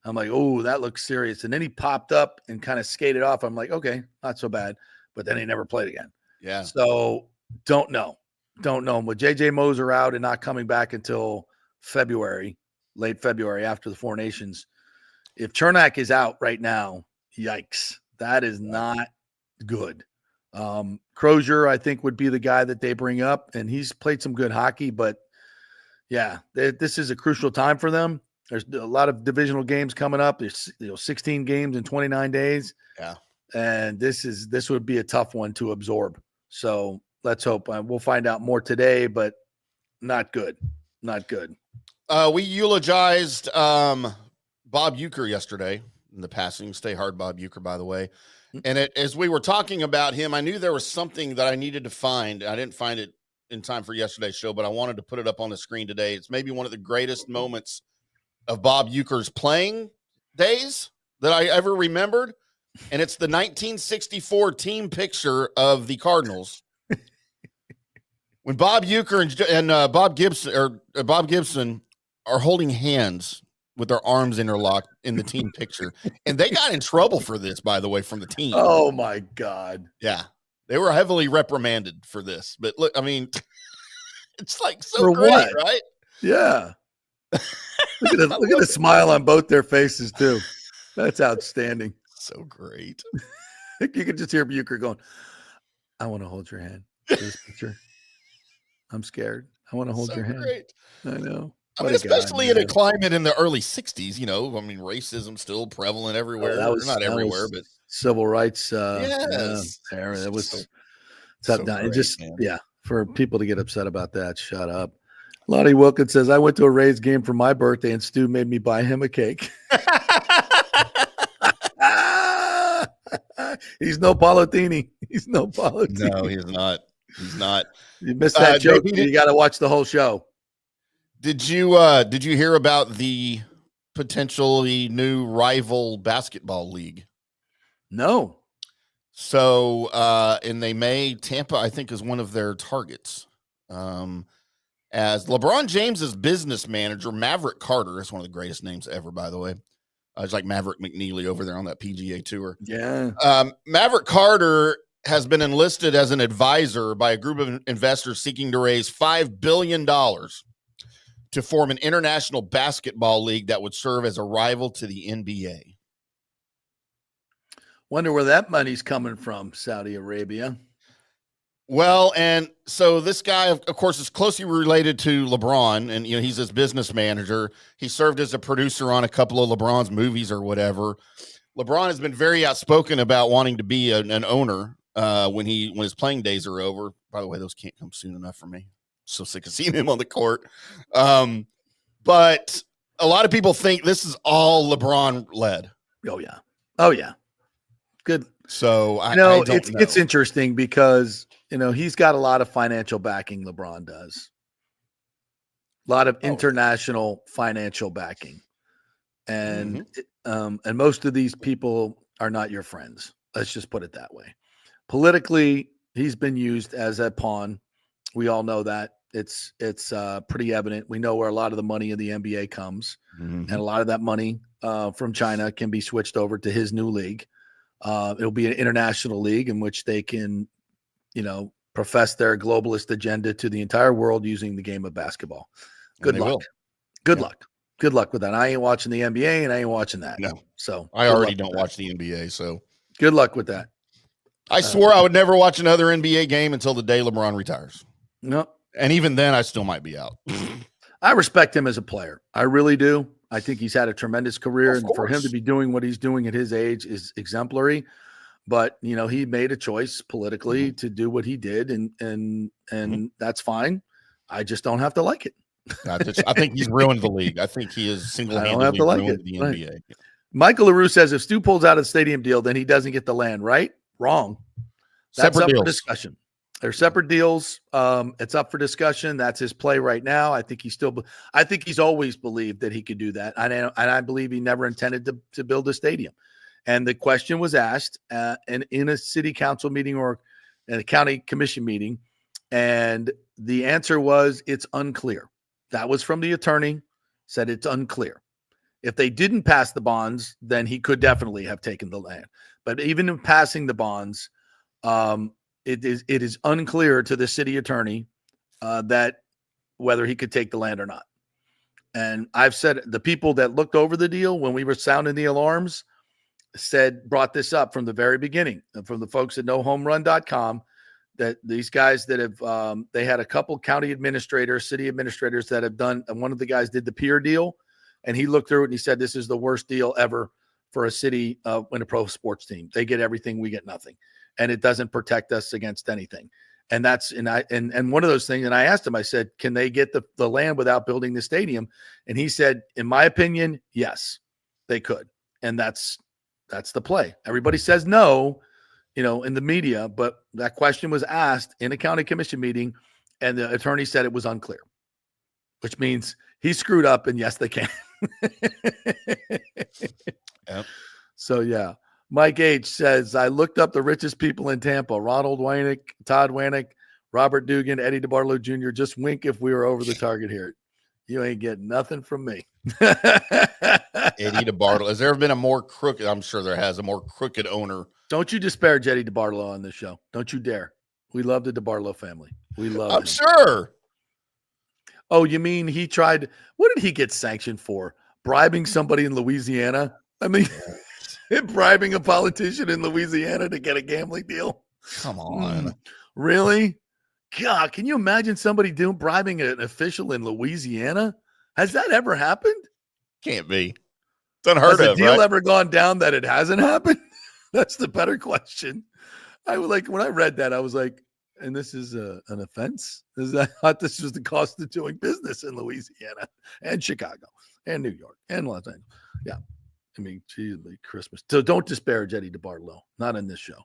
I'm like, oh, that looks serious. And then he popped up and kind of skated off. I'm like, okay, not so bad. But then he never played again. Yeah. So don't know. With JJ Moser out and not coming back until February, late February after the Four Nations. If Chernak is out right now, yikes. That is not good. Crozier, I think, would be the guy that they bring up, and he's played some good hockey, but yeah, this is a crucial time for them. There's a lot of divisional games coming up. There's 16 games in 29 days. Yeah. And this would be a tough one to absorb. So let's hope. We'll find out more today, but not good. Not good. We eulogized Bob Uecker yesterday in the passing. Stay hard, Bob Uecker, by the way. And as we were talking about him, I knew there was something that I needed to find. I didn't find it in time for yesterday's show, but I wanted to put it up on the screen today. It's maybe one of the greatest moments of Bob Uecker's playing days that I ever remembered. And it's the 1964 team picture of the Cardinals. When Bob Uecker and Bob Gibson are holding hands with their arms interlocked in the team picture. And they got in trouble for this, by the way, from the team. Oh, my God. Yeah. They were heavily reprimanded for this. But look, I mean, it's like so for great, what? right? Yeah. Look at the smile on both their faces, too. That's outstanding. So great. You could just hear Bucher going, I want to hold your hand for this picture. I'm scared. I want to hold your hand. Great. I know. I mean, especially in a climate in the early 60s, racism still prevalent everywhere. Not everywhere, but civil rights. Yes. Era. That was so great, great, just, man. yeah, for people to get upset about that. Shut up. Lottie Wilkins says, I went to a Rays game for my birthday and Stu made me buy him a cake. He's no Palatini. No, he's not. He's not. You missed that joke. You got to watch the whole show. Did you hear about the potentially new rival basketball league? No. So, and they may, Tampa, I think, is one of their targets. As LeBron James's business manager, Maverick Carter, is one of the greatest names ever, by the way. It's like Maverick McNeely over there on that PGA tour. Yeah. Maverick Carter has been enlisted as an advisor by a group of investors seeking to raise $5 billion to form an international basketball league that would serve as a rival to the NBA. Wonder where that money's coming from, Saudi Arabia. Well, and so this guy, of course, is closely related to LeBron, and he's his business manager. He served as a producer on a couple of LeBron's movies or whatever. LeBron has been very outspoken about wanting to be an owner when his playing days are over. By the way, those can't come soon enough for me. So sick of seeing him on the court. But a lot of people think this is all LeBron led. Oh yeah. Good. So it's interesting because he's got a lot of financial backing. LeBron does a lot of international financial backing, and and most of these people are not your friends. Let's just put it that way. Politically, he's been used as a pawn. We all know that. It's pretty evident. We know where a lot of the money in the NBA comes, and a lot of that money from China can be switched over to his new league. It'll be an international league in which they can, profess their globalist agenda to the entire world using the game of basketball. Good luck. Good luck with that. I ain't watching the NBA and I ain't watching that. No. So I already don't watch the NBA. So good luck with that. I swore I would never watch another NBA game until the day LeBron retires. No. And even then I still might be out. I respect him as a player. I really do. I think he's had a tremendous career, and for him to be doing what he's doing at his age is exemplary. But he made a choice politically to do what he did, and that's fine. I just don't have to like it. I think he's ruined the league. I think he is single-handedly ruined the NBA. Right. Michael LaRue says if Stu pulls out of the stadium deal, then he doesn't get the land. Right? Wrong. That's separate up deals. For discussion. They're separate deals. It's up for discussion. That's his play right now. I think he's always believed that he could do that. And I believe he never intended to build a stadium. And the question was asked in a city council meeting or in a county commission meeting. And the answer was, it's unclear. That was from the attorney, said it's unclear. If they didn't pass the bonds, then he could definitely have taken the land. But even in passing the bonds, it is unclear to the city attorney that whether he could take the land or not. And I've said the people that looked over the deal when we were sounding the alarms brought this up from the very beginning, from the folks at nohomerun.com, that these guys that have they had a couple county administrators, city administrators that have done, and one of the guys did the peer deal, and he looked through it and he said, this is the worst deal ever for a city in a pro sports team. They get everything, we get nothing. And it doesn't protect us against anything. And that's, and one of those things, and I asked him, I said, can they get the land without building the stadium? And he said, in my opinion, yes, they could. And that's the play. Everybody says no, in the media, but that question was asked in a county commission meeting, and the attorney said it was unclear, which means he screwed up, and yes, they can. Yep. So, yeah. Mike H. says, I looked up the richest people in Tampa: Ronald Wainick, Todd Wainick, Robert Dugan, Eddie DeBartolo Jr. Just wink if we were over the target here. You ain't getting nothing from me. Eddie DeBartolo. Has there ever been a more crooked? I'm sure there has a more crooked owner. Don't you disparage Eddie DeBartolo on this show. Don't you dare. We love the DeBartolo family. We love him. Sure. Oh, you mean he tried? What did he get sanctioned for? Bribing somebody in Louisiana? I mean, bribing a politician in Louisiana to get a gambling deal? Come on. Really? God, can you imagine somebody bribing an official in Louisiana? Has that ever happened? Can't be. It's unheard of. Has a deal right? ever gone down that it hasn't happened? That's the better question. I was like, when I read that, I was like, and this is an offense? I thought this was the cost of doing business in Louisiana and Chicago and New York and Los Angeles. Yeah. I mean, geez, Christmas. So don't disparage Eddie DeBartolo. Not in this show.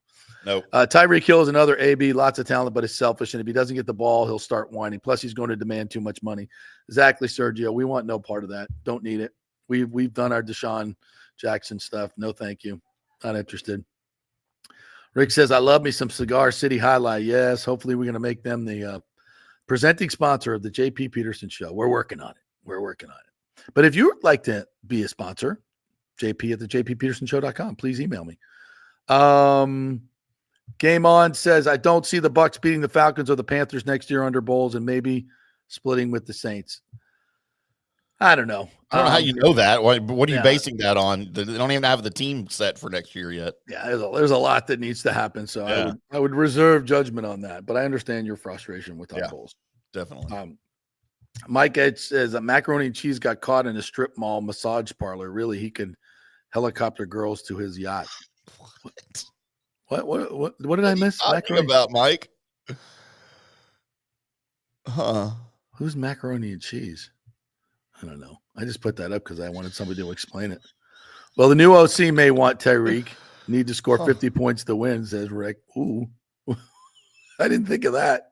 No. Tyreek Hill is another AB. Lots of talent, but is selfish. And if he doesn't get the ball, he'll start whining. Plus, he's going to demand too much money. Exactly, Sergio. We want no part of that. Don't need it. We've done our Deshaun Jackson stuff. No, thank you. Not interested. Rick says, I love me some Cigar City Highlight. Yes, hopefully we're going to make them the presenting sponsor of the JP Peterson Show. We're working on it. But if you would like to be a sponsor, JP at the jppetersonshow.com. Please email me. Game On says, I don't see the Bucs beating the Falcons or the Panthers next year under Bowles and maybe splitting with the Saints. I don't know. I don't know how you know that. What are you basing that on? They don't even have the team set for next year yet. Yeah, there's a lot that needs to happen. So I would reserve judgment on that. But I understand your frustration with Todd Bowles. Definitely. Mike Edge says that macaroni and cheese got caught in a strip mall massage parlor. Really, he could helicopter girls to his yacht. What did I miss? Talking about Mike? Huh? Who's macaroni and cheese? I don't know. I just put that up because I wanted somebody to explain it. Well, the new OC may want Tyreek. Need to score 50 points to win, says Rick. Ooh. I didn't think of that.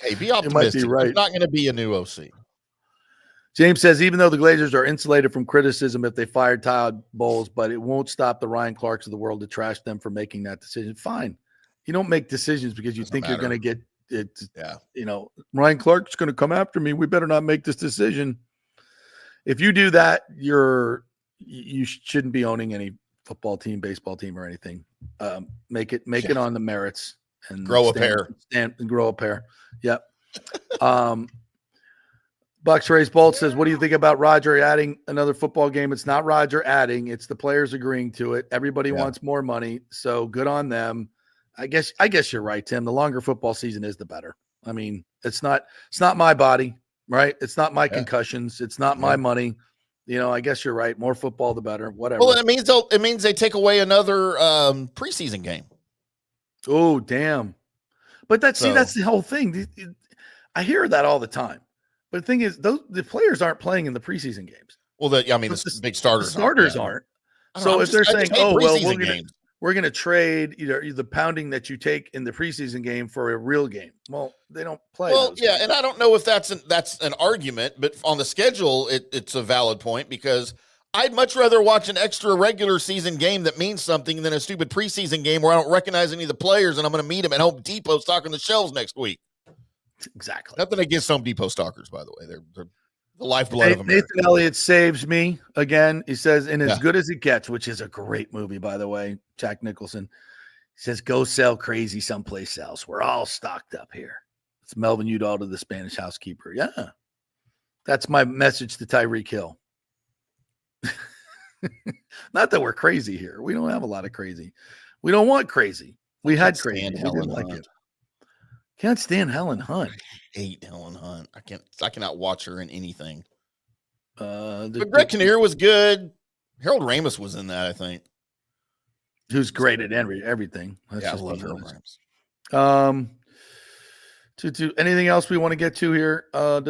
Hey, be optimistic. Right. There's not going to be a new OC. James says, even though the Glazers are insulated from criticism if they fired Todd Bowles, but it won't stop the Ryan Clarks of the world to trash them for making that decision. Fine. You don't make decisions because you think you're going to get it. Yeah. Ryan Clark's going to come after me. We better not make this decision. If you do that, you shouldn't be owning any football team, baseball team, or anything. Make it on the merits and grow a pair. Grow a pair. Yep. Bucks Race Bolt says, what do you think about Roger adding another football game? It's not Roger adding, it's the players agreeing to it. Everybody wants more money, so good on them. I guess you're right, Tim. The longer football season is, the better. I mean, it's not my body, right? It's not my concussions. It's not my money. I guess you're right. More football, the better. Whatever. Well, it means they take away another preseason game. Oh, damn. But that's the whole thing. I hear that all the time. But the thing is, the players aren't playing in the preseason games. Well, the big starters. The starters aren't. So if they're saying, we're going to trade the pounding that you take in the preseason game for a real game. Well, they don't play. Well, yeah, and I don't know if that's an argument, but on the schedule, it's a valid point because I'd much rather watch an extra regular season game that means something than a stupid preseason game where I don't recognize any of the players and I'm going to meet them at Home Depot stocking the shelves next week. Exactly. Nothing against Home Depot stalkers, by the way. They're The lifeblood of America. Nathan Elliott saves me again. He says, "In As Good as It Gets," which is a great movie, by the way. Jack Nicholson. He says, "Go sell crazy someplace else. We're all stocked up here." It's Melvin Udall to the Spanish housekeeper. Yeah, that's my message to Tyreek Hill. Not that we're crazy here. We don't have a lot of crazy. We don't want crazy. We had crazy. We didn't like it. Can't stand Helen Hunt. I hate Helen Hunt. I cannot watch her in anything. But Greg Kinnear was good. Harold Ramis was in that, I think. Who's great at everything. I love Harold Ramis. Anything else we want to get to here? I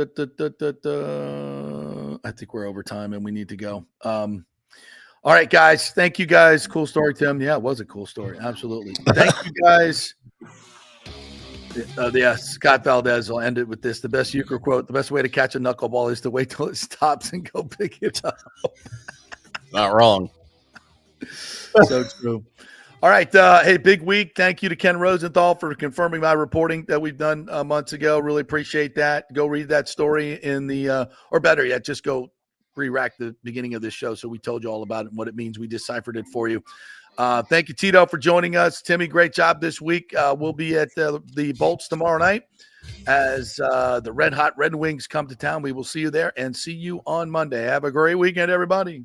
think we're over time and we need to go. All right, guys. Thank you, guys. Cool story, Tim. Yeah, it was a cool story. Absolutely. Thank you, guys. Scott Valdez will end it with this. The best euchre quote: "The best way to catch a knuckleball is to wait till it stops and go pick it up." Not wrong. So true. All right. Hey, big week. Thank you to Ken Rosenthal for confirming my reporting that we've done months ago. Really appreciate that. Go read that story in the, or better yet, just go re-rack the beginning of this show. So we told you all about it and what it means. We deciphered it for you. Thank you, Tito, for joining us. Timmy, great job this week. We'll be at the Bolts tomorrow night as the Red Hot Red Wings come to town. We will see you there and see you on Monday. Have a great weekend, everybody.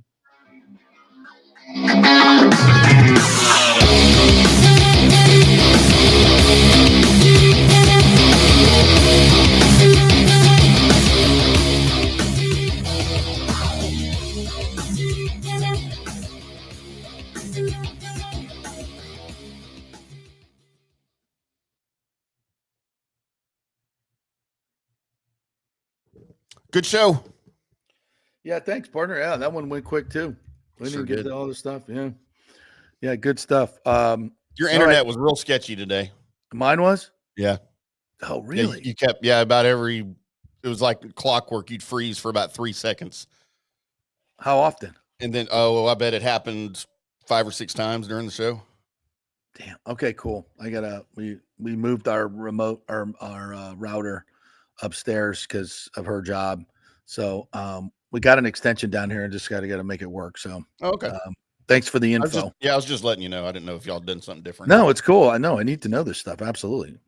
Good show. Yeah, thanks, partner. Yeah, that one went quick too. We didn't get to all this stuff. Yeah, good stuff. Your internet was real sketchy today. Mine was? Yeah. Oh, really? Yeah, you kept about it was like clockwork. You'd freeze for about 3 seconds. How often? And then I bet it happened 5 or 6 times during the show. Damn. Okay, cool. We moved our remote our router upstairs because of her job. So we got an extension down here and just got to make it work. So okay. Thanks for the info. I was just letting you know. I didn't know if y'all done something different. No, it's cool. I know. I need to know this stuff. Absolutely.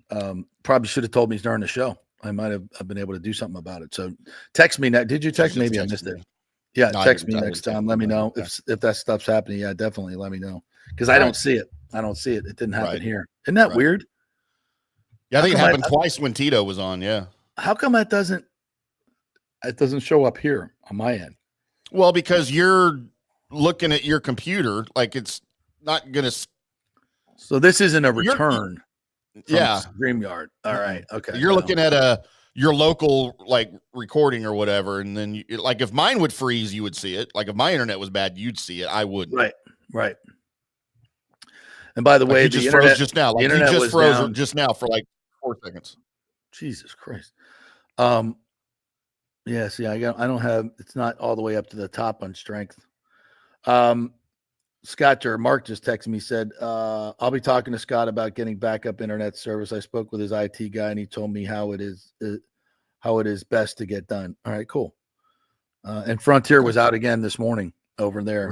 Probably should have told me during the show. I might have been able to do something about it. So text me. Did you text? Maybe I missed it. Yeah, no, text me next time. Let me know if that stuff's happening. Yeah, definitely let me know because I don't see it. It didn't happen here. Isn't that weird? Yeah, I think it happened twice when Tito was on. Yeah. How come it doesn't show up here on my end? Well, because you're looking at your computer, like it's not gonna. So this isn't a return. Yeah, StreamYard. All right. Okay. You're looking at your local like recording or whatever, and then like if mine would freeze, you would see it. Like if my internet was bad, you'd see it. I wouldn't. Right. And by the way, you just froze just now. Like you just froze just now for like 4 seconds. Jesus Christ. Yeah, see, I don't have, it's not all the way up to the top on strength. Scott or Mark just texted me, said, I'll be talking to Scott about getting backup internet service. I spoke with his IT guy and he told me how it is best to get done. All right, cool. And Frontier was out again this morning over there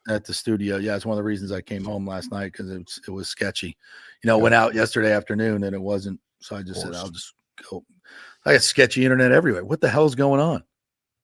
at the studio. Yeah, it's one of the reasons I came home last night because it was sketchy. Went out yesterday afternoon and it wasn't. So I just said, I'll just go. I got sketchy internet everywhere. What the hell's going on?